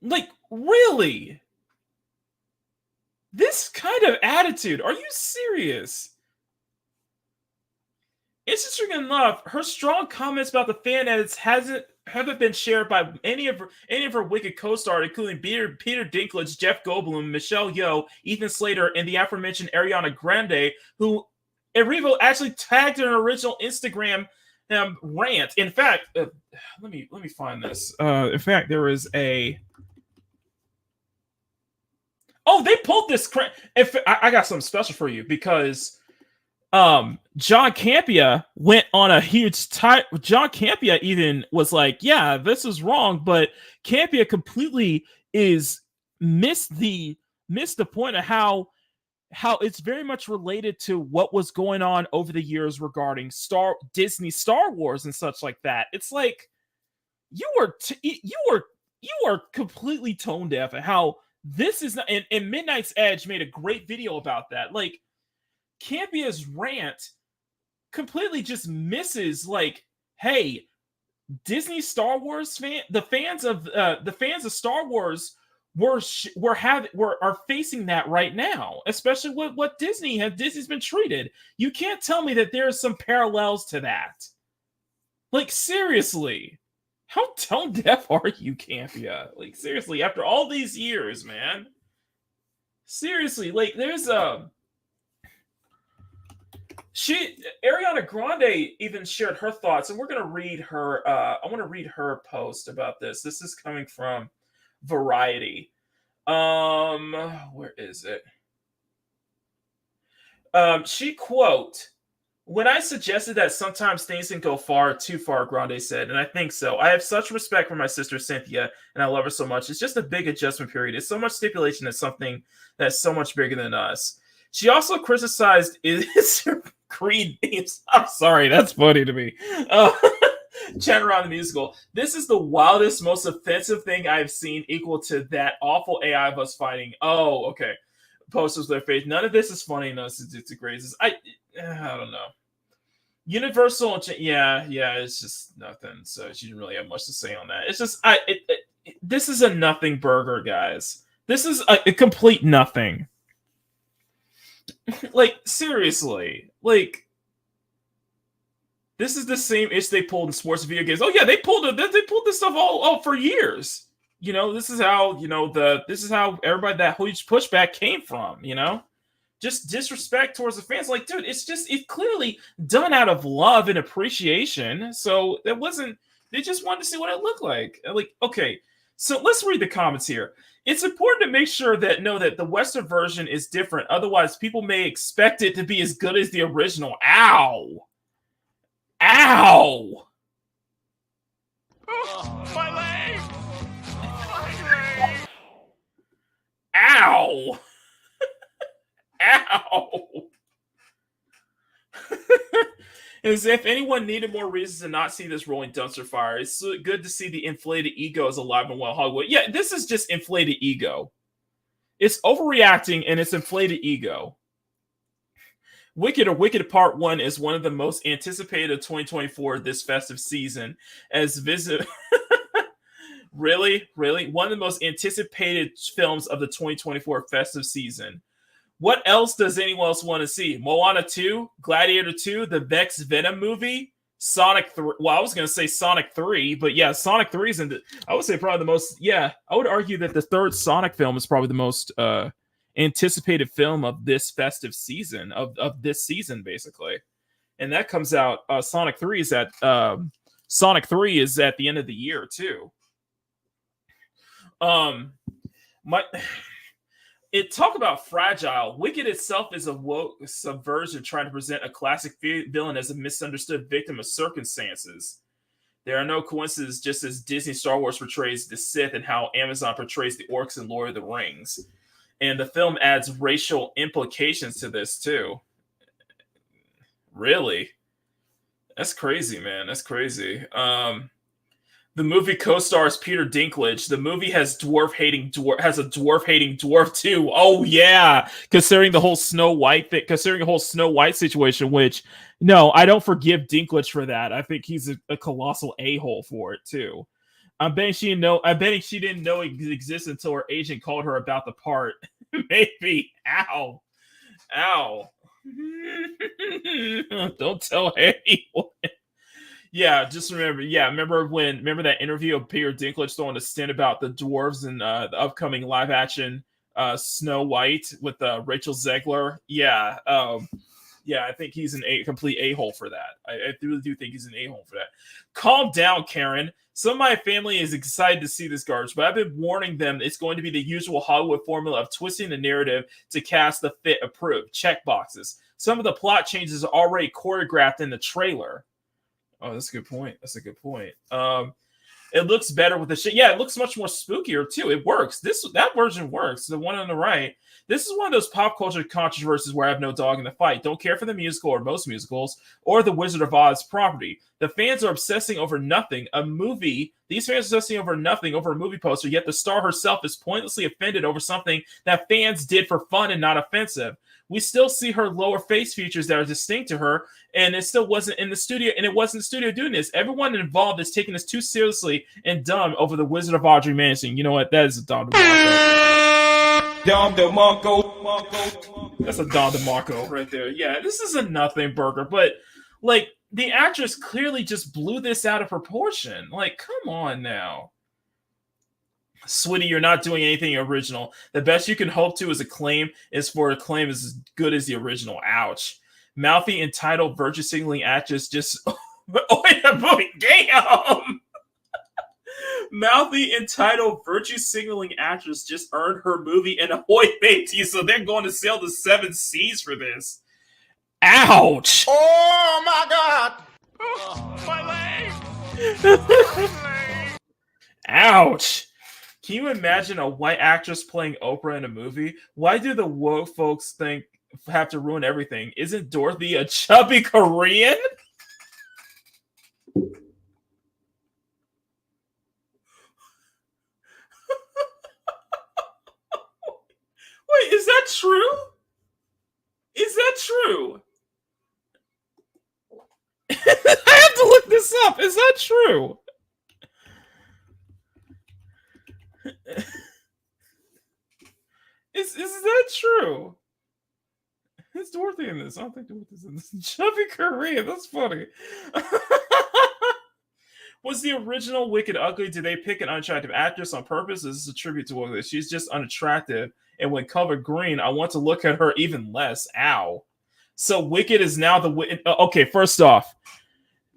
Like, really? This kind of attitude? Are you serious? Interesting enough, her strong comments about the fan edits haven't been shared by any of her Wicked co-stars, including Peter Dinklage, Jeff Goldblum, Michelle Yeoh, Ethan Slater, and the aforementioned Ariana Grande, who Erivo actually tagged in an original Instagram rant. In fact, let me find this. In fact, there is a. Oh, they pulled this crap. I got something special for you because John Campea went on a huge John Campea even was like, yeah, this is wrong, but Campea completely missed the point of how it's very much related to what was going on over the years regarding Disney Star Wars and such like that. It's like you are completely tone deaf at how this is not, and Midnight's Edge made a great video about that. Like, Campea's rant completely just misses, like, hey, Disney Star Wars the fans of Star Wars are facing that right now, especially with what Disney's been treated. You can't tell me that there's some parallels to that. Like, seriously. How tone deaf are you, Campea? Like, seriously, after all these years, man. Seriously, like, there's Ariana Grande even shared her thoughts, and we're gonna read her. I want to read her post about this. This is coming from Variety. Where is it? She quote. When I suggested that sometimes things can go too far, Grande said, and I think so. I have such respect for my sister Cynthia, and I love her so much. It's just a big adjustment period. It's so much stipulation that's something that's so much bigger than us. She also criticized Creed themes. I'm sorry, that's funny to me. Chat around the musical. This is the wildest, most offensive thing I've seen, equal to that awful AI of us fighting. Oh, okay. Posters with their face. None of this is funny enough to grade. I don't know. Universal, yeah, it's just nothing. So she didn't really have much to say on that. It's just, this is a nothing burger, guys. This is a complete nothing. Like, seriously, like, this is the same issue they pulled in sports and video games. Oh yeah, they pulled this stuff all for years. You know, this is how everybody, that huge pushback came from, you know? Just disrespect towards the fans. Like, dude, it's clearly done out of love and appreciation. So they just wanted to see what it looked like. Like, okay, so let's read the comments here. It's important to make sure that the Western version is different. Otherwise, people may expect it to be as good as the original. Ow! Ow! Oh, my leg! Ow! Ow! As if anyone needed more reasons to not see this rolling dumpster fire. It's good to see the inflated ego is alive and well Hollywood. Yeah, this is just inflated ego. It's overreacting and it's inflated ego. Wicked or Wicked Part 1 is one of the most anticipated of 2024 this festive season. Really? One of the most anticipated films of the 2024 festive season. What else does anyone else want to see? Moana 2, Gladiator 2, the Vex Venom movie, Sonic 3. Well, I was going to say Sonic 3, but yeah, Sonic 3 is I would say probably the most, I would argue that the third Sonic film is probably the most anticipated film of this festive season, of this season, basically. And that comes out, Sonic 3 is at the end of the year, too. Talk about fragile. Wicked itself is a woke subversion trying to present a classic villain as a misunderstood victim of circumstances. There are no coincidences, just as Disney Star Wars portrays the Sith and how Amazon portrays the orcs in Lord of the Rings. And the film adds racial implications to this, too. Really? That's crazy, man. That's crazy. The movie co-stars Peter Dinklage. The movie has a dwarf-hating dwarf too. Oh yeah, considering the whole Snow White situation. Which, no, I don't forgive Dinklage for that. I think he's a colossal a-hole for it too. I'm betting she didn't know it existed until her agent called her about the part. Maybe. Ow. Don't tell anyone. Yeah, just remember. Yeah, remember that interview of Peter Dinklage throwing a stint about the dwarves in the upcoming live action Snow White with Rachel Zegler. Yeah, yeah, I think he's a complete a-hole for that. I really do think he's an a-hole for that. Calm down, Karen. Some of my family is excited to see this garbage, but I've been warning them it's going to be the usual Hollywood formula of twisting the narrative to cast the fit approved check boxes. Some of the plot changes are already choreographed in the trailer. Oh, that's a good point. That's a good point. It looks better with the shit. Yeah, it looks much more spookier too. It works. That version works. The one on the right. This is one of those pop culture controversies where I have no dog in the fight. Don't care for the musical or most musicals or the Wizard of Oz property. The fans are obsessing over nothing. A movie. These fans are obsessing over nothing over a movie poster. Yet the star herself is pointlessly offended over something that fans did for fun and not offensive. We still see her lower face features that are distinct to her, and it still wasn't in the studio, and it wasn't the studio doing this. Everyone involved is taking this too seriously and dumb over the Wizard of Audrey Mansion. You know what? That is a Don DeMarco. That's a Don DeMarco right there. Yeah, this is a nothing burger, but like the actress clearly just blew this out of proportion. Like, come on now. Sweetie, you're not doing anything original. The best you can hope to is acclaim as good as the original. Ouch. Mouthy, entitled, virtue signaling actress just damn. Mouthy, entitled, virtue signaling actress just earned her movie in Ahoy Matey, so they're going to sail the 7 seas for this. Ouch. Oh my God! Oh, my leg! Ouch. Can you imagine a white actress playing Oprah in a movie? Why do the woke folks have to ruin everything? Isn't Dorothy a chubby Korean? Wait, is that true? Is that true? I have to look this up. Is that true? Is that true? Is Dorothy in this? I don't think Dorothy's in this. Chubby Korean. That's funny. Was the original Wicked ugly? Did they pick an unattractive actress on purpose? Is this a tribute to Wicked? She's just unattractive. And when covered green, I want to look at her even less. Ow. So Wicked is now the... Okay, first off,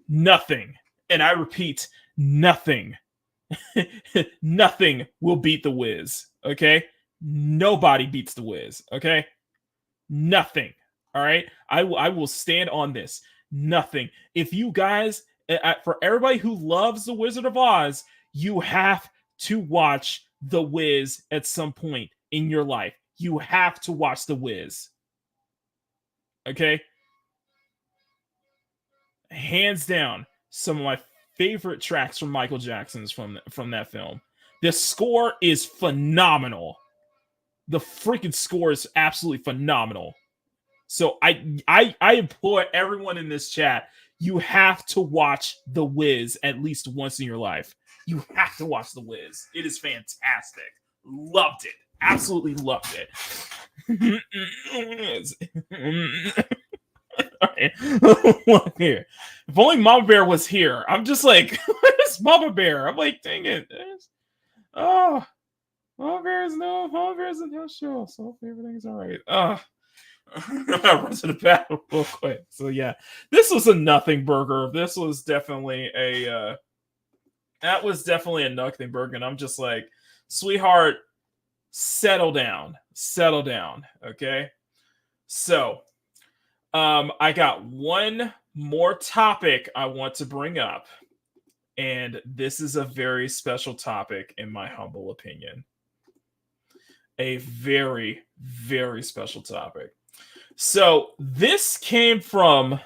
nothing. And I repeat, nothing. Nothing will beat The Wiz. Okay? Nobody beats The Wiz. Okay? Nothing. All right? I will stand on this. Nothing. If you guys... For everybody who loves The Wizard of Oz, you have to watch The Wiz at some point in your life. You have to watch The Wiz. Okay? Hands down, some of my favorite tracks from Michael Jackson's from that film. The score is phenomenal. The freaking score is absolutely phenomenal. So I implore everyone in this chat, you have to watch The Wiz at least once in your life. You have to watch The Wiz. It is fantastic. Loved it. Absolutely loved it. All right. Here. If only Mama Bear was here. I'm just like, where's Mama Bear? I'm like, dang it. Mama Bear's in no show, so everything's all right. I run to the bathroom real quick. So yeah, this was a nothing burger. This was definitely a nothing burger, and I'm just like, sweetheart, settle down, okay? So, I got one more topic I want to bring up, and this is a very special topic in my humble opinion. A very, very special topic. So this came from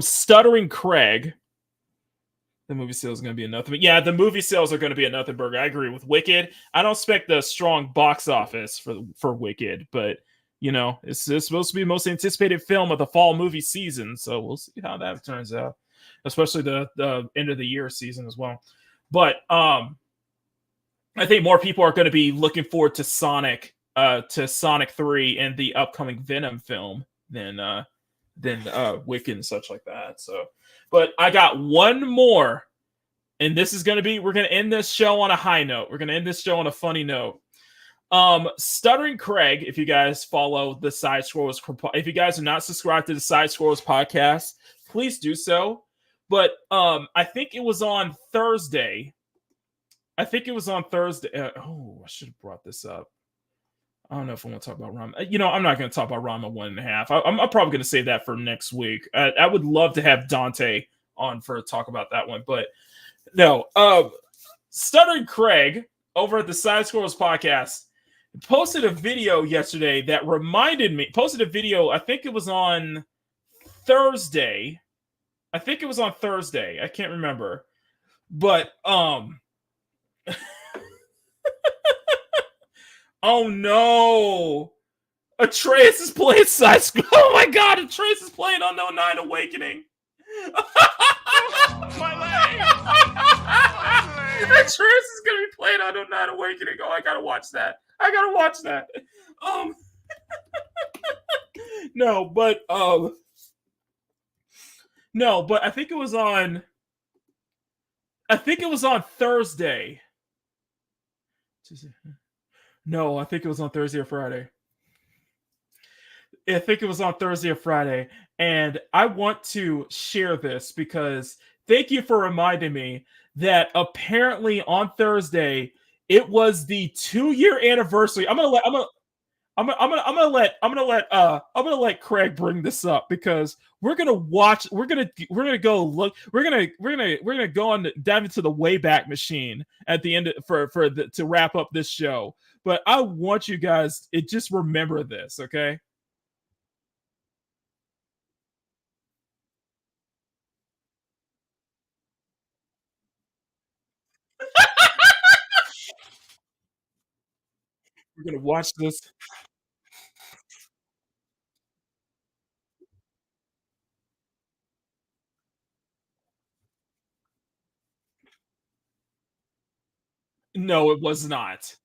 Stuttering Craig. The movie sales is going to be a nothing. Yeah, the movie sales are going to be a nothing burger. I agree with Wicked. I don't expect a strong box office for Wicked, but you know, it's supposed to be the most anticipated film of the fall movie season. So we'll see how that turns out, especially the end of the year season as well. But I think more people are going to be looking forward to Sonic 3 and the upcoming Venom film than Wicked and such like that. So, but I got one more, and this is gonna be, we're gonna end this show on a high note. We're gonna end this show on a funny note. Stuttering Craig, if you guys follow the Side Scrollers, if you guys are not subscribed to the Side Scrollers podcast, please do so. But I think it was on Thursday. I should have brought this up. I don't know if I want to talk about Rama. I'm not going to talk about Rama 1.5. I'm probably going to save that for next week. I would love to have Dante on for a talk about that one, but no. Stuttering Craig over at the Side Scrollers podcast posted a video yesterday that reminded me. Posted a video. I think it was on Thursday. I can't remember, but oh no, Atreus is playing Side Scroll. Oh my god, Atreus is playing Unknown 9 Awakening. My leg! Atreus is gonna be playing Unknown 9 Awakening. Oh, I gotta watch that. No, but I think it was on Thursday. No, I think it was on Thursday or Friday. I think it was on Thursday or Friday. And I want to share this because thank you for reminding me that apparently on Thursday it was the 2-year anniversary. I'm gonna let Craig bring this up because we're gonna go dive into the Wayback Machine at the end to wrap up this show. But I want you guys to just remember this, okay? We're gonna watch this. No, it was not.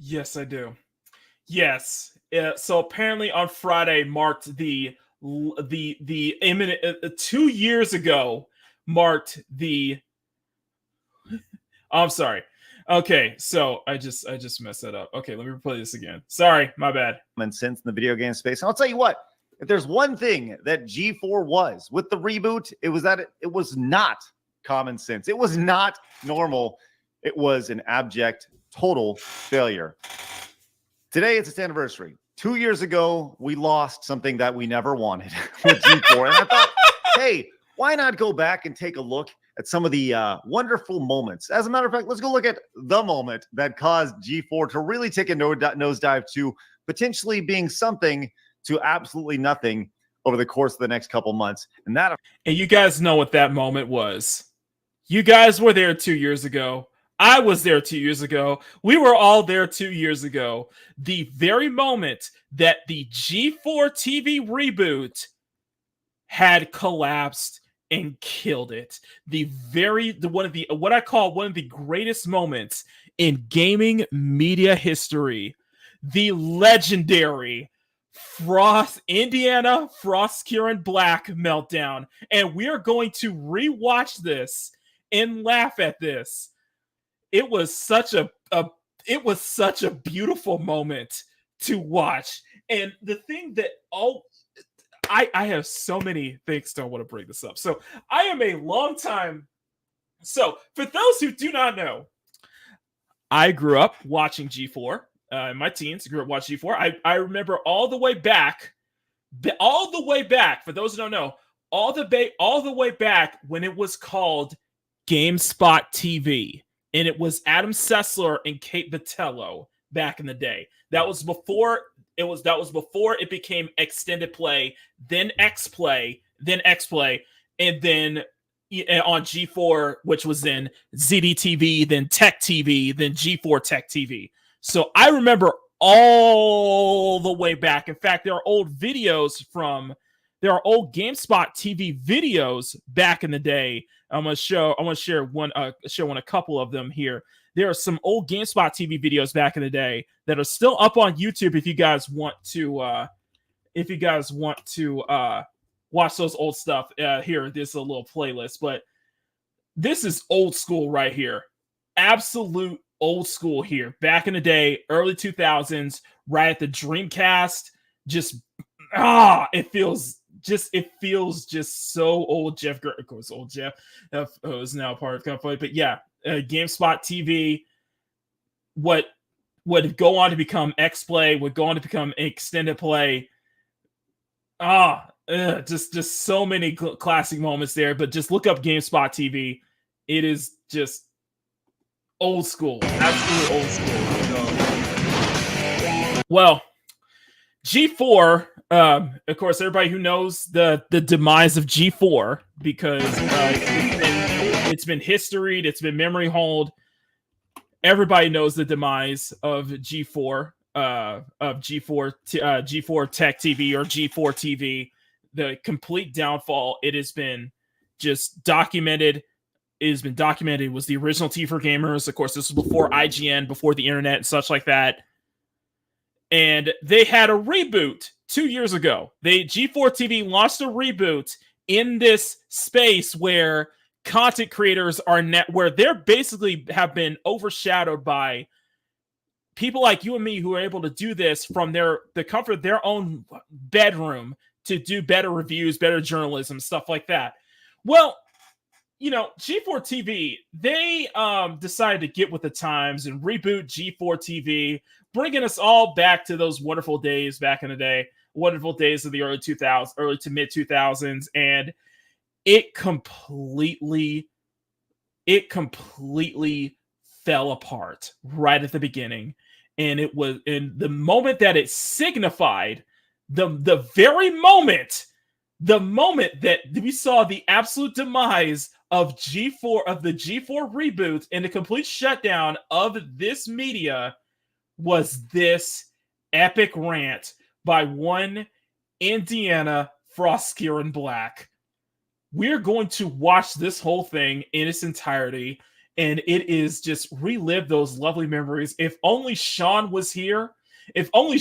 Yes, I do. Yes. So apparently on Friday marked the imminent 2 years ago marked the. I'm sorry. Okay, so I just messed that up. Okay, let me replay this again. Sorry, my bad. And since in the video game space, and I'll tell you what, if there's one thing that G4 was with the reboot, it was that it was not common sense. It was not normal. It was an abject, total failure. Today, it's its anniversary. 2 years ago, we lost something that we never wanted with G4. And I thought, hey, why not go back and take a look at some of the wonderful moments? As a matter of fact, let's go look at the moment that caused G4 to really take a nosedive to potentially being something to absolutely nothing over the course of the next couple months. And you guys know what that moment was. You guys were there 2 years ago. I was there 2 years ago. We were all there 2 years ago. The very moment that the G4 TV reboot had collapsed and killed it. What I call one of the greatest moments in gaming media history. The legendary Indiana Frost Kieran Black meltdown. And we are going to rewatch this and laugh at this. It was such a beautiful moment to watch. And the thing that I have so many things. Don't want to bring this up. So I am a long time. So for those who do not know, I grew up watching G4. In my teens, grew up watching G4. I remember all the way back. For those who don't know, all the way back when it was called GameSpot TV, and it was Adam Sessler and Kate Vitello back in the day. That was before That was before it became extended play, then X Play, and then on G4, which was then ZDTV, then Tech TV, then G4 Tech TV. So I remember all the way back. In fact, there are old GameSpot TV videos back in the day. I'm gonna share a couple of them here. There are some old GameSpot TV videos back in the day that are still up on YouTube if you guys want to watch those old stuff. Here, this is a little playlist, but this is old school right here. Absolute old school here. Back in the day, early 2000s, right at the Dreamcast. It feels just so old. Jeff, of course, old Jeff is now part of Company, but yeah, GameSpot TV. What would go on to become X Play, would go on to become Extended Play. Just so many classic moments there. But just look up GameSpot TV. It is just old school, absolutely old school. Well, G4. Of course, everybody who knows the demise of G4, because it's been historied, it's been memory holed. Everybody knows the demise of G4, G4 Tech TV or G4 TV. The complete downfall. It has been just documented. It has been documented. It was the original T for Gamers. Of course, this was before IGN, before the internet and such like that. And they had a reboot 2 years ago. G4 TV launched a reboot in this space where content creators where they're basically have been overshadowed by people like you and me who are able to do this from the comfort of their own bedroom to do better reviews, better journalism, stuff like that. Well, G4 TV, they decided to get with the times and reboot G4 TV, bringing us all back to those wonderful days back in the day, wonderful days of the early to mid 2000s, and it completely fell apart right at the beginning. And it was in the moment that it signified the very moment that we saw the absolute demise of G4, of the G4 reboot and the complete shutdown of this media, was this epic rant by one Indiana Frostkieran Black. We're going to watch this whole thing in its entirety, and it is just relive those lovely memories. If only Sean was here. If only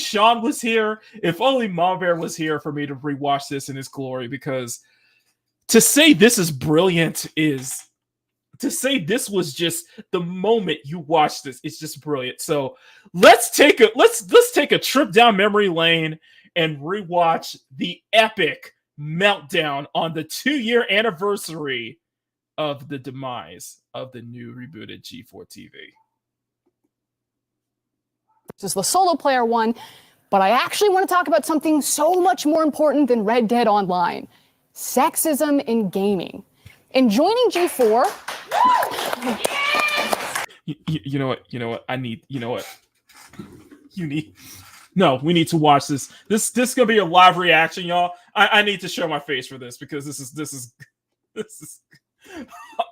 Mom Bear was here for me to rewatch this in its glory, because to say this is brilliant is to say this was just the moment you watch this. It's just brilliant. So let's take a trip down memory lane and rewatch the epic Meltdown on the 2-year anniversary of the demise of the new rebooted G4 TV. This is the solo player one, but I actually want to talk about something so much more important than Red Dead Online: sexism in gaming. In joining G4, you know what? We need to watch this. This is gonna be a live reaction, y'all. I need to show my face for this, because this is.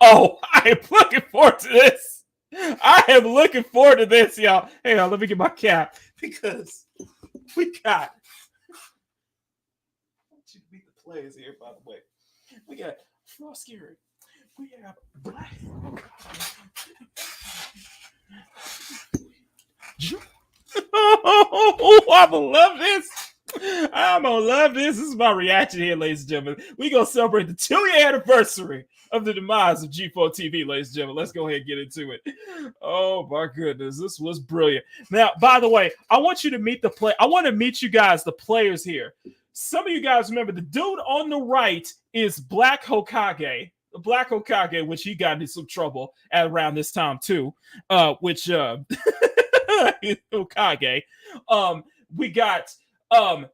Oh, I am looking forward to this. I am looking forward to this, y'all. Hang on, let me get my cap, because we got. I want you to meet the players here, by the way. We got Frostkieran. We have Black. Oh, I'm gonna love this. I'm gonna love this. This is my reaction here, ladies and gentlemen. We're gonna celebrate the 2-year anniversary of the demise of G4 TV, ladies and gentlemen. Let's go ahead and get into it. Oh my goodness, this was brilliant. Now, by the way, I want you to meet I want to meet you guys, the players here. Some of you guys remember the dude on the right is Black Hokage. Black Hokage, which he got into some trouble at around this time too. Hokage. We got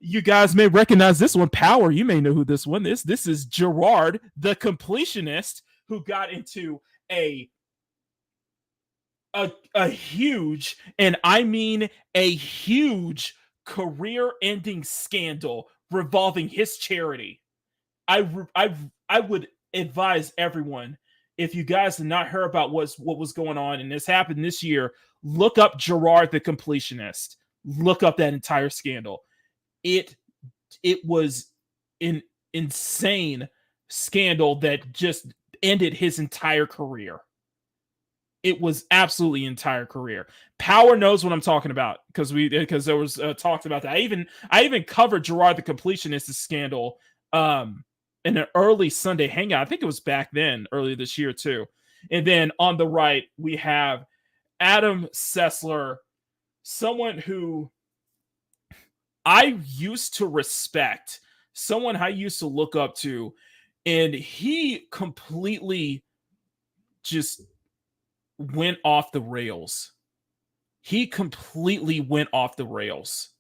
you guys may recognize this one. Power, you may know who this one is. This is Gerard, the completionist, who got into a huge, and I mean a huge, career-ending scandal revolving his charity. I would advise everyone, if you guys did not hear about what was going on, and this happened this year, look up Gerard the Completionist. Look up that entire scandal. It was an insane scandal that just ended his entire career. It was absolutely entire career. Power knows what I'm talking about because there was talks about that. I even covered Gerard the Completionist scandal in an early Sunday hangout. I think it was back then, earlier this year too. And then on the right we have Adam Sessler, someone who I used to respect, someone I used to look up to, and he completely just went off the rails. He completely went off the rails.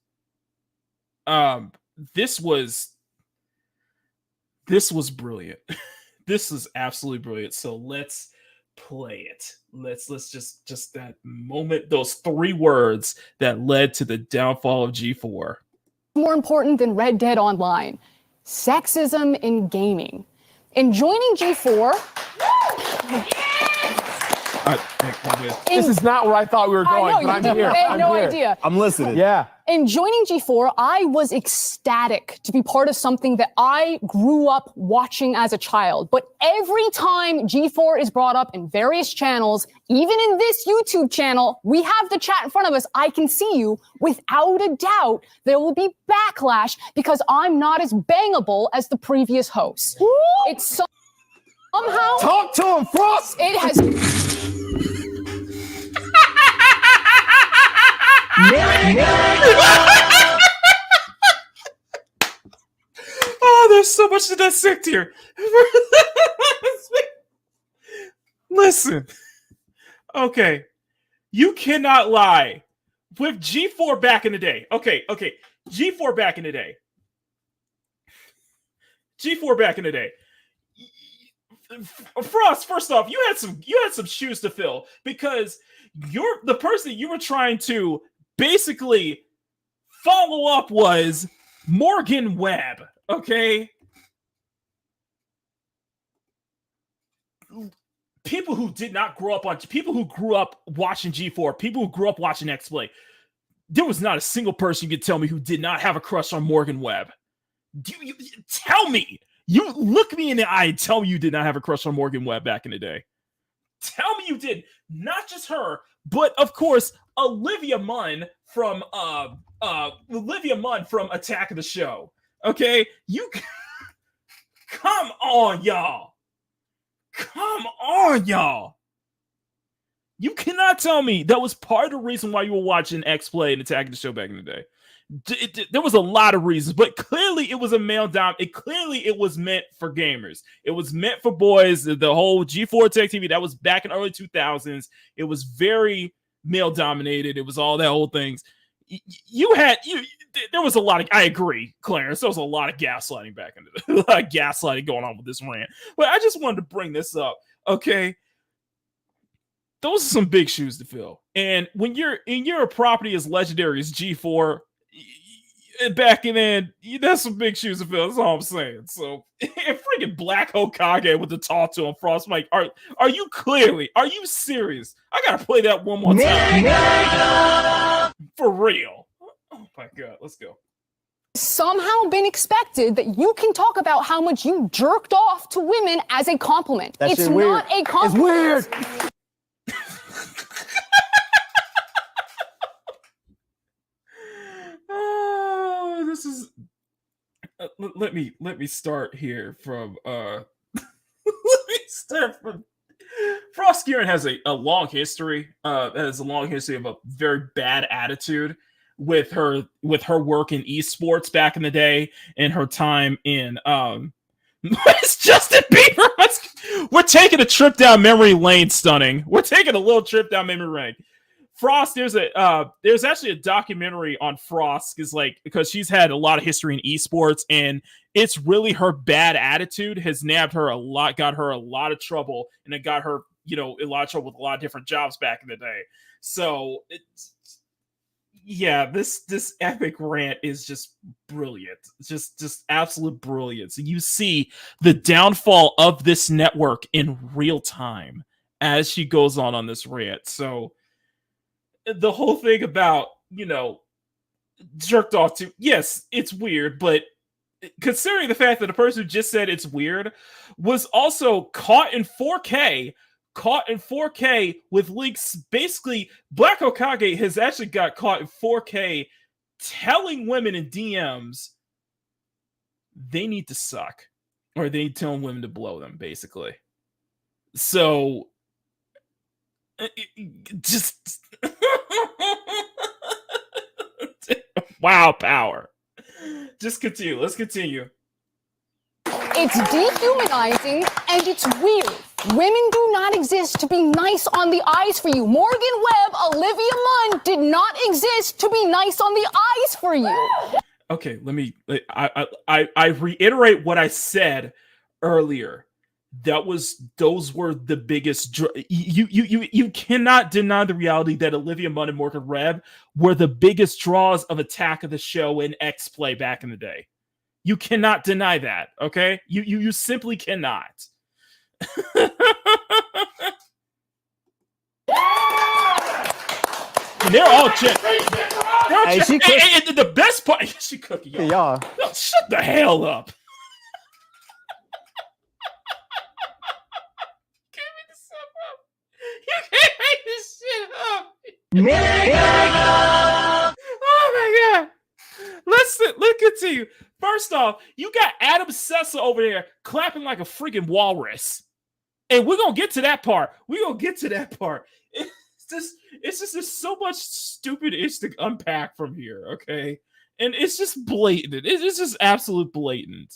This was brilliant. This is absolutely brilliant. So let's play it. Let's just that moment, those 3 words that led to the downfall of G4. More important than Red Dead Online. Sexism in gaming. In joining G4... This is not where I thought we were going, but I'm here. I had no idea. I'm listening. Yeah. In joining G4, I was ecstatic to be part of something that I grew up watching as a child. But every time G4 is brought up in various channels, even in this YouTube channel, we have the chat in front of us. I can see you. Without a doubt, there will be backlash because I'm not as bangable as the previous hosts. It's somehow... Talk to him, Frost! It has... Oh, there's so much to dissect here. Listen. Okay. You cannot lie. With G4 back in the day. Okay. G4 back in the day. G4 back in the day. Frost, first off, you had some shoes to fill because you're the person you were trying to basically follow up was Morgan Webb, okay? People who did not grow up people who grew up watching G4, people who grew up watching X-Play, there was not a single person you could tell me who did not have a crush on Morgan Webb. Tell me. You look me in the eye and tell me you did not have a crush on Morgan Webb back in the day. Tell me you did. Not just her, but of course, Olivia Munn from Attack of the Show. Okay? You come on, y'all. Come on, y'all. You cannot tell me that was part of the reason why you were watching X-Play and Attack of the Show back in the day. There was a lot of reasons, but clearly it was a Meltdown. It was meant for gamers. It was meant for boys. The whole G4 Tech TV, that was back in early 2000s. It was very male dominated. It was all that old things. There was a lot of, I agree, Clarence, there was a lot of gaslighting back in the day. A lot of gaslighting going on with this rant. But I just wanted to bring this up, okay? Those are some big shoes to fill. And when you're a property as legendary as G4, back in then, that's some big shoes to fill. That's all I'm saying. So, and freaking Black Hokage with the talk to him, Frost, Mike, are you serious? I gotta play that one more time. For real. Oh my god, let's go. Somehow been expected that you can talk about how much you jerked off to women as a compliment. It's not a compliment. It's weird. This is let me start here from Frost Gearin has a long history of a very bad attitude with her work in esports back in the day and her time in it's Justin Bieber. We're taking a trip down memory lane, stunning. We're taking a little trip down memory lane. Frost, there's actually a documentary on Frost because she's had a lot of history in esports, and it's really her bad attitude has nabbed her a lot, got her a lot of trouble, and it got her, a lot of trouble with a lot of different jobs back in the day. So yeah, this epic rant is just brilliant. Just absolute brilliance. You see the downfall of this network in real time as she goes on this rant. So the whole thing about, jerked off to, yes, it's weird, but considering the fact that the person who just said it's weird was also caught in 4K with links. Basically, Black Hokage has actually got caught in 4K telling women in DMs they need to suck, or they telling women to blow them, basically. So just wow, power. Just continue. Let's continue. It's dehumanizing and it's weird. Women do not exist to be nice on the eyes for you. Morgan Webb, Olivia Munn did not exist to be nice on the eyes for you. Okay, I reiterate what I said earlier. Those were the biggest. You cannot deny the reality that Olivia Munn and Morgan Webb were the biggest draws of Attack of the Show in X Play back in the day. You cannot deny that. Okay, you simply cannot. And they're all chicks. And the best part, she cooking y'all. Yeah. No, shut the hell up. You can't make this shit up. Oh my god. Let's continue. First off, you got Adam Sessa over there clapping like a freaking walrus. And we're gonna get to that part. It's just there's so much stupid ish to unpack from here, okay? And it's just blatant. It's just absolute blatant.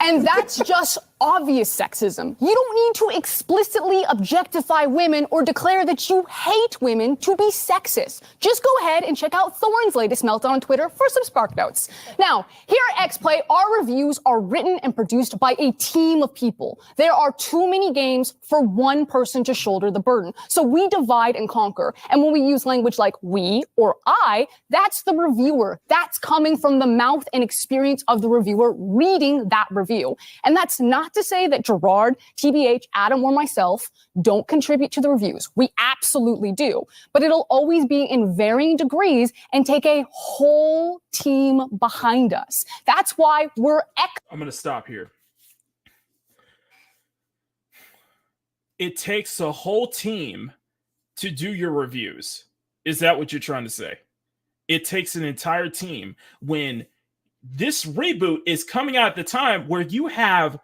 And that's just obvious sexism. You don't need to explicitly objectify women or declare that you hate women to be sexist. Just go ahead and check out Thorne's latest meltdown on Twitter for some spark notes. Now, here at XPlay, our reviews are written and produced by a team of people. There are too many games for one person to shoulder the burden. So we divide and conquer. And when we use language like we or I, that's the reviewer. That's coming from the mouth and experience of the reviewer reading that review. And that's not to say that Gerard, TBH, Adam, or myself don't contribute to the reviews. We absolutely do. But it'll always be in varying degrees and take a whole team behind us. That's why we're I'm going to stop here. It takes a whole team to do your reviews. Is that what you're trying to say? It takes an entire team when this reboot is coming out at the time where you have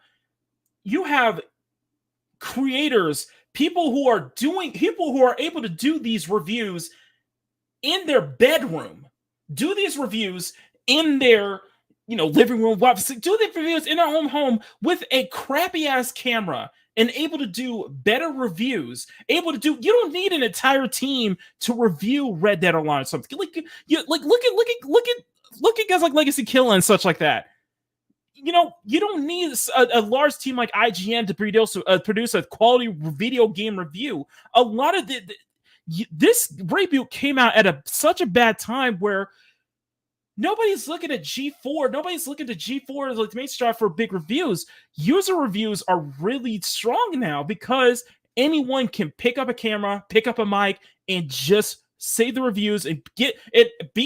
creators, people who are able to do these reviews in their bedroom, do these reviews in their living room, do the reviews in their own home with a crappy ass camera and able to do better reviews. You don't need an entire team to review Red Dead Online or something. Look at guys like Legacy Killer and such like that. You don't need a large team like IGN to produce a quality video game review. A lot of this reboot came out at such a bad time where nobody's looking at G4. Nobody's looking to G4 as like the main strive for big reviews. User reviews are really strong now because anyone can pick up a camera, pick up a mic, and just say the reviews and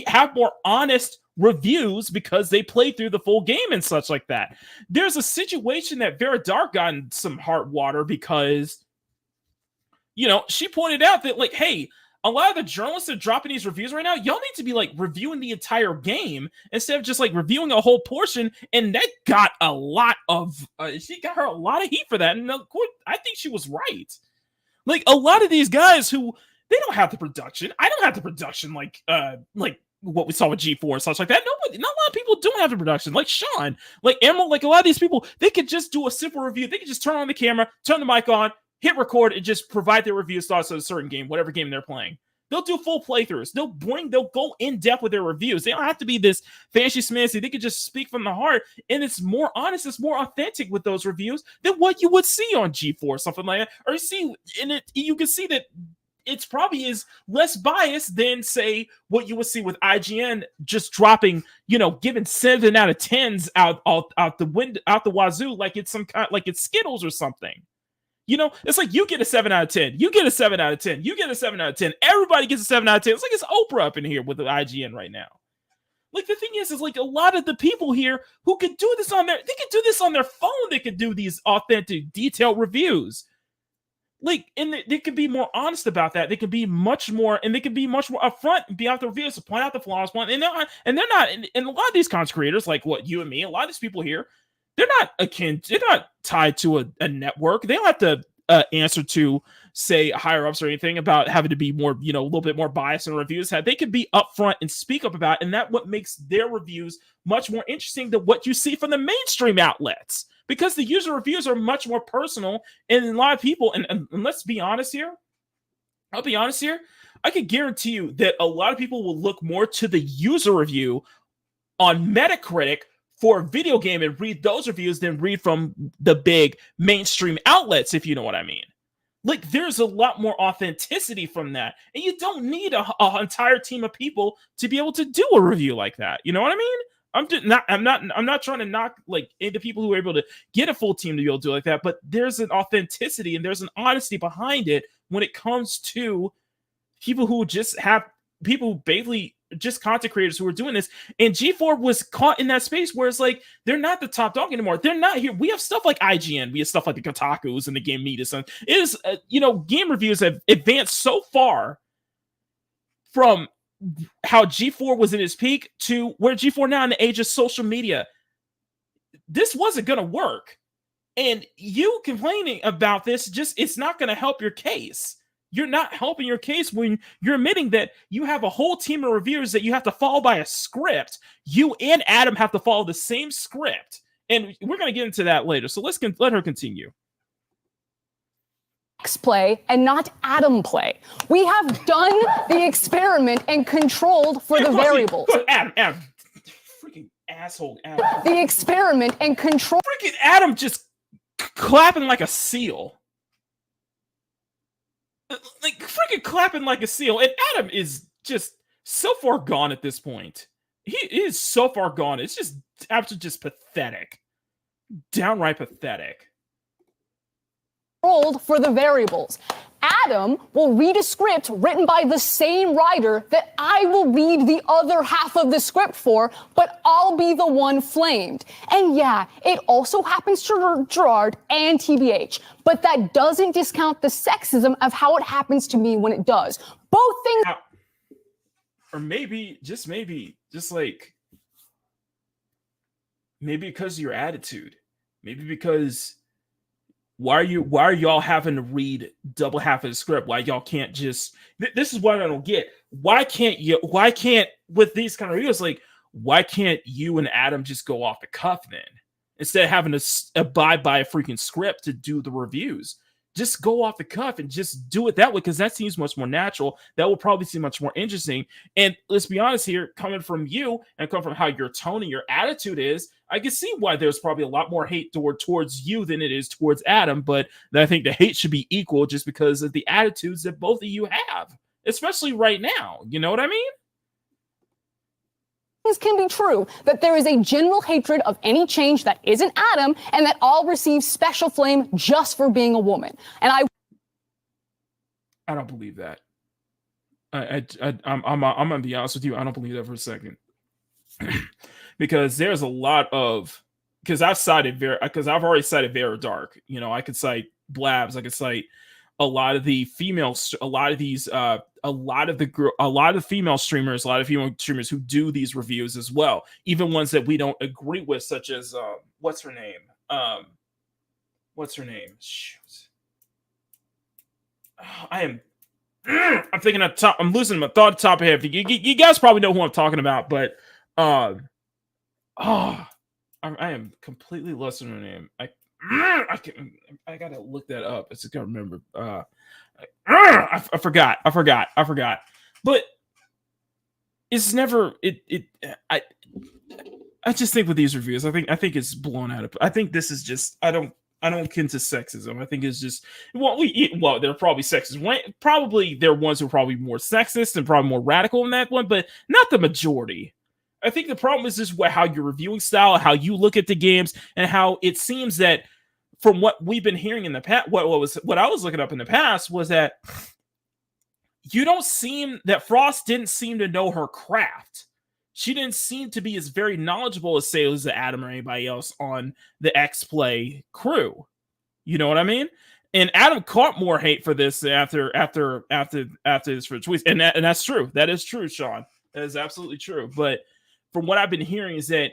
have more honest reviews because they played through the full game and such like that. There's a situation that Vera Dark got in some hot water because, she pointed out that like, hey, a lot of the journalists that are dropping these reviews right now, y'all need to be like reviewing the entire game instead of just like reviewing a whole portion. And that got she got her a lot of heat for that. And I think she was right. Like a lot of these guys who they don't have the production. I don't have the production like what we saw with G4 and such like that. Not a lot of people don't have the production. Like Sean, like Emerald, like a lot of these people, they could just do a simple review. They could just turn on the camera, turn the mic on, hit record, and just provide their reviews thoughts of a certain game, whatever game they're playing. They'll do full playthroughs. They'll go in depth with their reviews. They don't have to be this fancy smancy. They could just speak from the heart, and it's more honest, it's more authentic with those reviews than what you would see on G4 or something like that. Or you can see that it's probably is less biased than say what you would see with IGN just dropping, giving 7 out of 10s out the wazoo, like it's some kind, like it's Skittles or something. It's like you get a 7 out of 10, you get a 7 out of 10, you get a 7 out of 10. Everybody gets a 7 out of 10. It's like it's Oprah up in here with the IGN right now. Like the thing is like a lot of the people here who could do this they could do this on their phone. They could do these authentic, detailed reviews. Like, and they could be more honest about that. They could be much more, and they could be much more upfront and be out the reviews to point out the flaws. And they're not, and a lot of these content creators, like what you and me, a lot of these people here, they're not tied to a network. They don't have to answer to, say, higher ups or anything about having to be more, a little bit more biased in reviews. They could be upfront and speak up about it, and that's what makes their reviews much more interesting than what you see from the mainstream outlets. Because the user reviews are much more personal, and a lot of people, and let's be honest here, I'll be honest here, I can guarantee you that a lot of people will look more to the user review on Metacritic for a video game and read those reviews than read from the big mainstream outlets, if you know what I mean. Like, there's a lot more authenticity from that, and you don't need an entire team of people to be able to do a review like that. You know what I mean? I'm not trying to knock like the people who are able to get a full team to be able to do like that, but there's an authenticity and there's an honesty behind it when it comes to people who just have people basically just content creators who are doing this. And G4 was caught in that space where it's like they're not the top dog anymore. They're not here. We have stuff like IGN, we have stuff like the Kotakus and the Game Media. And it is game reviews have advanced so far from how G4 was in its peak to where G4 now in the age of social media. This wasn't going to work. And you complaining about this, it's not going to help your case. You're not helping your case when you're admitting that you have a whole team of reviewers that you have to follow by a script. You and Adam have to follow the same script. And we're going to get into that later. So let her continue. Play and not Adam play. We have done the experiment and controlled for the variables. Adam. Freaking asshole, Adam. The experiment and control. Freaking Adam just clapping like a seal. Like freaking clapping like a seal. And Adam is just so far gone at this point. He is so far gone. It's just absolutely just pathetic. Downright pathetic. Controlled for the variables. Adam will read a script written by the same writer that I will read the other half of the script for, but I'll be the one flamed. And yeah, it also happens to Gerard and TBH, but that doesn't discount the sexism of how it happens to me when it does. Both things. Or maybe, just like, maybe because of your attitude. Maybe because why are y'all having to read double half of the script? Why y'all can't just this is what I don't get. Why can't with these kind of reviews, like, why can't you and Adam just go off the cuff then? Instead of having to abide by a freaking script to do the reviews. Just go off the cuff and just do it that way, because that seems much more natural. That will probably seem much more interesting. And let's be honest here, coming from you and coming from how your tone and your attitude is, I can see why there's probably a lot more hate towards you than it is towards Adam. But I think the hate should be equal just because of the attitudes that both of you have, especially right now. You know what I mean? Can be true, that there is a general hatred of any change that isn't Adam, and that I'll receive special flame just for being a woman. And I don't believe that. I'm gonna be honest with you. I don't believe that for a second, because there's a lot of I've already cited Vera Dark. You know, I could cite Blabs. I could cite a lot of the females, a lot of female streamers, a lot of female streamers who do these reviews as well. Even ones that we don't agree with, such as what's her name? Shoot. I'm thinking at top. I'm losing my thought at the top of head. You guys probably know who I'm talking about, but I am completely lost on her name. I gotta look that up. I just gotta remember. I forgot. But it's never I just think with these reviews, I think it's blown out of. I think this is just. I don't akin to sexism. I think it's just they're probably sexist. Probably there are ones who are probably more sexist and probably more radical in that one, but not the majority. I think the problem is just how your reviewing style, how you look at the games, and how it seems that from what we've been hearing in the past, what I was looking up in the past was that Frost didn't seem to know her craft. She didn't seem to be as very knowledgeable as say as Adam or anybody else on the X-Play crew. You know what I mean? And Adam caught more hate for this after his first tweets, and that's true. That is true, Sean. That is absolutely true. But from what I've been hearing is that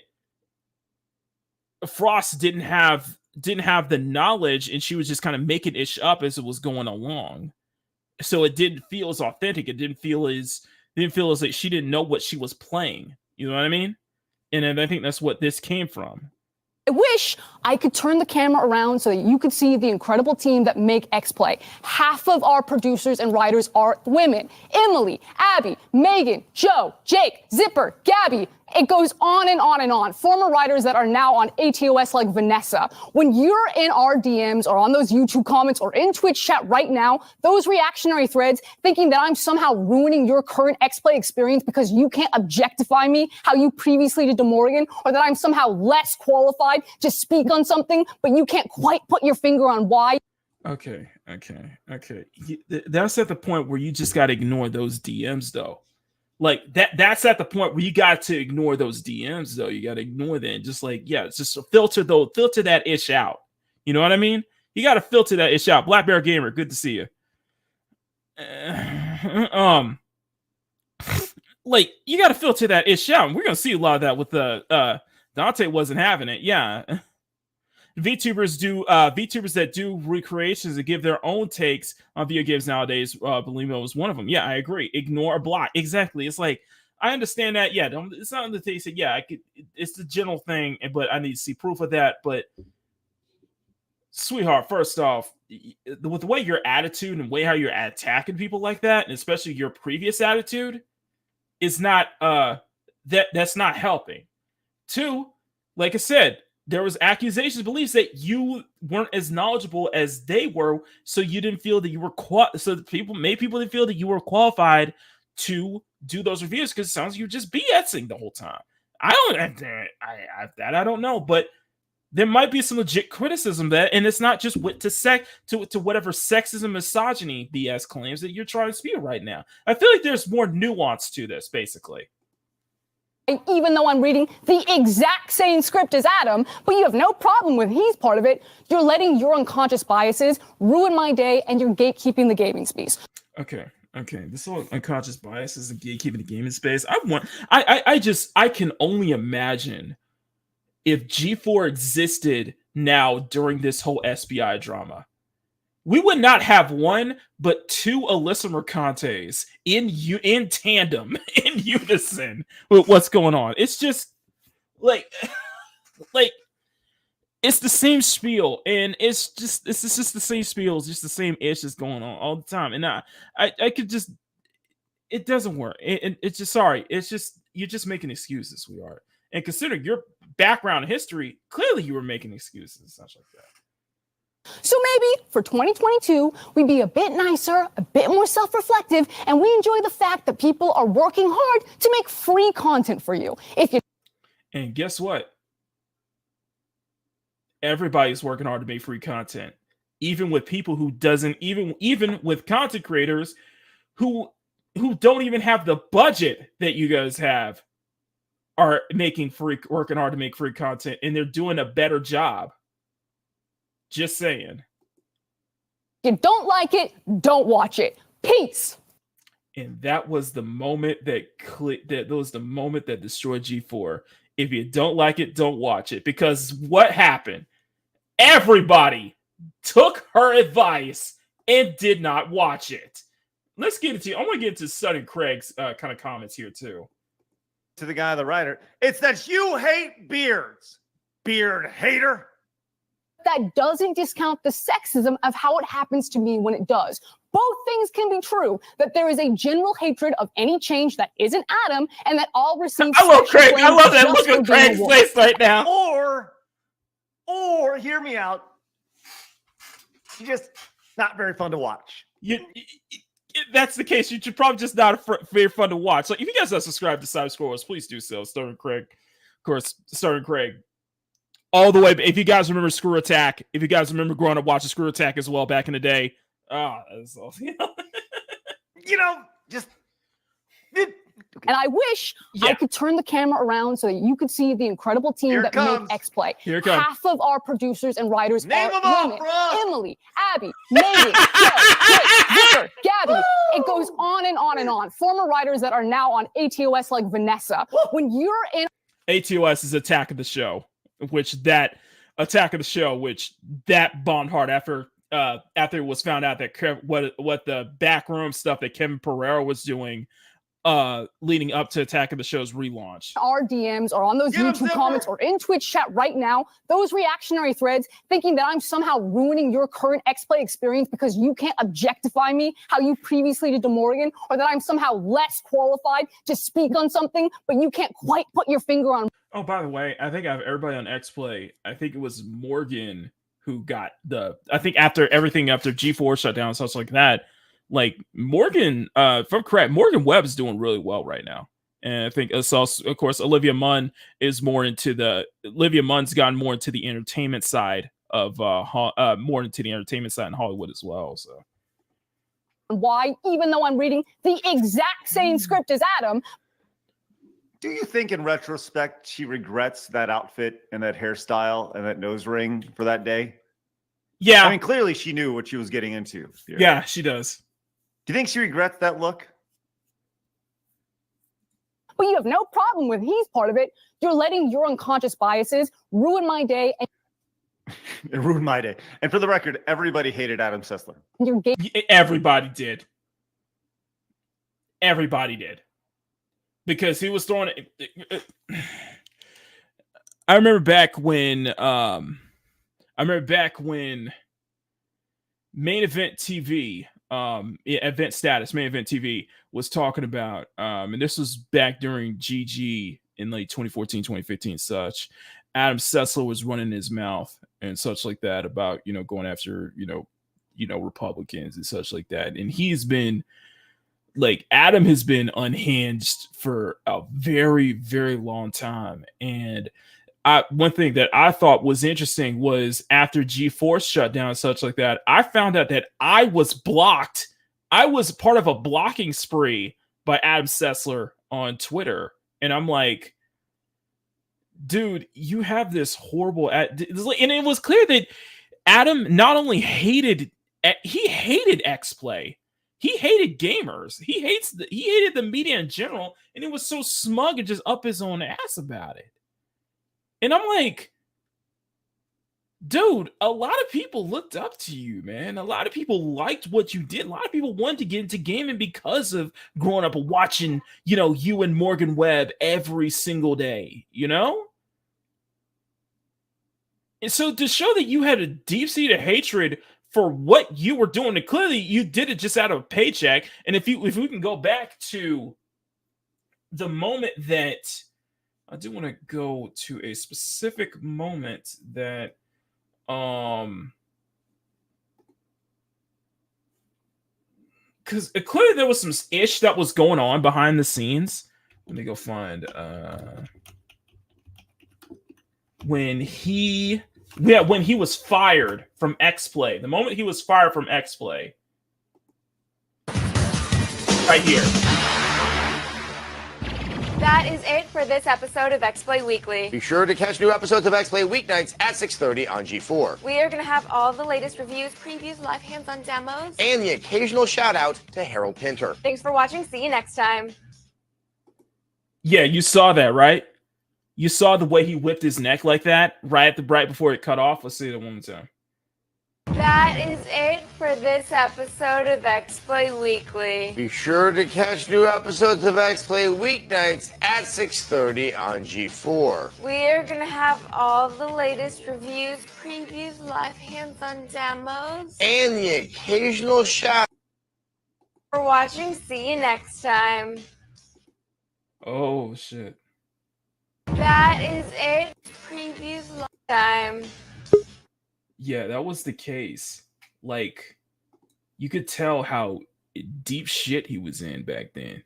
Frost didn't have the knowledge, and she was just kind of making ish up as it was going along. So it didn't feel as authentic. It didn't feel as like she didn't know what she was playing. You know what I mean? And I think that's what this came from. I wish I could turn the camera around so that you could see the incredible team that make X-Play. Half of our producers and writers are women. Emily, Abby, Megan, Joe, Jake, Zipper, Gabby. It goes on and on and on. Former writers that are now on ATOS like Vanessa. When you're in our DMs or on those YouTube comments or in Twitch chat right now, those reactionary threads thinking that I'm somehow ruining your current X-Play experience because you can't objectify me how you previously did to Morgan, or that I'm somehow less qualified to speak on something, but you can't quite put your finger on why. Okay. That's at the point where you just got to ignore those DMs, though. Like that's at the point where you got to ignore those DMs, though. You got to ignore them. Just just filter that ish out. You know what I mean? You got to filter that ish out. Black Bear Gamer, good to see you. You got to filter that ish out. And we're gonna see a lot of that with the Dante wasn't having it. Yeah. VTubers that do recreations and give their own takes on video games nowadays. Believe it was one of them. Yeah, I agree. Ignore or block. Exactly. It's like, I understand that. Yeah, it's not the thing. Yeah, it's the general thing, but I need to see proof of that. But sweetheart, first off, with the way your attitude and the way how you're attacking people like that, and especially your previous attitude, is not that's not helping. Two, like I said, there was accusations, beliefs that you weren't as knowledgeable as they were, so you didn't feel that you were people didn't feel that you were qualified to do those reviews because it sounds like you're just BSing the whole time. I don't know, but there might be some legit criticism that, and it's not just to whatever sexism, misogyny BS claims that you're trying to spew right now. I feel like there's more nuance to this, basically. Even though I'm reading the exact same script as Adam, but you have no problem with he's part of it, you're letting your unconscious biases ruin my day and you're gatekeeping the gaming space. Okay. This whole unconscious biases and gatekeeping the gaming space. I can only imagine if G4 existed now during this whole SBI drama. We would not have one, but two Alyssa Mercantes in tandem, in unison with what's going on. It's just like it's the same spiel, and it's just the same spiel, it's just the same issues going on all the time. And I could just, it doesn't work. It's just you're just making excuses, sweetheart. And considering your background history, clearly you were making excuses, such like that. So maybe for 2022, we be a bit nicer, a bit more self-reflective, and we enjoy the fact that people are working hard to make free content for you. And guess what? Everybody's working hard to make free content. Even with people who even with content creators who don't even have the budget that you guys have are working hard to make free content, and they're doing a better job. Just saying. You don't like it, don't watch it. Peace. And that was the moment that was the moment that destroyed G4. If you don't like it, don't watch it. Because what happened? Everybody took her advice and did not watch it. Let's get into. I want to get into Sudden Craig's kind of comments here too. To the guy, the writer, it's that you hate beards, beard hater. That doesn't discount the sexism of how it happens to me when it does. Both things can be true, that there is a general hatred of any change that isn't Adam, and that all receive. I love Craig. I love that look at Craig's face right now. Or hear me out. She's just not very fun to watch. That's the case. You're probably just not very fun to watch. Like, if you guys are subscribed to Side Scrollers, please do so. Starting Craig, of course, starting Craig. All the way. If you guys remember Screw Attack, if you guys remember growing up watching Screw Attack as well back in the day, that's all. Just. And I wish I could turn the camera around so that you could see the incredible team that make X-Play. Here it comes. Half of our producers and writers Name are them off, women. bro. Emily, Abby, Megan, Joe, Britt, Zipper, Gabby. It goes on and on and on. Former writers that are now on ATOS like Vanessa. When you're in ATOS is Attack of the Show, which that bombed hard after it was found out that what the backroom stuff that Kevin Pereira was doing leading up to Attack of the Show's relaunch. Our DMs or on those YouTube comments or in Twitch chat right now, those reactionary threads thinking that I'm somehow ruining your current X-Play experience because you can't objectify me how you previously did to Morgan, or that I'm somehow less qualified to speak on something, but you can't quite put your finger on. Oh, by the way, I think I have everybody on X-Play. I think it was Morgan who got after G4 shut down and stuff like that. Like Morgan, if I'm correct, Morgan Webb is doing really well right now, and I think it's also, of course, Olivia Munn's gotten more into the entertainment side of more into the entertainment side in Hollywood as well. So Why, even though I'm reading the exact same script as Adam. Do you think in retrospect she regrets that outfit and that hairstyle and that nose ring for that day? Yeah. I mean, clearly she knew what she was getting into. Yeah, she does. Do you think she regrets that look? But you have no problem with he's part of it. You're letting your unconscious biases ruin my day. It ruined my day. And for the record, everybody hated Adam Sessler. Everybody did. Everybody did. Because he was throwing it. I remember back when Main Event TV, Event Status, Main Event TV was talking about, and this was back during GG in like 2014, 2015, such. Adam Sessler was running his mouth and such like that about, going after, Republicans and such like that. And he's been like, Adam has been unhinged for a very, very long time. And one thing that I thought was interesting was after G4 shut down and such like that, I found out that I was blocked. I was part of a blocking spree by Adam Sessler on Twitter. And I'm like, dude, you have this horrible... And it was clear that Adam not only hated X-Play, he hated gamers. He hated the media in general, and he was so smug and just up his own ass about it. And I'm like, dude, a lot of people looked up to you, man. A lot of people liked what you did. A lot of people wanted to get into gaming because of growing up and watching, you and Morgan Webb every single day, And so to show that you had a deep-seated hatred for what you were doing, and clearly you did it just out of a paycheck. And if we can go back to the moment that I do want to go to a specific moment that because clearly there was some ish that was going on behind the scenes. Let me go find when he was fired from X-Play. The moment he was fired from X-Play. Right here. That is it for this episode of X-Play Weekly. Be sure to catch new episodes of X-Play weeknights at 6:30 on G4. We are going to have all the latest reviews, previews, live hands-on demos, And the occasional shout-out to Harold Pinter. Thanks for watching. See you next time. Yeah, you saw that, right? You saw the way he whipped his neck like that right before it cut off. Let's see it one more time. That is it for this episode of X-Play Weekly. Be sure to catch new episodes of X-Play weeknights at 6:30 on G4. We are going to have all the latest reviews, previews, live hands-on demos, And the occasional shout. For watching. See you next time. Oh, shit. That is it. Previews, live time. Yeah, that was the case. like you could tell how deep shit he was in back then.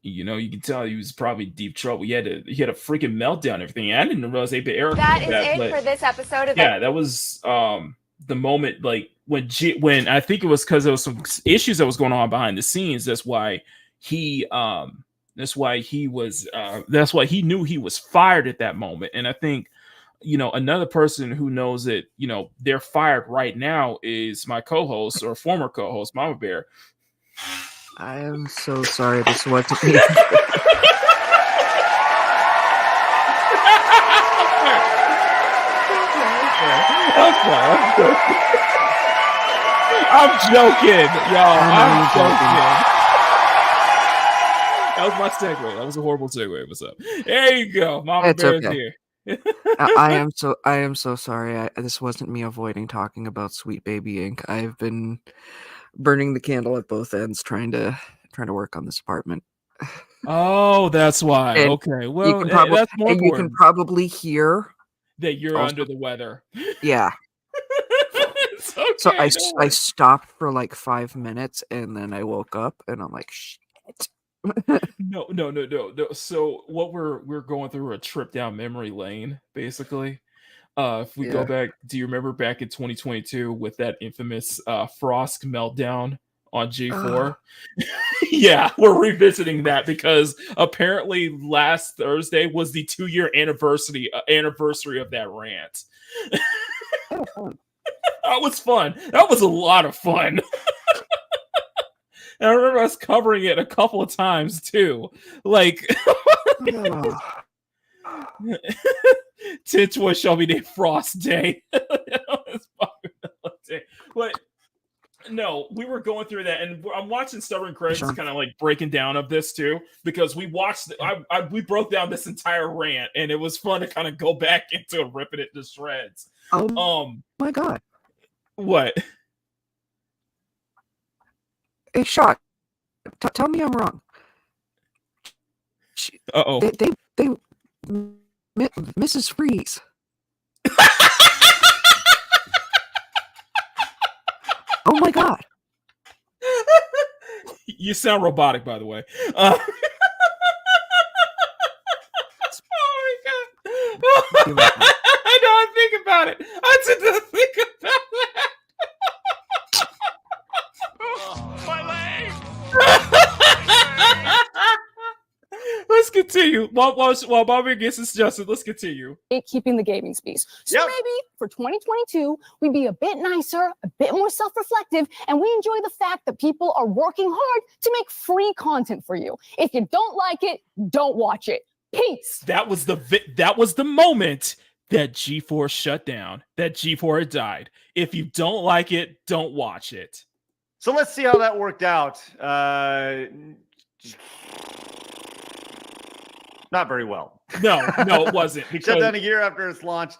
You know, you can tell he was probably deep trouble. He had a freaking meltdown and everything. I didn't realize they put Eric. That is it for this episode of yeah, that was the moment like when I think it was because there was some issues that was going on behind the scenes. That's why he knew he was fired at that moment. And I think, you know, another person who knows that, you know, they're fired right now is my co-host or former co-host, Mama Bear. I am so sorry this wasn't me. I'm joking, y'all. I'm joking. That was my segue. That was a horrible segue. What's up? There you go. Mama Bear's here. I am so sorry. This wasn't me avoiding talking about Sweet Baby Inc. I've been burning the candle at both ends trying to work on this apartment. Oh, that's why. And okay. Well, you can that's more important. you can probably hear that you're also, under the weather. Yeah. It's okay, So I stopped for like 5 minutes and then I woke up and I'm like, shit. No. So what we're going through a trip down memory lane, basically. If we go back, do you remember back in 2022 with that infamous Frost meltdown on G4? Yeah, we're revisiting that because apparently last Thursday was the 2-year anniversary of that rant. That was fun. That was a lot of fun. And I remember us covering it a couple of times too. Like Titch was shall be named Frost Day. But no, we were going through that, and I'm watching Stubborn Craig's kind of like breaking down of this too, because we watched. We broke down this entire rant, and it was fun to kind of go back into ripping it to shreds. My God, what? Hey, Shot, tell me I'm wrong. Uh-oh. They Mrs. Freeze. Oh my God. You sound robotic, by the way. Oh my God. I know, I think about it. I did not think about that. My leg! Let's continue. While Bobby gets his suggested, let's continue. Keeping the gaming space. So maybe for 2022, we'd be a bit nicer, a bit more self-reflective, and we enjoy the fact that people are working hard to make free content for you. If you don't like it, don't watch it. Peace. That was the moment that G4 shut down, that G4 had died. If you don't like it, don't watch it. So let's see how that worked out. Not very well. No, it wasn't. Shut down a year after its launch.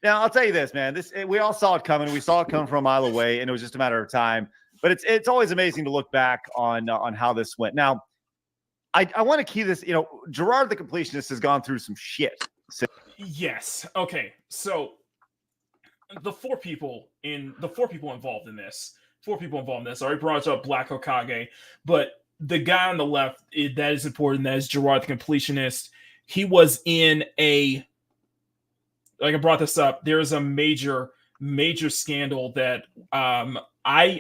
Now, I'll tell you this, man. We all saw it coming. We saw it come from a mile away, and it was just a matter of time. But it's always amazing to look back on how this went. Now, I want to key this. You know, Gerard the Completionist has gone through some shit. Yes. Okay. So the four people involved in this. I already brought up Black Hokage, but the guy on the left, that is important. That is Gerard the Completionist. He was in like I brought this up. There is a major scandal that I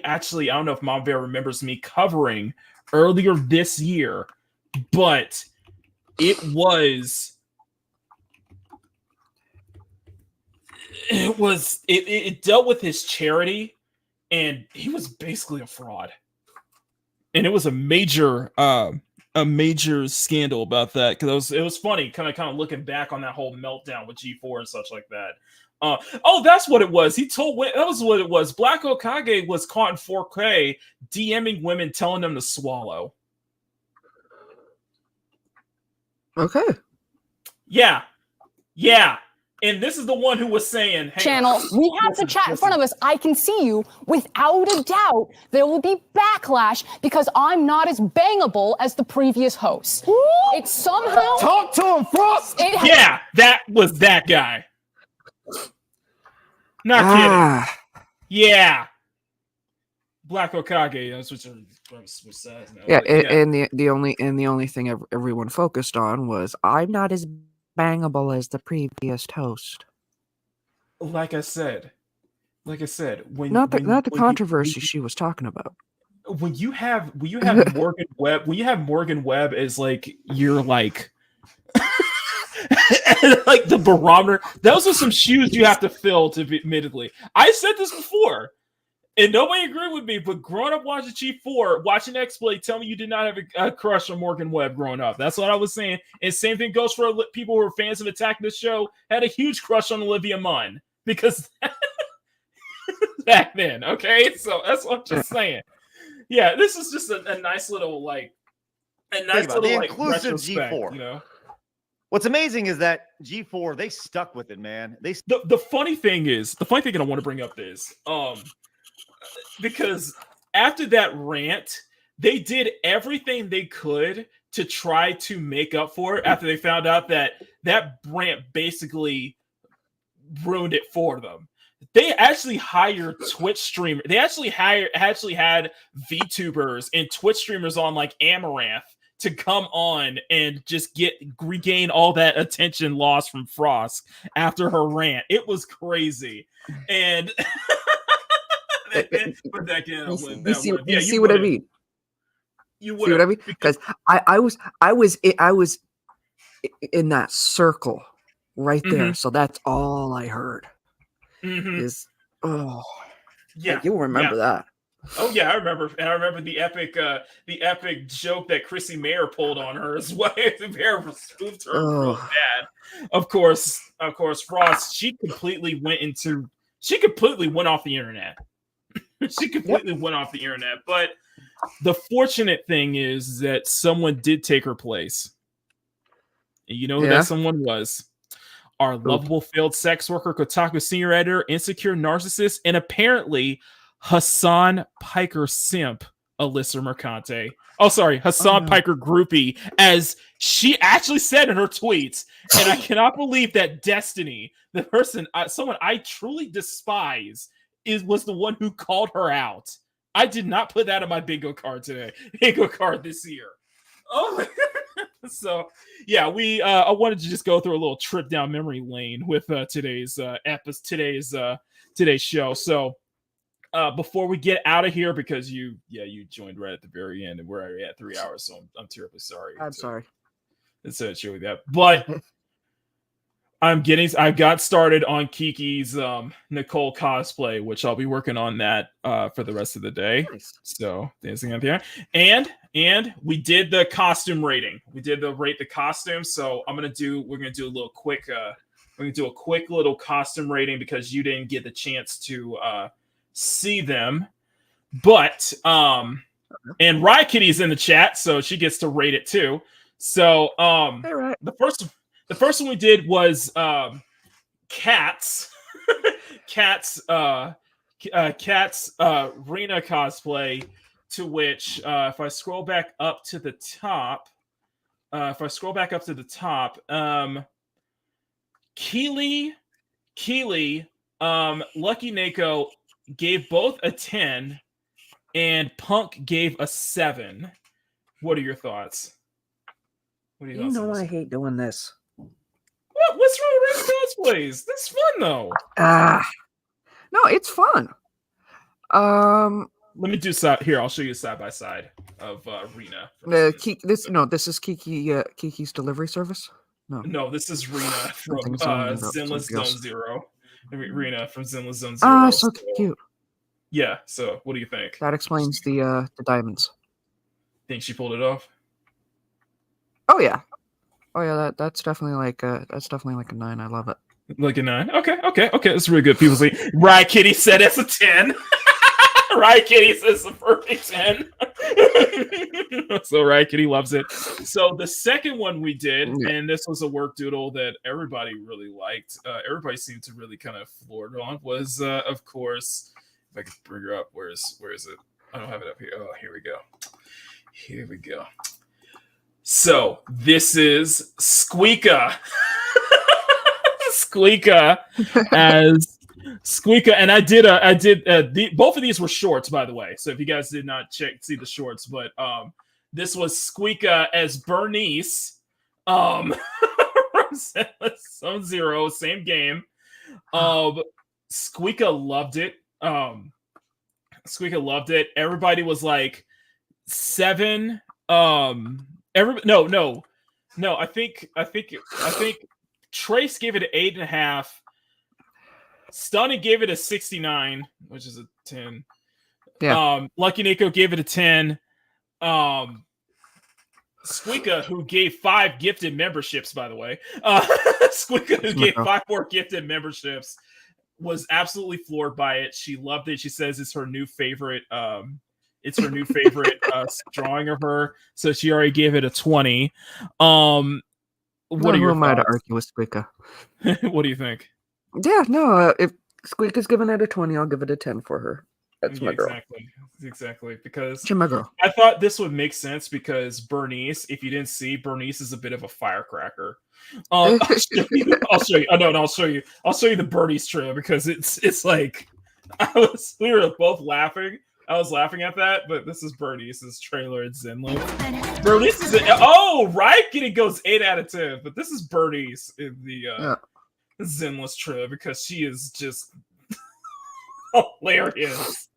don't know if Mom Bear remembers me covering earlier this year, but it dealt with his charity, and he was basically a fraud. And it was a major scandal about that, because it was funny, kind of looking back on that whole meltdown with G4 and such like that. That's what it was. That was what it was. Black Hokage was caught in 4K DMing women, telling them to swallow. Okay. Yeah. And this is the one who was saying, hey, channel, we have the chat in front of us. I can see you. Without a doubt, there will be backlash because I'm not as bangable as the previous host. It's somehow... Talk to him, Frost! Yeah, that was that guy. Not kidding. Yeah. Black Hokage. That's what switch sides now. Yeah, But and the only thing everyone focused on was I'm not as bangable as the previous host. like I said, when Not the when controversy she was talking about. when you have Morgan Webb as like you're like like the barometer. Those are some shoes you have to fill. To be admittedly, I said this before, and nobody agreed with me. But growing up watching G4, watching X-Play, tell me you did not have a crush on Morgan Webb growing up. That's what I was saying. And same thing goes for people who are fans of Attack the Show. Had a huge crush on Olivia Munn because back then. Okay, so that's what I'm just saying. Yeah, this is just a nice little like inclusive retrospect, G4. You know, what's amazing is that G4 they stuck with it, man. The funny thing I want to bring up is because after that rant, they did everything they could to try to make up for it after they found out that rant basically ruined it for them. They actually hired Twitch streamers. They actually had VTubers and Twitch streamers on like Amaranth to come on and just regain all that attention lost from Frost after her rant. It was crazy. And but that you see what I mean? You see what I mean? Because I was in that circle right there. Mm-hmm. So that's all I heard. Mm-hmm. Is yeah, like, you'll remember that. Oh yeah, I remember, and I remember the epic joke that Chrissy Mayer pulled on her as well. The bear spoofed her real bad. Of course, Frost. She completely went off the internet. She completely went off the internet. But the fortunate thing is that someone did take her place. And you know who that someone was? Our lovable failed sex worker, Kotaku senior editor, insecure narcissist, and apparently Hassan Piker simp, Alyssa Mercante. Oh, sorry, Hassan Piker groupie, as she actually said in her tweets. And I cannot believe that Destiny, the person, someone I truly despise, was the one who called her out. I did not put that on my bingo card today. Bingo card this year. Oh my God. So yeah, I wanted to just go through a little trip down memory lane with today's show. So before we get out of here, because you joined right at the very end and we're already at 3 hours, so I'm terribly sorry. I'm sorry. It's a show with that, but I got started on Kiki's Nicole cosplay, which I'll be working on that for the rest of the day. Nice. So dancing out there, and we did the costume rating. We did rate the costume. So we're gonna do a little quick. We're gonna do a quick little costume rating because you didn't get the chance to see them, but and Riot Kitty's in the chat, so she gets to rate it too. So the first one we did was Cats Rena cosplay, to which if I scroll back up to the top, Keely, Lucky Nako gave both a 10 and Punk gave a 7. What are your thoughts? You know I hate doing this. What's wrong with cosplays? That's fun though. No, it's fun. Let me do here. I'll show you side by side of Rena. This is Kiki's delivery service. No, this is Rena from Zenless Zone Zero. Rena from Zenless Zone Zero. Ah, so cute. Yeah. So, what do you think? That explains the diamonds. Think she pulled it off? Oh yeah. That's definitely like a 9. I love it. Like a 9. Okay. That's really good. People say Riot Kitty said it's a 10. Riot Kitty says the perfect 10. So Riot Kitty loves it. So the second one we did, and this was a work doodle that everybody really liked. Everybody seemed to really kind of floored on. Was of course, if I could bring her up. Where is it? I don't have it up here. Oh, here we go. So this is Squeaka. Squeaka Squeaka, and both of these were shorts, by the way. So if you guys did not see the shorts, but this was Squeaka as Bernice, from Zone Zero, same game. Squeaka loved it. Squeaka loved it. Everybody was like 7. No. I think Trace gave it an 8.5. Stunning gave it a 69, which is a 10. Yeah. Lucky Nico gave it a 10. Squeaka, who gave 5 gifted memberships, by the way. Squeaka, who gave 5 more gifted memberships, was absolutely floored by it. She loved it. She says it's her new favorite. It's her new favorite drawing of her. So she already gave it a 20. What are your am I to thoughts? argue with Squeaka? What do you think? Yeah, no. If Squeaka's giving it a 20, I'll give it a 10 for her. That's my girl. Exactly. Because She's my girl. I thought this would make sense because Bernice, if you didn't see, Bernice is a bit of a firecracker. I'll show you. Oh, no, I'll show you. I'll show you the Bernice trailer because it's like we were both laughing. I was laughing at that, but this is Bernice's trailer at Zenless. Bernice is Kitty goes 8 out of 10, but this is Bernice in the Zenless trailer because she is just hilarious.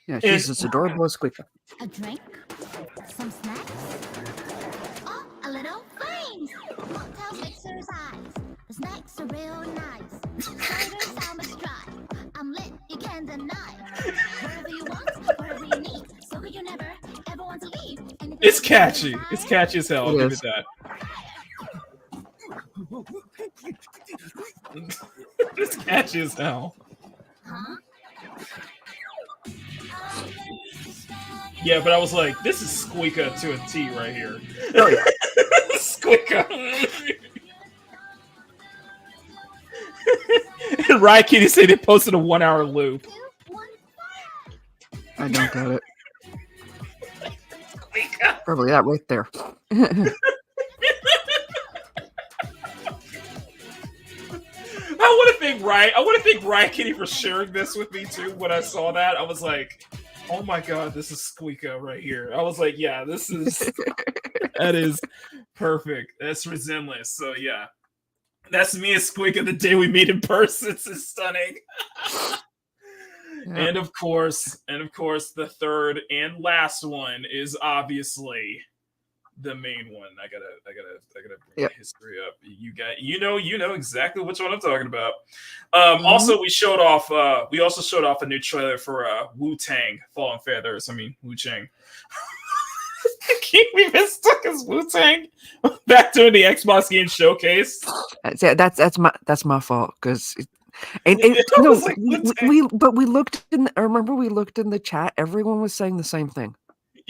Yeah, she's as adorable as Squeaka. A drink? Some snacks? Oh, a little flames! Mocktails exercise. The snacks are real nice. Ciders how much dry. I'm lit, you can't deny. Whatever you want, whatever you need. So you never, ever want to leave. It's catchy. It's catchy as hell. I'll give it that. It's catchy as hell. Huh? Yeah, but I was like, this is Squeaka to a T right here. Oh, yeah. Squeaka. And Ryan Kitty said they posted a 1-hour loop. I don't get it. Probably that right there. I want to thank Ryan Kitty for sharing this with me too. When I saw that, I was like, "Oh my god, this is Squeaka right here." I was like, "Yeah, this is that is perfect. That's Zenless." So yeah, that's me and Squeaka the day we meet in person. It's stunning. And of course, the third and last one is obviously the main one. I gotta bring the history up. You know exactly which one I'm talking about. Also, we also showed off a new trailer for Wu-Tang Fallen Feathers. I mean Wu-Chang. We've been stuck as Wu-Tang back during the Xbox Game Showcase. That's my fault because. And no, like we looked in. I remember we looked in the chat. Everyone was saying the same thing.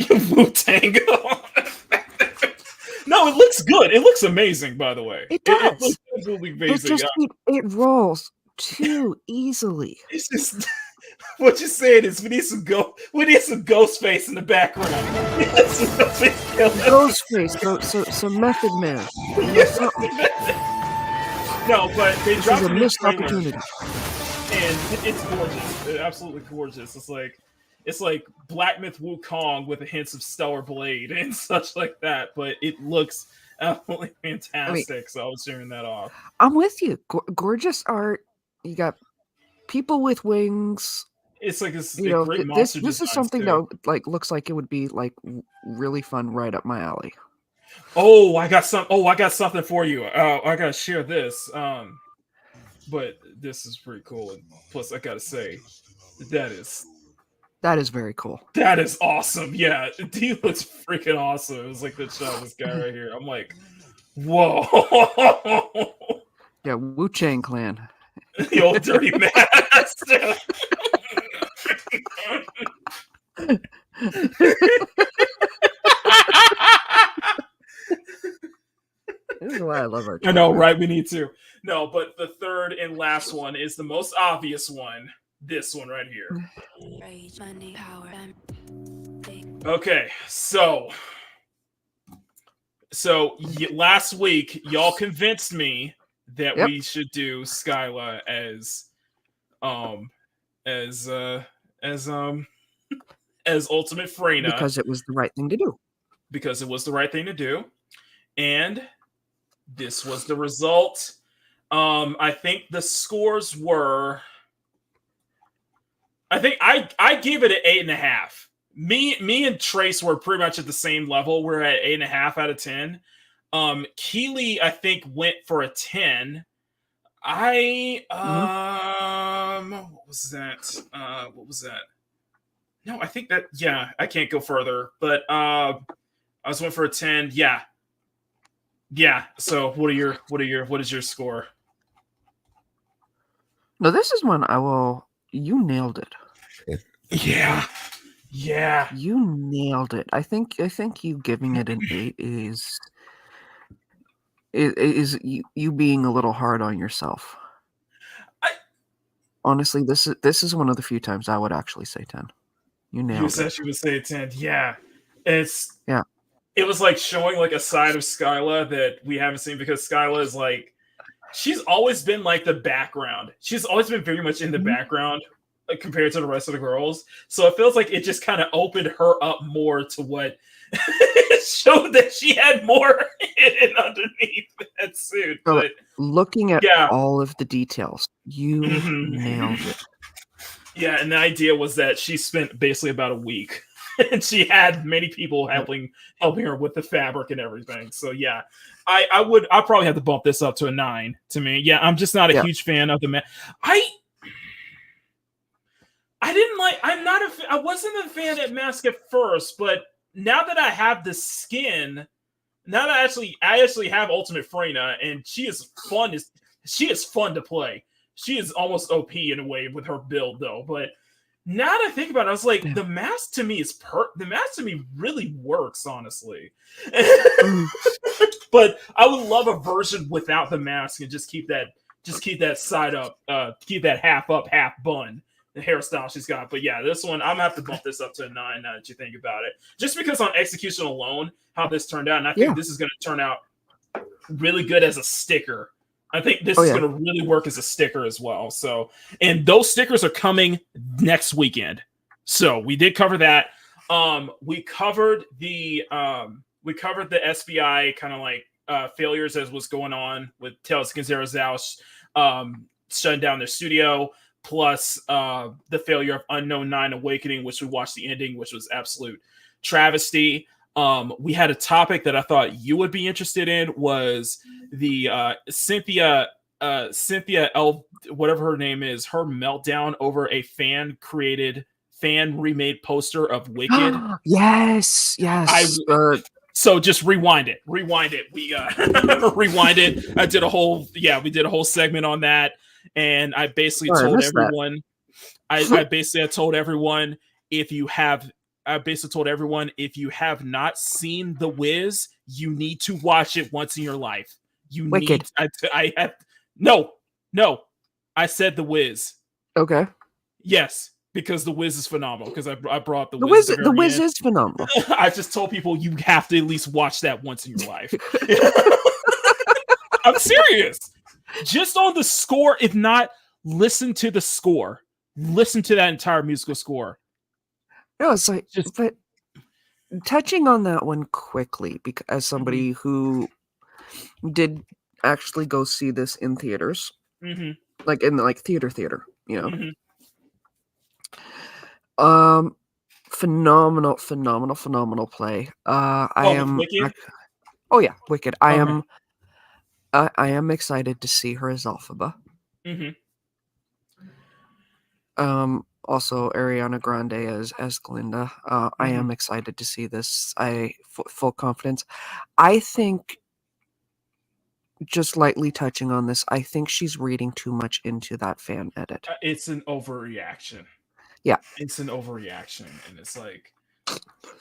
Wu-Tang. No, it looks good. It looks amazing, by the way. It does. It looks absolutely amazing. It rolls too easily. It's just what you're saying is we need some Ghostface in the background. Ghostface, some Method Man. No, but they dropped a missed opportunity, and it's gorgeous. It's absolutely gorgeous. It's like Black Myth Wukong with a hint of Stellar Blade and such like that. But it looks absolutely fantastic. So I was sharing that off. I'm with you. Gorgeous art. You got people with wings. It's like this. Great this is something that looks like it would be like really fun right up my alley. Oh, I got something for you. I gotta share this. But this is pretty cool. And plus, I gotta say, that is very cool. That is awesome. Yeah, he looks freaking awesome. It was like the shot of this guy right here. I'm like, whoa. Yeah, Wu-Chang Clan. The old dirty master. This is why I love our. I know, right? We need to. No, but the third and last one is the most obvious one. This one right here. Okay, so last week y'all convinced me that we should do Skyla as as as um as Ultimate Freyna because it was the right thing to do. Because it was the right thing to do, and this was the result. I think the scores were. I think I gave it an 8.5. Me and Trace were pretty much at the same level. We're at 8.5 out of 10. Keely, I think, went for a 10. What was that? What was that? No, I think that I can't go further. But I was went for a 10. Yeah. So what is your score? No, this is one I will. You nailed it. Yeah. You nailed it. I think you giving it an 8 is you being a little hard on yourself. Honestly, this is one of the few times I would actually say 10. You nailed it. You said she would say 10. Yeah. It was like showing like a side of Skyla that we haven't seen, because Skyla is like, she's always been like the background. She's always been very much in the background compared to the rest of the girls. So it feels like it just kind of opened her up more to what showed that she had more hidden underneath that suit. But looking at all of the details, you nailed it. Yeah, and the idea was that she spent basically about a week and she had many people helping her with the fabric and everything. So yeah, I'll probably have to bump this up to a 9 to me. Yeah, I'm just not a huge fan of the man. I wasn't a fan at Mask at first, but now that I have the skin, now that I actually have Ultimate Freyna, and she is fun to play. She is almost OP in a way with her build though, but now that I think about it, I was like, the mask to me really works, honestly. But I would love a version without the mask and just keep that side up, keep that half up, half bun, the hairstyle she's got. But yeah, this one, I'm gonna have to bump this up to a 9 now that you think about it. Just because on execution alone, how this turned out, and I think this is gonna turn out really good as a sticker. I think this is going to really work as a sticker as well. So, and those stickers are coming next weekend. So we did cover that. We covered the SBI kind of like failures as was going on with Tales of Zero shutting down their studio, plus the failure of Unknown 9 Awakening, which we watched the ending, which was absolute travesty. We had a topic that I thought you would be interested in, was the Cynthia L, whatever her name is, her meltdown over a fan remade poster of Wicked. Yes. So just rewind it. We rewind it. We did a whole segment on that, and I basically told everyone. I basically told everyone if you have not seen The Wiz, you need to watch it once in your life. Wicked. No. I said The Wiz. Okay. Yes, because The Wiz is phenomenal. Because I brought The Wiz. Wiz. The Wiz is phenomenal. I just told people you have to at least watch that once in your life. I'm serious. Just on the score, if not, listen to the score. Listen to that entire musical score. No, it's like, but touching on that one quickly, because as somebody who did actually go see this in theaters, like in like theater, you know, phenomenal play. Wicked. I am excited to see her as Alphaba. Also Ariana Grande as Glinda. I am excited to see this. Full confidence. I think, just lightly touching on this, I think she's reading too much into that fan edit. It's an overreaction. Yeah, it's an overreaction, and it's like,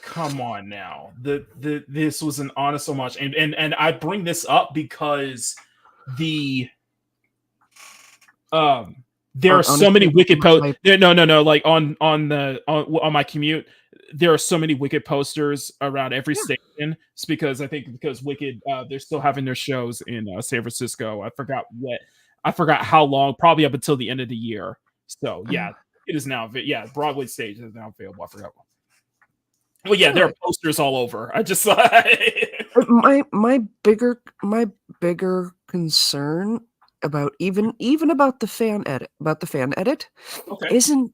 come on now. This was an honest homage, and I bring this up because there are so many Wicked posts. No. Like on my commute, there are so many Wicked posters around every station. It's because Wicked, they're still having their shows in San Francisco. I forgot how long, probably up until the end of the year. So yeah, it is now. Yeah, Broadway stage is now available. I forgot. Well, yeah, there are posters all over. I just saw my bigger concern about even about the fan edit Okay. isn't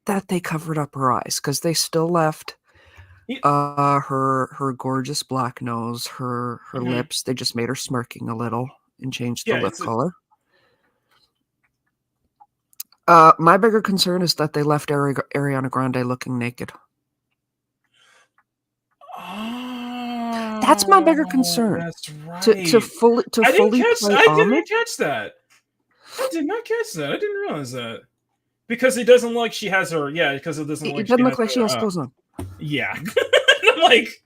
that they covered up her eyes, because they still left her gorgeous black nose, her lips. They just made her smirking a little and changed the Yeah, lip it's a- color. My bigger concern is that they left Ariana Grande looking naked. That's my bigger concern. That's right. To fully I play didn't homage. catch that. I did not catch that. I didn't realize that. Because it doesn't look like she has her. Yeah, because it doesn't look like It doesn't look like her, she has clothes on. Yeah. I'm like,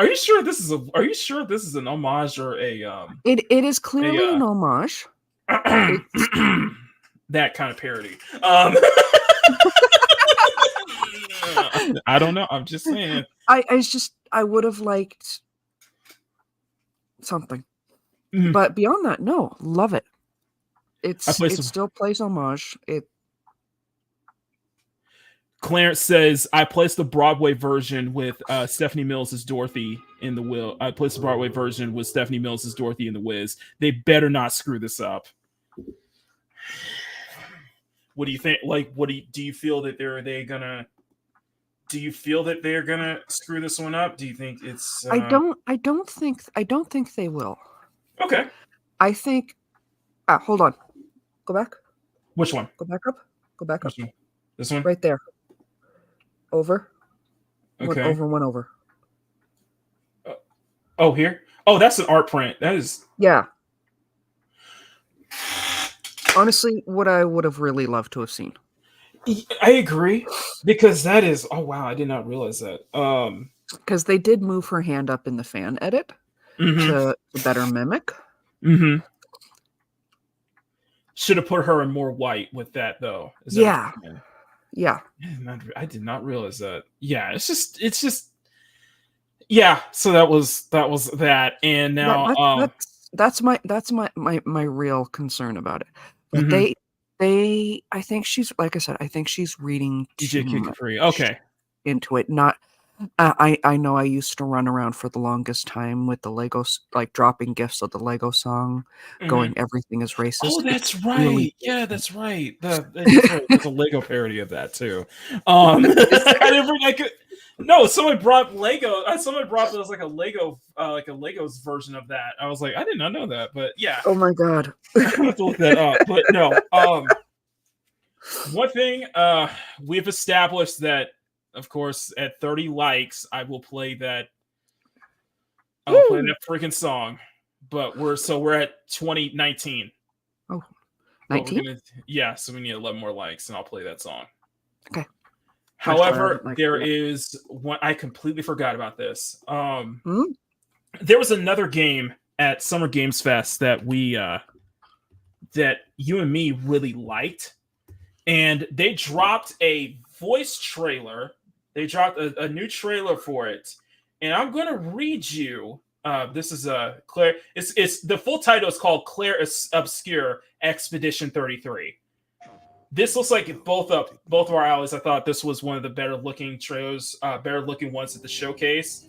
are you sure this is an homage or a It is clearly an homage. that kind of parody. I don't know. I'm just saying. I would have liked something. But beyond that, no, love it. It still plays homage. Clarence says, I placed the Broadway version with Stephanie Mills as Dorothy in The Will. I placed the Broadway version with Stephanie Mills as Dorothy in The Wiz. They better not screw this up. What do you think? Like, do you feel that do you feel that they're gonna screw this one up? Do you think it's I don't think they will. Okay. I think hold on. Go back. Which one? Go back up. Go back up. This one? Right there. Over. Okay. One over. Oh, here? Oh, that's an art print. That is. Yeah. Honestly, what I would have really loved to have seen. I agree, because that is. Oh wow, I did not realize that. Because they did move her hand up in the fan edit to better mimic. Mm-hmm. Should have put her in more white with that, though. Yeah. Yeah. I did not realize that. Yeah, it's just. Yeah. So that was that, and now that's my real concern about it. But I think she's, like I said, I think she's reading DJ Kid Capri. Okay. Into it. Not I know I used to run around for the longest time with the Legos, like dropping gifts of the Lego song, going everything is racist. Oh, that's right. Yeah, that's right. That's right. There's a Lego parody of that too. No, someone brought Lego. Someone brought this like a Lego's version of that. I was like, I did not know that, but yeah. Oh my god. I have to look that up. But no. One thing we've established that, of course, at 30 likes, I will play that. I will play that freaking song. But we're at 2019. Oh, 19? Yeah, so we need 11 more likes, and I'll play that song. Okay. However, there is one I completely forgot about this. There was another game at Summer Games Fest that that you and me really liked, and they dropped a voice trailer. They dropped a new trailer for it, and I'm gonna read you. This is Claire. It's the full title is called Claire Obscure Expedition 33. This looks like both of our alleys. I thought this was one of the better looking trailers, better looking ones at the showcase.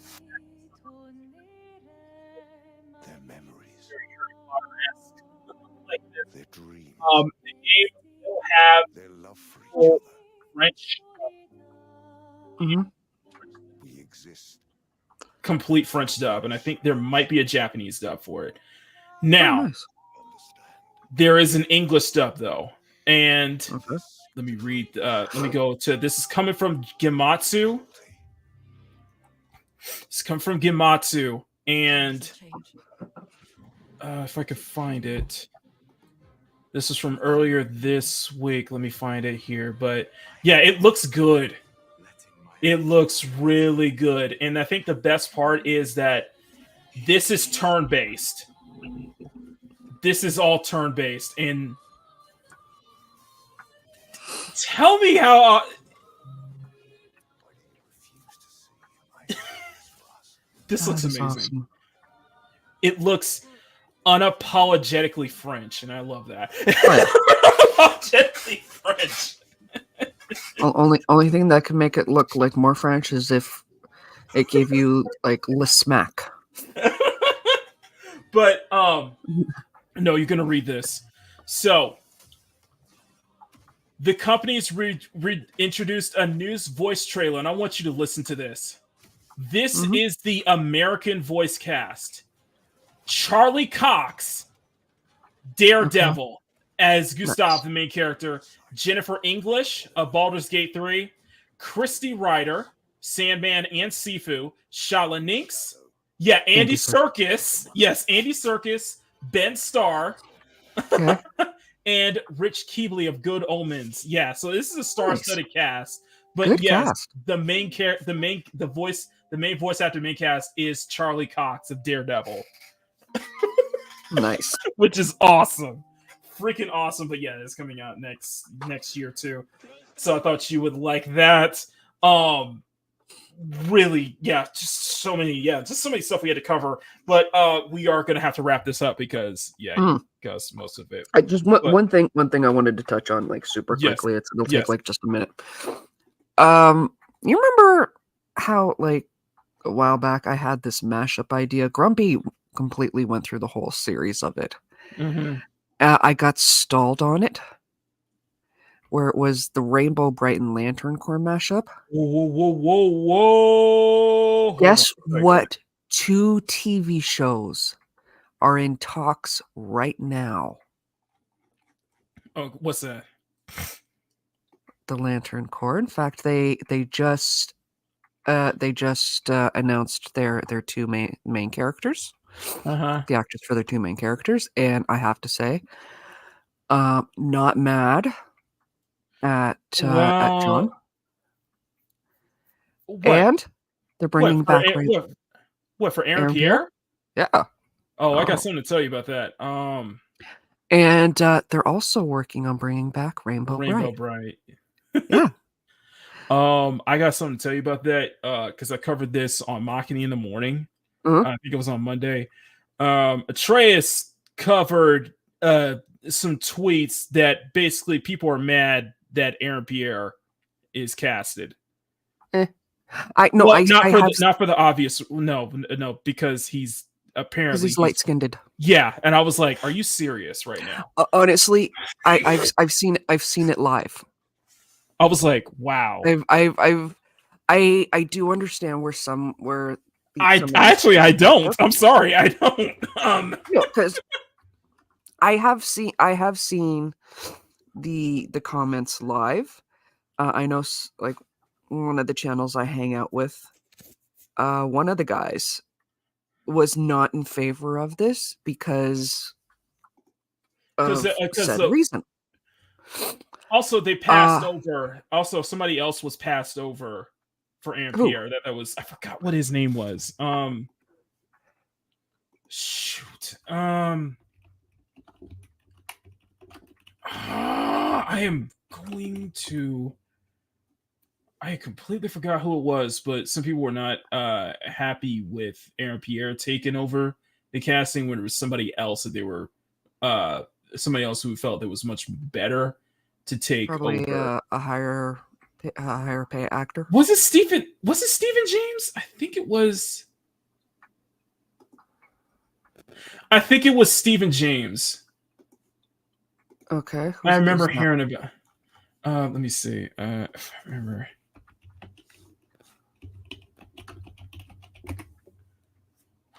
Their memories, like this. their dreams, the game will have their love for each full other. French. We exist. Complete French dub, and I think there might be a Japanese dub for it. Now, there is an English dub though, and let me read. Let me go to. This is coming from Gematsu. It's coming from Gematsu, and if I could find it, this is from earlier this week. Let me find it here, but yeah, it looks good. It looks really good. And I think the best part is that this is turn-based. This is all turn-based. And tell me how... this looks amazing. Awesome. It looks unapologetically French, and I love that. Unapologetically French. Only thing that could make it look like more French is if it gave you like le smack. But no, you're gonna read this. So the company's introduced a news voice trailer, and I want you to listen to this. This is the American voice cast. Charlie Cox, Daredevil, as Gustav, the main character. Jennifer English of Baldur's Gate 3. Christy Ryder, Sandman and Sifu. Shala Ninks. Yeah, Andy Serkis. Yes, Andy Serkis. Ben Starr. Okay. And Rich Keebley of Good Omens. Yeah, so this is a star-studded cast. But Good yes, cast. the main voice actor main cast is Charlie Cox of Daredevil. Nice. Which is awesome. Freaking awesome. But yeah, it's coming out next year too. So I thought you would like that. Really, yeah, just so many stuff we had to cover. But we are gonna have to wrap this up because because most of it. I just one thing I wanted to touch on like super quickly. It'll take like just a minute. You remember how like a while back I had this mashup idea? Grumpy completely went through the whole series of it. I got stalled on it, where it was the Rainbow Brighton Lantern Corps mashup. Whoa! Guess what? 2 TV shows are in talks right now. Oh, what's that? The Lantern Corps. In fact, they just announced their 2 main characters. The actors for their 2 main characters, and I have to say, not mad at John. And they're bringing back what for Aaron Pierre? Yeah. Oh, I got something to tell you about that. And they're also working on bringing back Rainbow Bright. Yeah. I got something to tell you about that because I covered this on Makini in the morning. I think it was on Monday. Atreus covered some tweets that basically people are mad that Aaron Pierre is casted. Not for the obvious. No, because he's apparently he's light-skinned. Yeah, and I was like, "Are you serious right now?" Honestly, I've seen it live. I was like, "Wow." I do understand where I don't. I'm sorry, I don't. Because I have seen the comments live. I know like one of the channels I hang out with, one of the guys was not in favor of this because of said reason. Also, they passed over. Also, somebody else was passed over for Aaron Pierre. That was, I forgot what his name was. Shoot. I completely forgot who it was, but some people were not happy with Aaron Pierre taking over the casting when it was somebody else that they were somebody else who felt it was much better to take over. A higher pay actor. Was it Stephen James? I think it was Stephen James. Okay. I remember hearing about. Let me see. If I remember.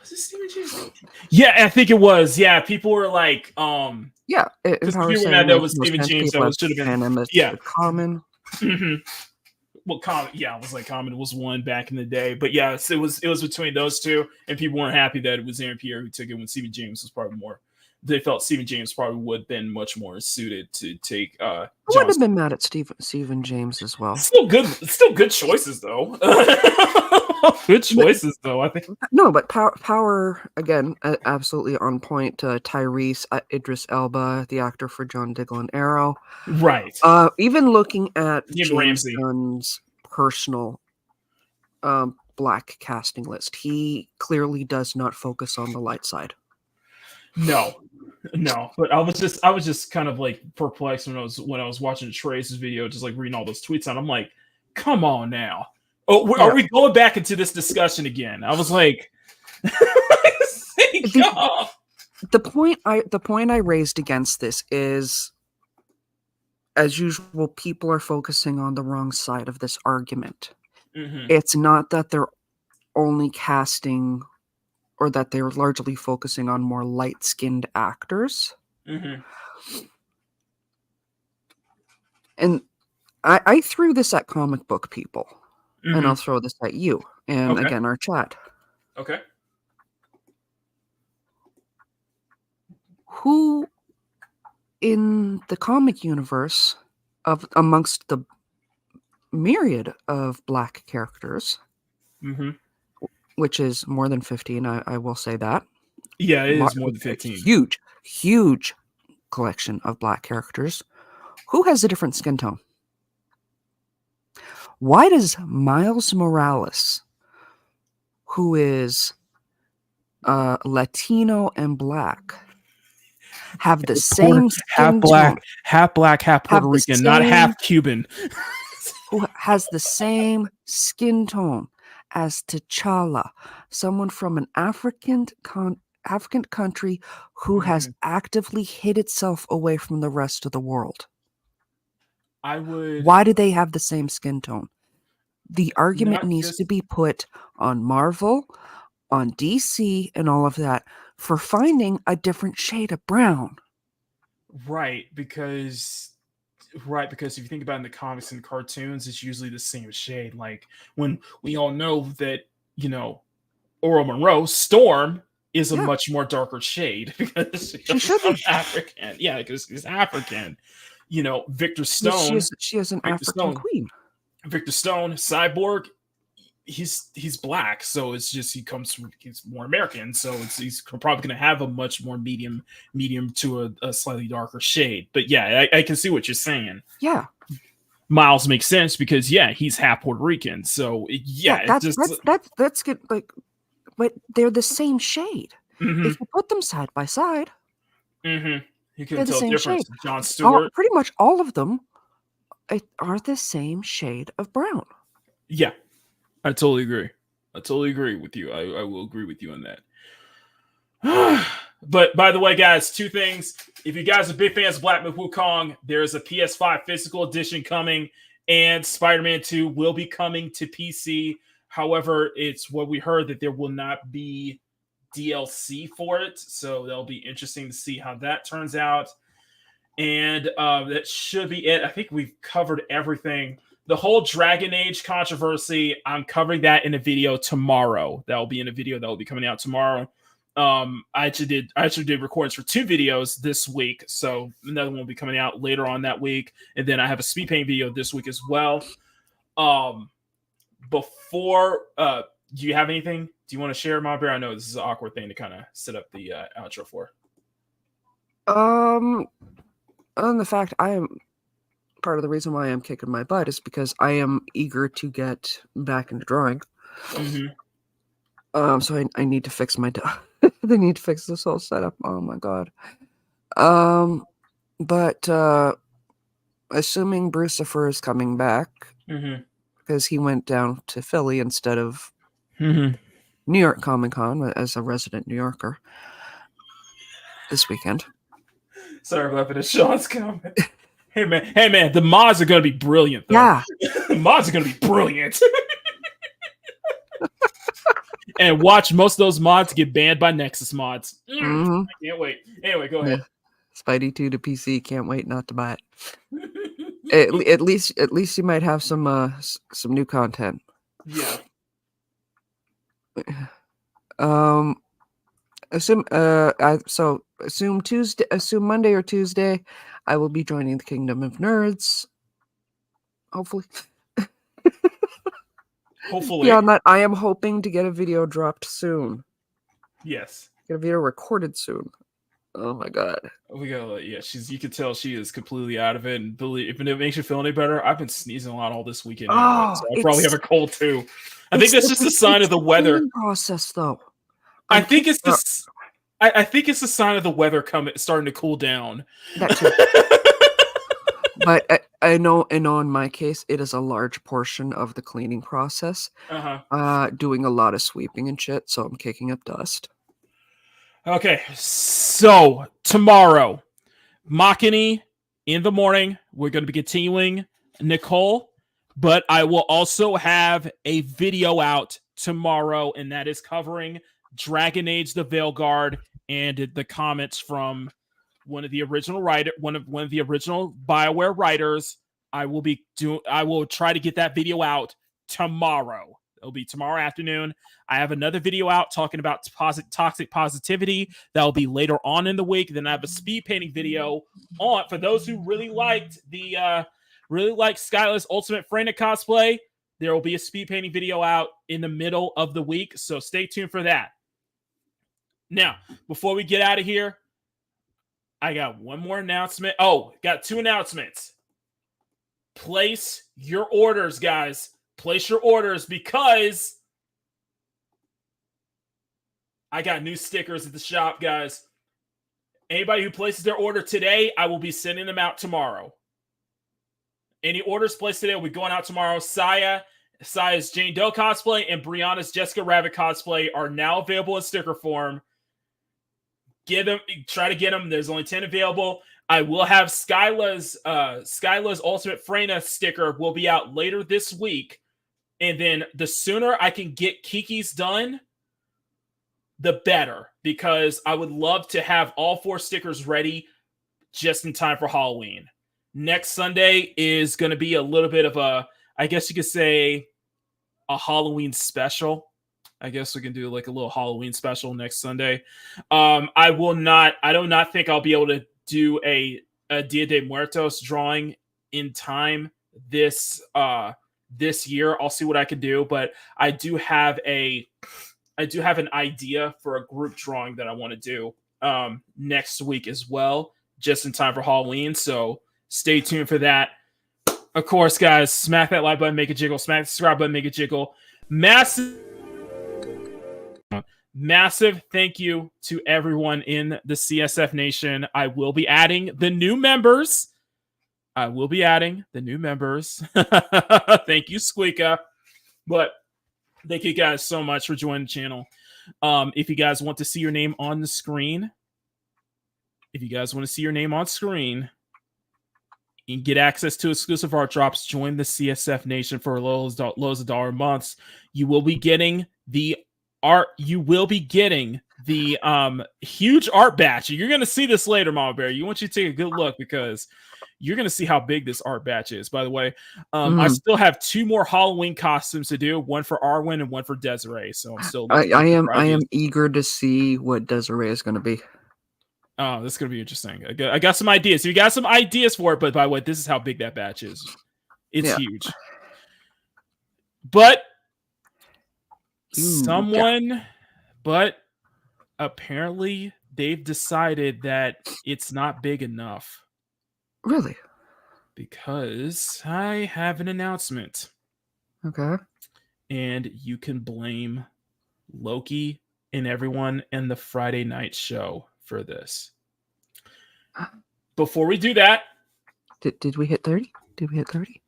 Was it Stephen James? Yeah, I think it was. Yeah, people were like, yeah, because people were mad that was Stephen James. That should have been. Yeah, Common. Well, Common. Yeah, it was like Common was one back in the day, but yeah, it was between those two, and people weren't happy that it was Aaron Pierre who took it when Stephen James was probably more. They felt Stephen James probably would have been much more suited to take. I would have been mad at Stephen James as well. Still good choices though. Good choices though. I think no, but power again, absolutely on point. Tyrese, Idris Elba, the actor for John Diggle and Arrow, right? Even looking at James Ramsey. Gunn's personal black casting list, he clearly does not focus on the light side. No, but I was just kind of like perplexed when I was watching Trace's video, just like reading all those tweets, and I'm like, come on now. Oh, Yeah. are we going back into this discussion again? I was like, the point I raised against this is, as usual, people are focusing on the wrong side of this argument. Mhm. It's not that they're only casting, or that they're largely focusing on more light-skinned actors. Mhm. And I threw this at comic book people, and I'll Mhm. throw this at you, and Okay. again, our chat. Okay. Who in the comic universe, amongst the myriad of black characters, Mhm. which is more than 15, I will say that. Yeah, it is more than 15. Huge collection of black characters. Who has a different skin tone? Why does Miles Morales, who is Latino and black, have the same half skin black, tone? half black, half Puerto Have the Rican, not same- half Cuban. Who has the same skin tone as T'Challa, someone from an African country who has actively hid itself away from the rest of the world? I would. Why do they have the same skin tone? The argument Not needs just- to be put on Marvel, on DC, and all of that for finding a different shade of brown. Right, because if you think about it in the comics and cartoons, it's usually the same shade. Like when we all know that, Oro Monroe, Storm, is a much more darker shade because she's African. Yeah, because she's African. Victor Stone. She is an Victor African Stone. queen. Victor Stone, Cyborg, he's black, so it's just he's more American, so he's probably going to have a much more medium to a slightly darker shade. But yeah, I can see what you're saying. Yeah, Miles makes sense because he's half Puerto Rican, so that's good. Like, but they're the same shade. Mhm. If you put them side by side, you they're can the tell the same difference. shade. John Stewart, Pretty much all of them are the same shade of brown. yeah, I totally agree. With you. I will agree with you on that. But by the way, guys, two things. If you guys are big fans of Black Myth Wukong, there's a PS5 physical edition coming, and Spider-Man 2 will be coming to PC. However, it's what we heard that there will not be DLC for it, so that'll be interesting to see how that turns out. And that should be it. I think we've covered everything. The whole Dragon Age controversy, I'm covering that in a video tomorrow. That will be in a video that will be coming out tomorrow. I actually did recordings for 2 videos this week, so another one will be coming out later on that week, and then I have a speed paint video this week as well. Before do you have anything? Do you want to share, Mom Bear? I know this is an awkward thing to kind of set up the outro for. On the fact I am part of the reason why I'm kicking my butt is because I am eager to get back into drawing. Mm-hmm. So I need to fix my they need to fix this whole setup. Oh my god. But assuming Brucifer is coming back, because he went down to Philly instead of New York Comic Con as a resident New Yorker this weekend. Sorry about that. Sean's comment. Hey man, the mods are gonna be brilliant though. Yeah. The mods are gonna be brilliant. And watch most of those mods get banned by Nexus mods. I can't wait. Anyway, go ahead. Spidey 2 to PC, can't wait not to buy it. At least you might have some new content. Yeah. Assume Monday or Tuesday, I will be joining the Kingdom of Nerds. Hopefully. Beyond that, I am hoping to get a video dropped soon. Yes. Get a video recorded soon. Oh my god. We go. Yeah, you can tell she is completely out of it. And if it makes you feel any better, I've been sneezing a lot all this weekend. Anyway, so I probably have a cold too. I think that's just a sign of the weather. Process though. I think it's just. I think it's a sign of the weather starting to cool down. That too. But I know in my case, it is a large portion of the cleaning process. Doing a lot of sweeping and shit, so I'm kicking up dust. Okay, so tomorrow, Makini in the morning. We're going to be continuing Nicole, but I will also have a video out tomorrow, and that is covering Dragon Age: The Veilguard and the comments from one of the original one of the original BioWare writers. I will try to get that video out tomorrow. It'll be tomorrow afternoon. I have another video out talking about toxic positivity. That'll be later on in the week. Then I have a speed painting video on for those who really liked Skyla's Ultimate Freyna cosplay. There will be a speed painting video out in the middle of the week, so stay tuned for that. Now, before we get out of here, I got one more announcement. Oh, got two announcements. Place your orders, guys. Place your orders because I got new stickers at the shop, guys. Anybody who places their order today, I will be sending them out tomorrow. Any orders placed today will be going out tomorrow. Saya's Jane Doe cosplay and Brianna's Jessica Rabbit cosplay are now available in sticker form. Try to get them. There's only 10 available. I will have Skyla's Ultimate Freyna sticker will be out later this week. And then the sooner I can get Kiki's done, the better. Because I would love to have all 4 stickers ready just in time for Halloween. Next Sunday is going to be a little bit of a, I guess you could say, a Halloween special. I guess we can do like a little Halloween special next Sunday. I do not think I'll be able to do a Dia de Muertos drawing in time this year. I'll see what I can do, but I do have an idea for a group drawing that I want to do next week as well, just in time for Halloween. So stay tuned for that. Of course, guys, smack that like button, make it jiggle. Smack the subscribe button, make it jiggle. Massive thank you to everyone in the CSF Nation. I will be adding the new members. Thank you, Squeaka. But thank you guys so much for joining the channel. If you guys want to see your name on the screen, you can get access to exclusive art drops. Join the CSF Nation for low as $1 a month. You will be getting the art. You will be getting the huge art batch. You're going to see this later, Mama Bear. You want you to take a good look because you're going to see how big this art batch is. By the way, I still have 2 more Halloween costumes to do. One for Arwen and one for Desiree. So I'm still. I am eager to see what Desiree is going to be. Oh, this is going to be interesting. I got some ideas. So you got some ideas for it, but by the way, this is how big that batch is. It's huge. But but apparently they've decided that it's not big enough. Really? Because I have an announcement. Okay. And you can blame Loki and everyone in the Friday night show for this. Before we do that, did we hit 30? Did we hit 30?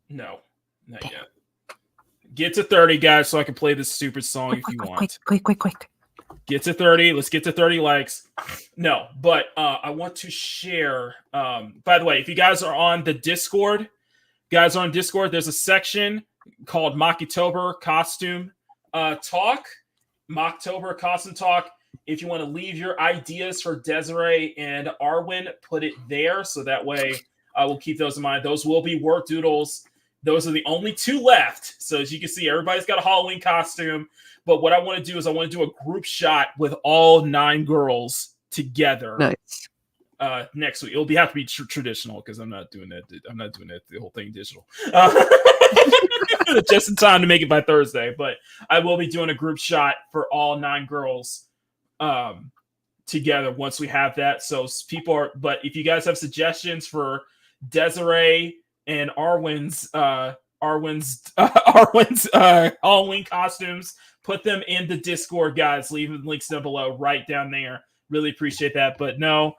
No, not yet. Get to 30, guys, so I can play this stupid song if you want. Quick. Get to 30. Let's get to 30 likes. No, but I want to share. By the way, if you guys are on the Discord, there's a section called Maktober Costume Talk. Maktober Costume Talk. If you want to leave your ideas for Desiree and Arwen, put it there. So that way I will keep those in mind. Those will be work doodles. Those are the only 2 left. So as you can see, everybody's got a Halloween costume. But what I want to do is I want to do a group shot with all 9 girls together. Nice. Next week. It'll have to be traditional because I'm not doing that. I'm not doing that, the whole thing digital. Just in time to make it by Thursday. But I will be doing a group shot for all 9 girls together once we have that. So but if you guys have suggestions for Desiree and Arwen's Arwen's Halloween costumes, put them in the Discord, guys. Leave links down below, right down there. Really appreciate that. But no,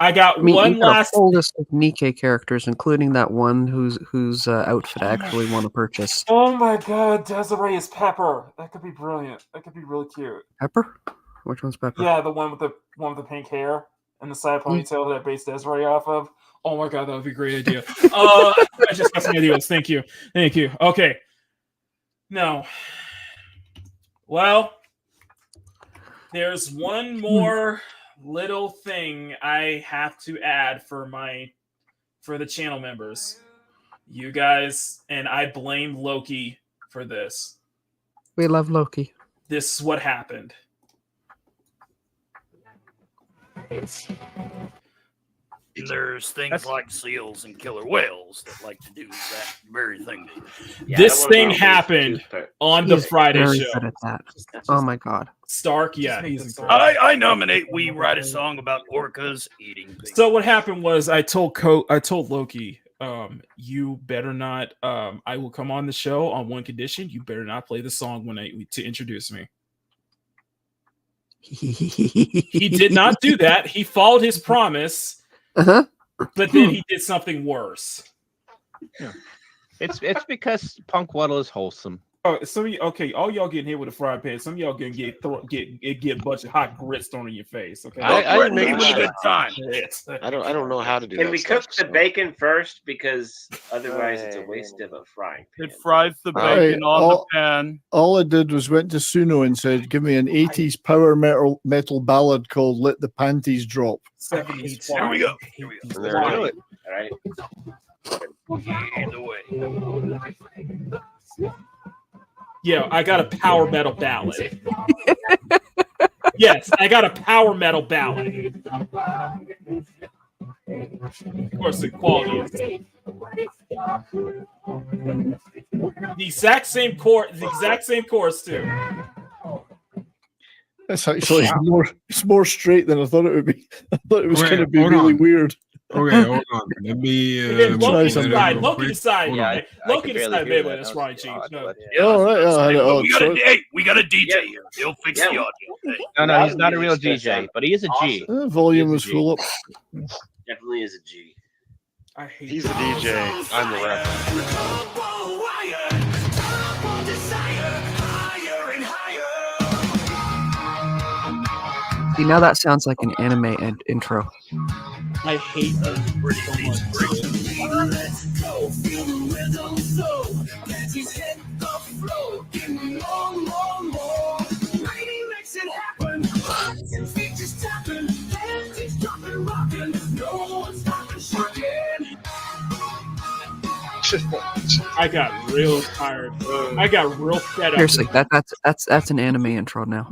I got one last full list of Nikke characters, including that one whose outfit I actually want to purchase. Oh my god, Desiree is Pepper. That could be brilliant. That could be really cute. Pepper? Which one's Pepper? Yeah, the one with the pink hair and the side ponytail that I based Desiree off of. Oh my god, that would be a great idea. I just got some ideas. Thank you. Okay. No. Well, there's one more little thing I have to add for the channel members. You guys, and I blame Loki for this. We love Loki. This is what happened. There's things like seals and killer whales that like to do that very thing. This thing happened on the Friday very show. good at that. Oh my god. Stark, yeah, he's incredible. I nominate we write a song about orcas eating things. So what happened was I told Loki, you better not. I will come on the show on one condition: you better not play the song to introduce me. He did not do that. He followed his promise, but then he did something worse. Yeah. It's because Punk Waddle is wholesome. Oh, all y'all getting hit with a frying pan. Some of y'all gonna get a bunch of hot grits thrown in your face. Okay, I make it a good time. I don't know how to do Can that. we cook the bacon first? Because otherwise it's a waste of a frying pan. It fries the bacon on the pan. All I did was went to Suno and said, "Give me an '80s power metal ballad called Let the Panties Drop." 70s. Here we go. There we go. All right. Either way. Yeah, I got a power metal ballad. Yes, I got a power metal ballad. Of course, the quality is the exact same chorus too. That's actually more straight than I thought it would be. I thought it was going to be really weird. Okay, hold on. Let me. Loki decide. Yeah, Loki decide. Baby, that's right, Chief. No. All right. We got a DJ here. He'll fix the audio. No, he's not a real DJ, but he is a G. Volume was full up. Definitely is a G. He's a DJ. I'm the rapper. See, now that sounds like an anime intro. I hate that so much. Let's go, feel the rhythm flow. Panties hit the flow. Give me more. Lady makes it happen. Hearts and feet just tapping. Panties dropping, rocking. No one's stopping, shocking. I got real tired. I got real fed up. Seriously, that's an anime intro now.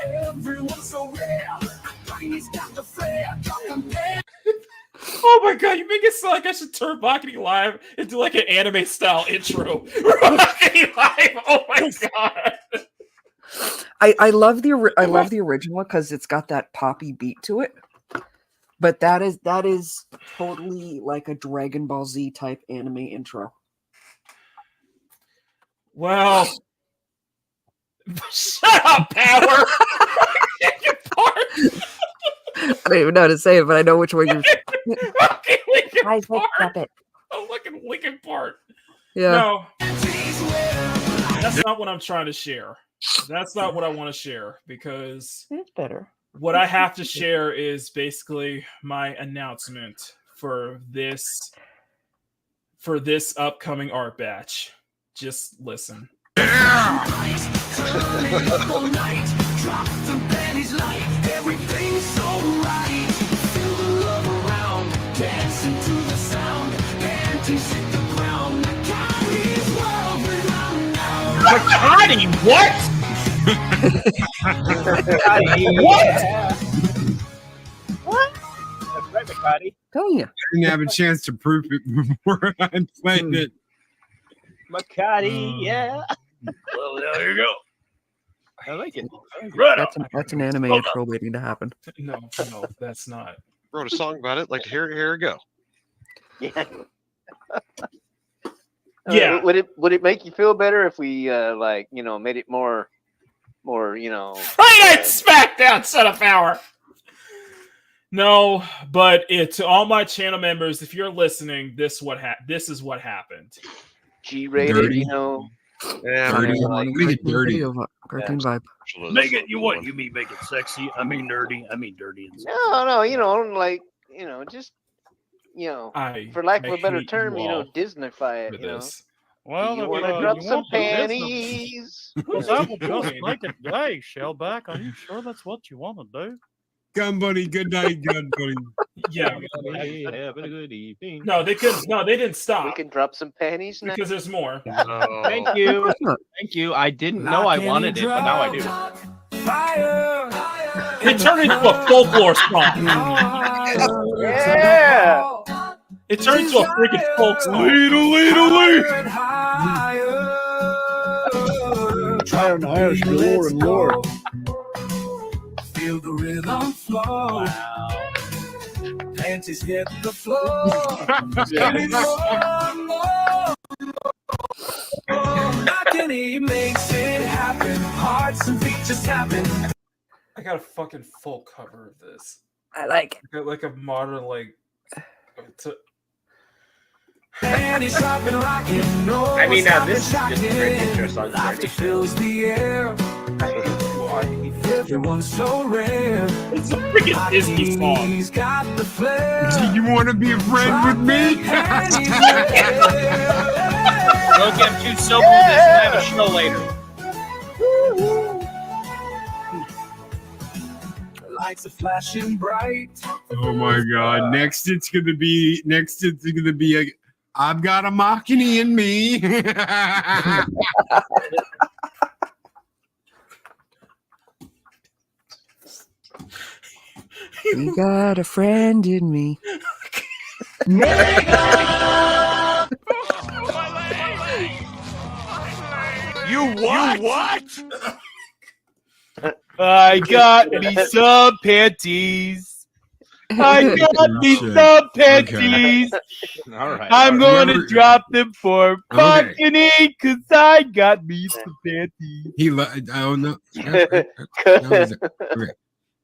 Everyone's so rare. He's got the flair. Oh my god, you make it sound like I should turn Makini Live into like an anime style intro. Makini Live. Oh my god. I love the original because it's got that poppy beat to it. But that is totally like a Dragon Ball Z type anime intro. Well, shut up, Power. I don't even know how to say it, but I know which one you're. I stop it. Oh, look at Linkin Park. Yeah. No, that's not what I'm trying to share. That's not what I want to share because it's better. What I have to share is basically my announcement for this upcoming art batch. Just listen. Everything's so right. Feel the love around. Dancing to the sound. Panties hit the ground. Makati's world renowned now. Makati, what? What? That's right, Makati. Tell you. I didn't have a chance to prove it before I played it. Makati, yeah. Well, there you go. I like it. That's an anime intro waiting to happen. No, that's not. Wrote a song about it. Like here we go. Yeah. Yeah. Would it make you feel better if we like made it more Friday Night SmackDown Son of Power. No, but to all my channel members, if you're listening, this is what happened. G-rated, Dirty. Yeah, Dirty. like, Make it dirty. Cartoon vibe. Make it you mean make it sexy? I mean nerdy. I mean dirty. And no, like just for lack of a better hate term, you all Disneyfy it. for this. Well, you want to drop some panties? That would just make it gay, Shellback. Are you sure that's what you want to do? Gun buddy, good night, gun buddy. Yeah. Have a good evening. No, they couldn't. No, they didn't stop. We can drop some panties now. Because there's more. Thank you. Thank you. I didn't know I wanted it, but now I do. It turned into a folklore song. Yeah. It turned into a freaking folk song. Higher and higher, should be lower and lower. Feel the rhythm flow. Wow. Panties hit the floor. Makini makes it happen. Hearts and feet just happen. I got a fucking full cover of this. I like it. Like a modern, Panties dropping, rocking. No, I mean, now this is just a great intro song. Laughter fills the air. Everyone's so rare. It's a freaking Disney song. He's got the flair. Do you want to be a friend with me? Don't get too sober with this and have a show later. Lights are flashing bright. Oh my god! Next, it's gonna be a. I've got a Makini in me. You got a friend in me. You what? I got me some panties. I got me some panties. All right. I'm going to drop them for Makini because I got me some panties. Oh no.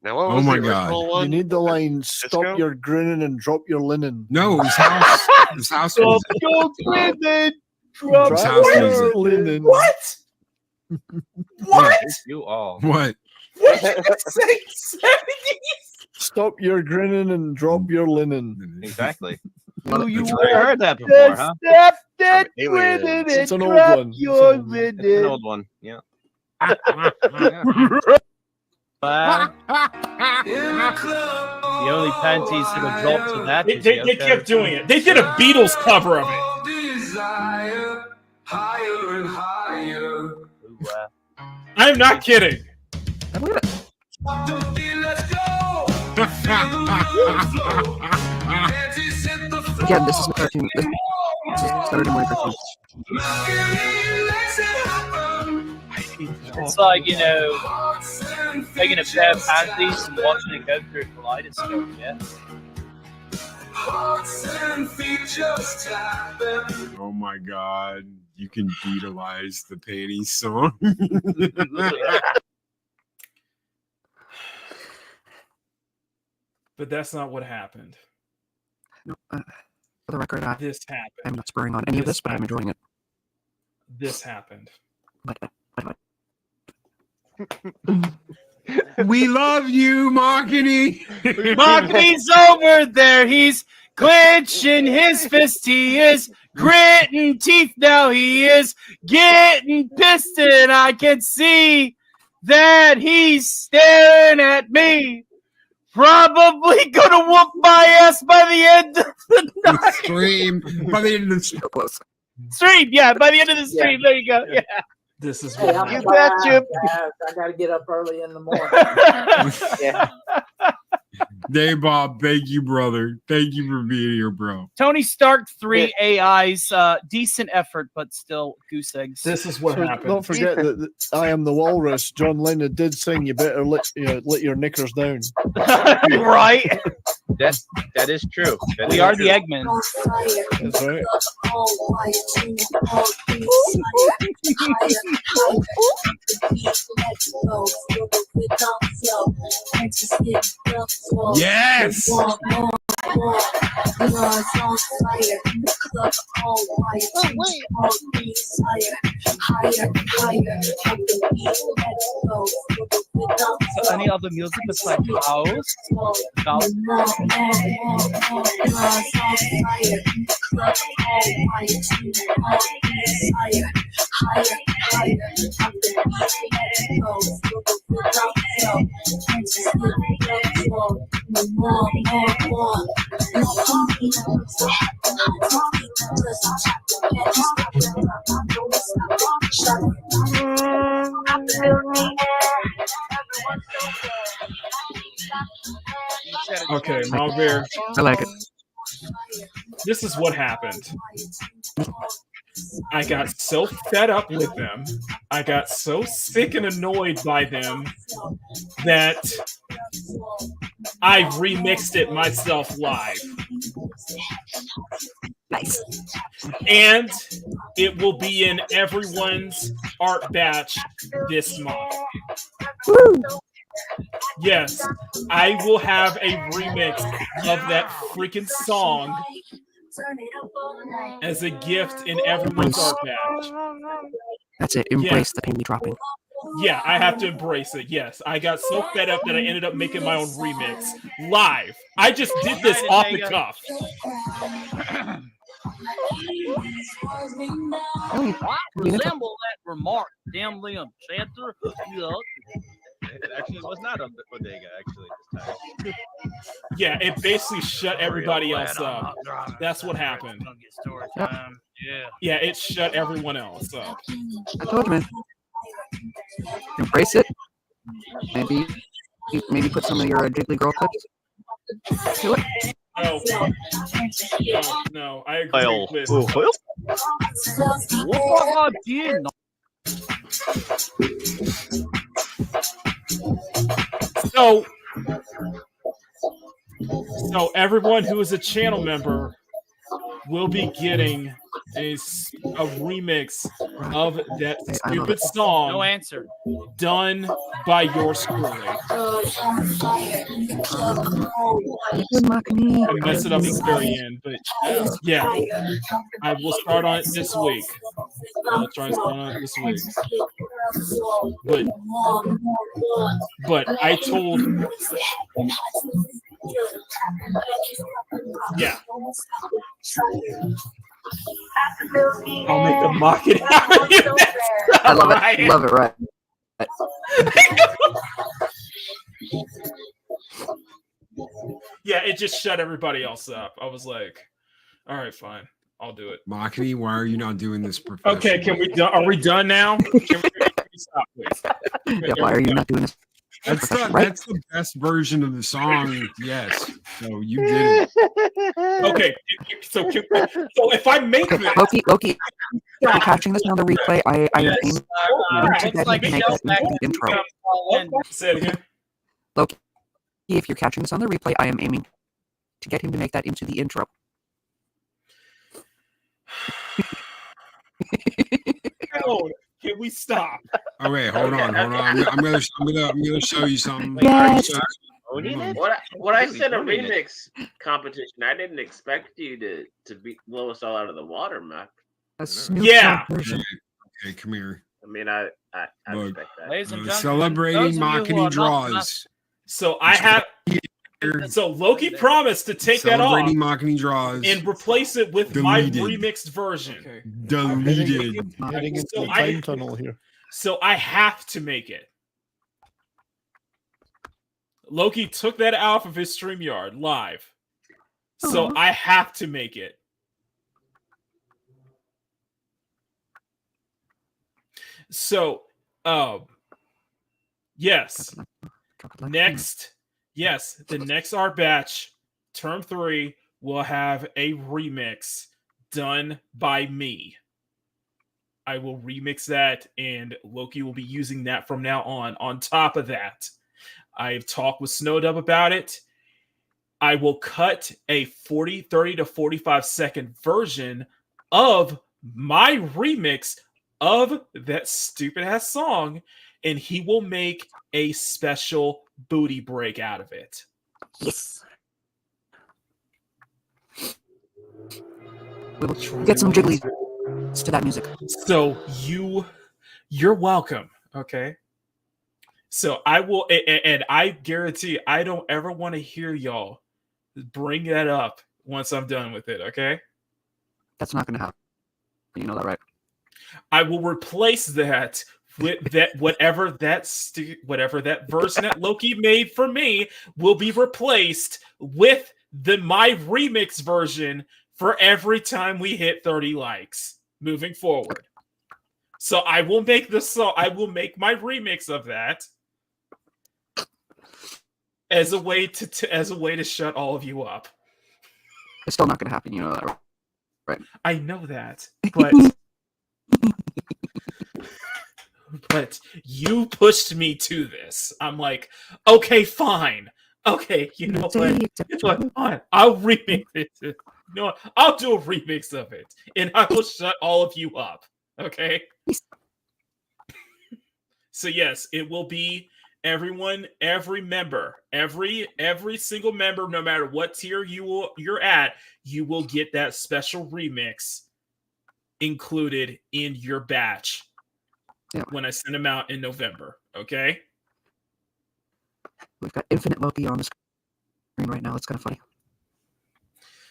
Now, what Oh was my the god! original one? You need the line, stop your grinning and drop your linen. No, his house. His house Stop was your grinning, drop His house was your it. linen. What? What? You all. What? What did you say? 70s? Stop your grinning and drop your linen. Exactly. Oh, you I heard that before, huh? Stop that Alien. grinning It's and an old drop one. your It's an linen. old one. Yeah. The only panties that have dropped to that. They kept doing it. They did a Beatles cover of it. Desire, higher and higher. I'm not kidding. Let's go. Again, this is my cartoon. This is started in my cartoon. It's like, taking a pair of panties and watching it go through a kaleidoscope, yeah? Oh my god! You can Beatleize the panties song. But that's not what happened. No, for the record, This happened. I'm not spurring on any of this, but I'm enjoying it. This happened. But We love you, Makini. Makini's over there. He's clenching his fist. He is gritting teeth now. He is getting pissed, and I can see that he's staring at me. Probably gonna whoop my ass by the end of the night. Stream by the end of the stream. Stream, yeah, by the end of the stream. There you go. Yeah. This is Hey, what I'm happened. glad I got to get up early in the morning. Yeah. Dave Bob, thank you, brother. Thank you for being here, bro. Tony Stark 3 AIs, decent effort, but still goose eggs. This is what happened. Don't forget that I Am the Walrus. John Lennon did sing, you better let your knickers down. Right? That is true. That We is are true. the Eggmen. That's right. Yes. So any other music besides house? Okay, Malvere. I like it. This is what happened. I got so fed up with them. I got so sick and annoyed by them that I remixed it myself live. Nice. And it will be in everyone's art batch this month. Yes, I will have a remix of that freaking song as a gift in everyone's art batch. That's it. Embrace the penny dropping. Yeah, I have to embrace it. Yes, I got so fed up that I ended up making my own remix live. I just did this off the cuff. I resemble that remark, damn Liam Chanter. It actually was not a bodega, actually, this time. Yeah, it basically shut everybody else up. That's what happened. Yeah, it shut everyone else up. I told you, man. Embrace it. Maybe put some of your Jiggly Girl clips to it. No, I agree with. So everyone who is a channel member will be getting a remix of that stupid song. No answer. Done by yours truly. I messed it up at the very end, but yeah, I will start on it this week. I'll try and start on it this week. But I told. Yeah. I'll make a Makini out of you. I love it. Love it, right? Yeah, it just shut everybody else up. I was like, all right, fine. I'll do it. Makini, why are you not doing this professionally? Okay, can we are we done now? Can we stop, please? Yeah, why are you not doing this? That's the best version of the song. Yes. So you did it. Okay. So if I make this, Loki, if you're catching this on the replay, I am aiming to get him to make that into the intro. Say it again. Loki, if you're catching this on the replay, I am aiming to get him to make that into the intro. Can we stop? Oh wait, hold on. I'm gonna show you something. Yes. When I said a remix competition, I didn't expect you to blow us all out of the water, Mac. Yeah. Okay, come here. I mean, I expect that. Ladies and gentlemen, Celebrating Makini draws. So I have. So Loki promised to take that off Makini draws and replace it with my remixed version. Okay. Deleted. Heading into the time tunnel here. So I have to make it. Loki took that off of his StreamYard live. So I have to make it. So, yes. The next art batch, term 3, will have a remix done by me. I will remix that, and Loki will be using that from now on. On top of that, I've talked with Snowdub about it. I will cut a 30 to 45-second version of my remix of that stupid ass song, and he will make a special booty break out of it. Yes. We will get some jiggly to that music. So you're welcome. Okay. So I will, and I guarantee I don't ever want to hear y'all bring that up once I'm done with it. Okay. That's not going to happen. You know that, right? I will replace that with that whatever that version that Loki made for me will be replaced with my remix version for every time we hit 30 likes moving forward. So I will make I will make my remix of that as a way to shut all of you up. It's still not going to happen. You know that, right? I know that, but but you pushed me to this. I'm like, okay, fine. Okay, you know what? Fine. I'll remix it. You know what? I'll do a remix of it, and I will shut all of you up. Okay. So yes, it will be everyone, every member, every single member, no matter what tier you're at, you will get that special remix included in your batch when I send them out in November. Okay. We've got Infinite Loki on the screen right now. It's kind of funny.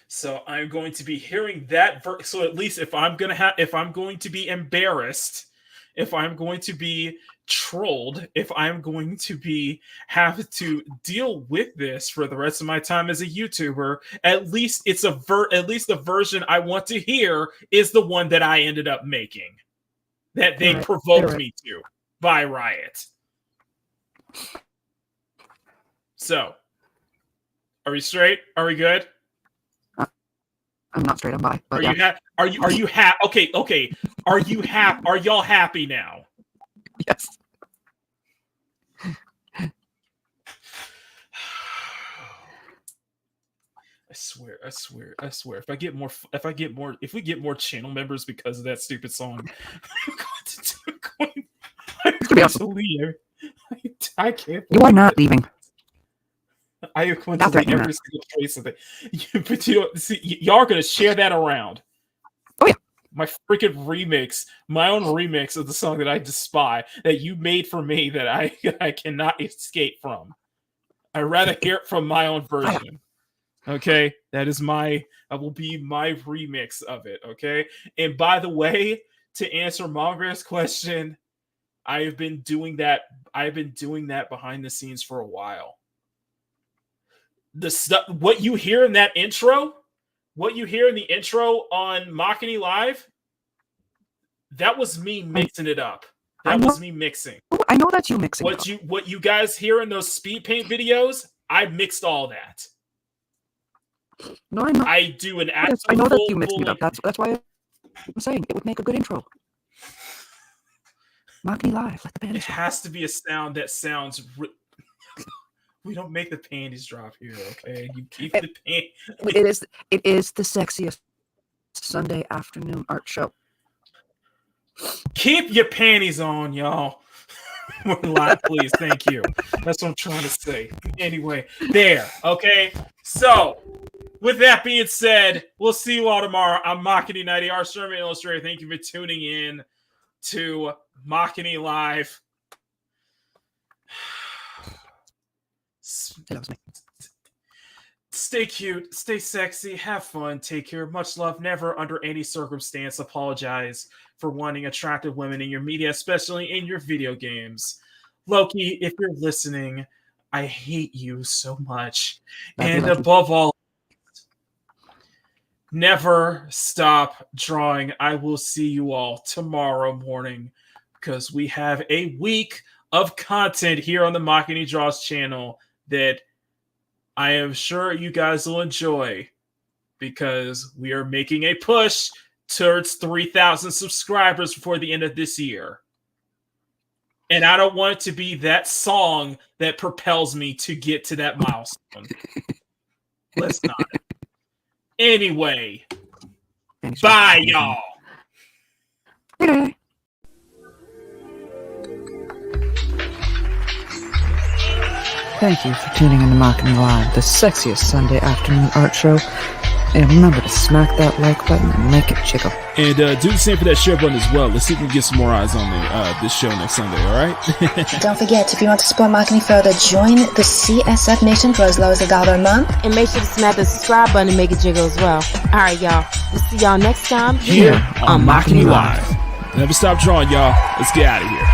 So I'm going to be hearing that. So at least if I'm going to be embarrassed, if I'm going to be trolled, if I'm going to have to deal with this for the rest of my time as a YouTuber, at least it's at least the version I want to hear is the one that I ended up making, that they provoked me to by Riot. So, are we straight? Are we good? I'm not straight. I'm bi. Are you happy? Are you happy? Okay. Are you happy? Are y'all happy now? Yes. I swear. If we get more channel members because of that stupid song, I'm going to leave. I can't. You are not leaving. I am going to leave every single trace of it. But y'all are going to share that around. Oh yeah. My freaking remix, my own remix of the song that I despise, that you made for me, that I cannot escape from. I'd rather hear it from my own version. Okay, that will be my remix of it. Okay, and by the way, to answer Margaret's question, I've been doing that behind the scenes for a while. The stuff, what you hear in that intro, what you hear in the intro on Makini Live, that was me mixing it up. That was me mixing. I know that's you mixing. What you guys hear in those speed paint videos, I mixed all that. No, I'm not. I do an I know that you mixed it up. That's why I'm saying it would make a good intro. Makini Live, let the band. It has to be a sound that sounds. We don't make the panties drop here, okay? You keep the panties. It is the sexiest Sunday afternoon art show. Keep your panties on, y'all. More live, please. Thank you. That's what I'm trying to say. Anyway, there. Okay. So, with that being said, we'll see you all tomorrow. I'm Makini 90, our Sherman Illustrator. Thank you for tuning in to Makini Live. Stay cute, stay sexy, have fun, take care, much love, never under any circumstance apologize for wanting attractive women in your media, especially in your video games. Loki, if you're listening, I hate you so much. And above all, never stop drawing. I will see you all tomorrow morning because we have a week of content here on the Makini Draws channel that I am sure you guys will enjoy because we are making a push towards 3,000 subscribers before the end of this year. And I don't want it to be that song that propels me to get to that milestone. Let's not. Anyway, bye, y'all. Thank you for tuning in to Makini Live, the sexiest Sunday afternoon art show. And remember to smack that like button and make it jiggle. And do the same for that share button as well. Let's see if we can get some more eyes on this show next Sunday, alright? Don't forget, if you want to support Makini further, join the CSF Nation for as low as $1 a month. And make sure to smack the subscribe button and make it jiggle as well. Alright, y'all. We'll see y'all next time here on Makini Live. Never stop drawing, y'all. Let's get out of here.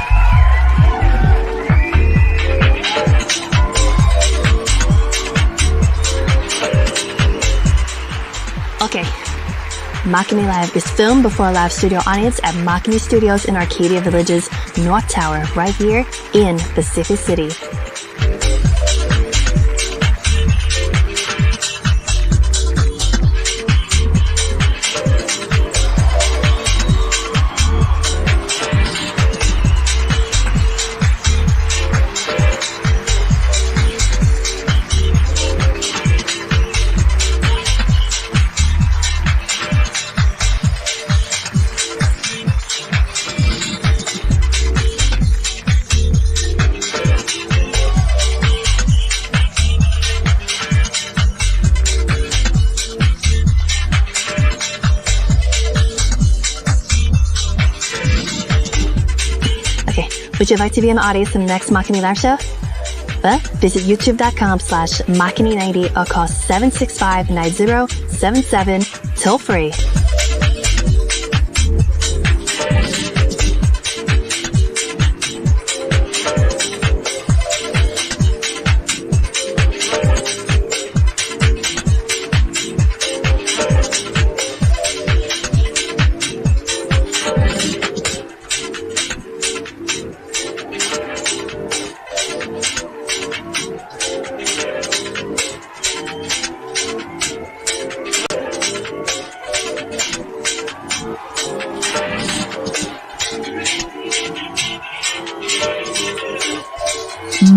Okay, Makini Live is filmed before a live studio audience at Makini Studios in Arcadia Village's North Tower, right here in Pacific City. Would you like to be in the audience in the next Makini Live show? Well, visit youtube.com/Makini90 or call 765-9077 toll free.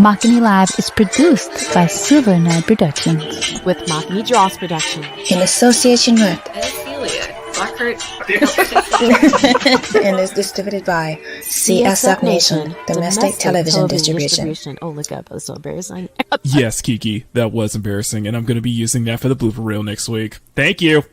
Makini Live is produced by Silver Nerd Productions. With Makini Draws Production. In association with and is distributed by CSF Nation, Domestic Television Distribution. Oh, look up. That's so embarrassing. Yes, Kiki, that was embarrassing, and I'm going to be using that for the blooper reel next week. Thank you.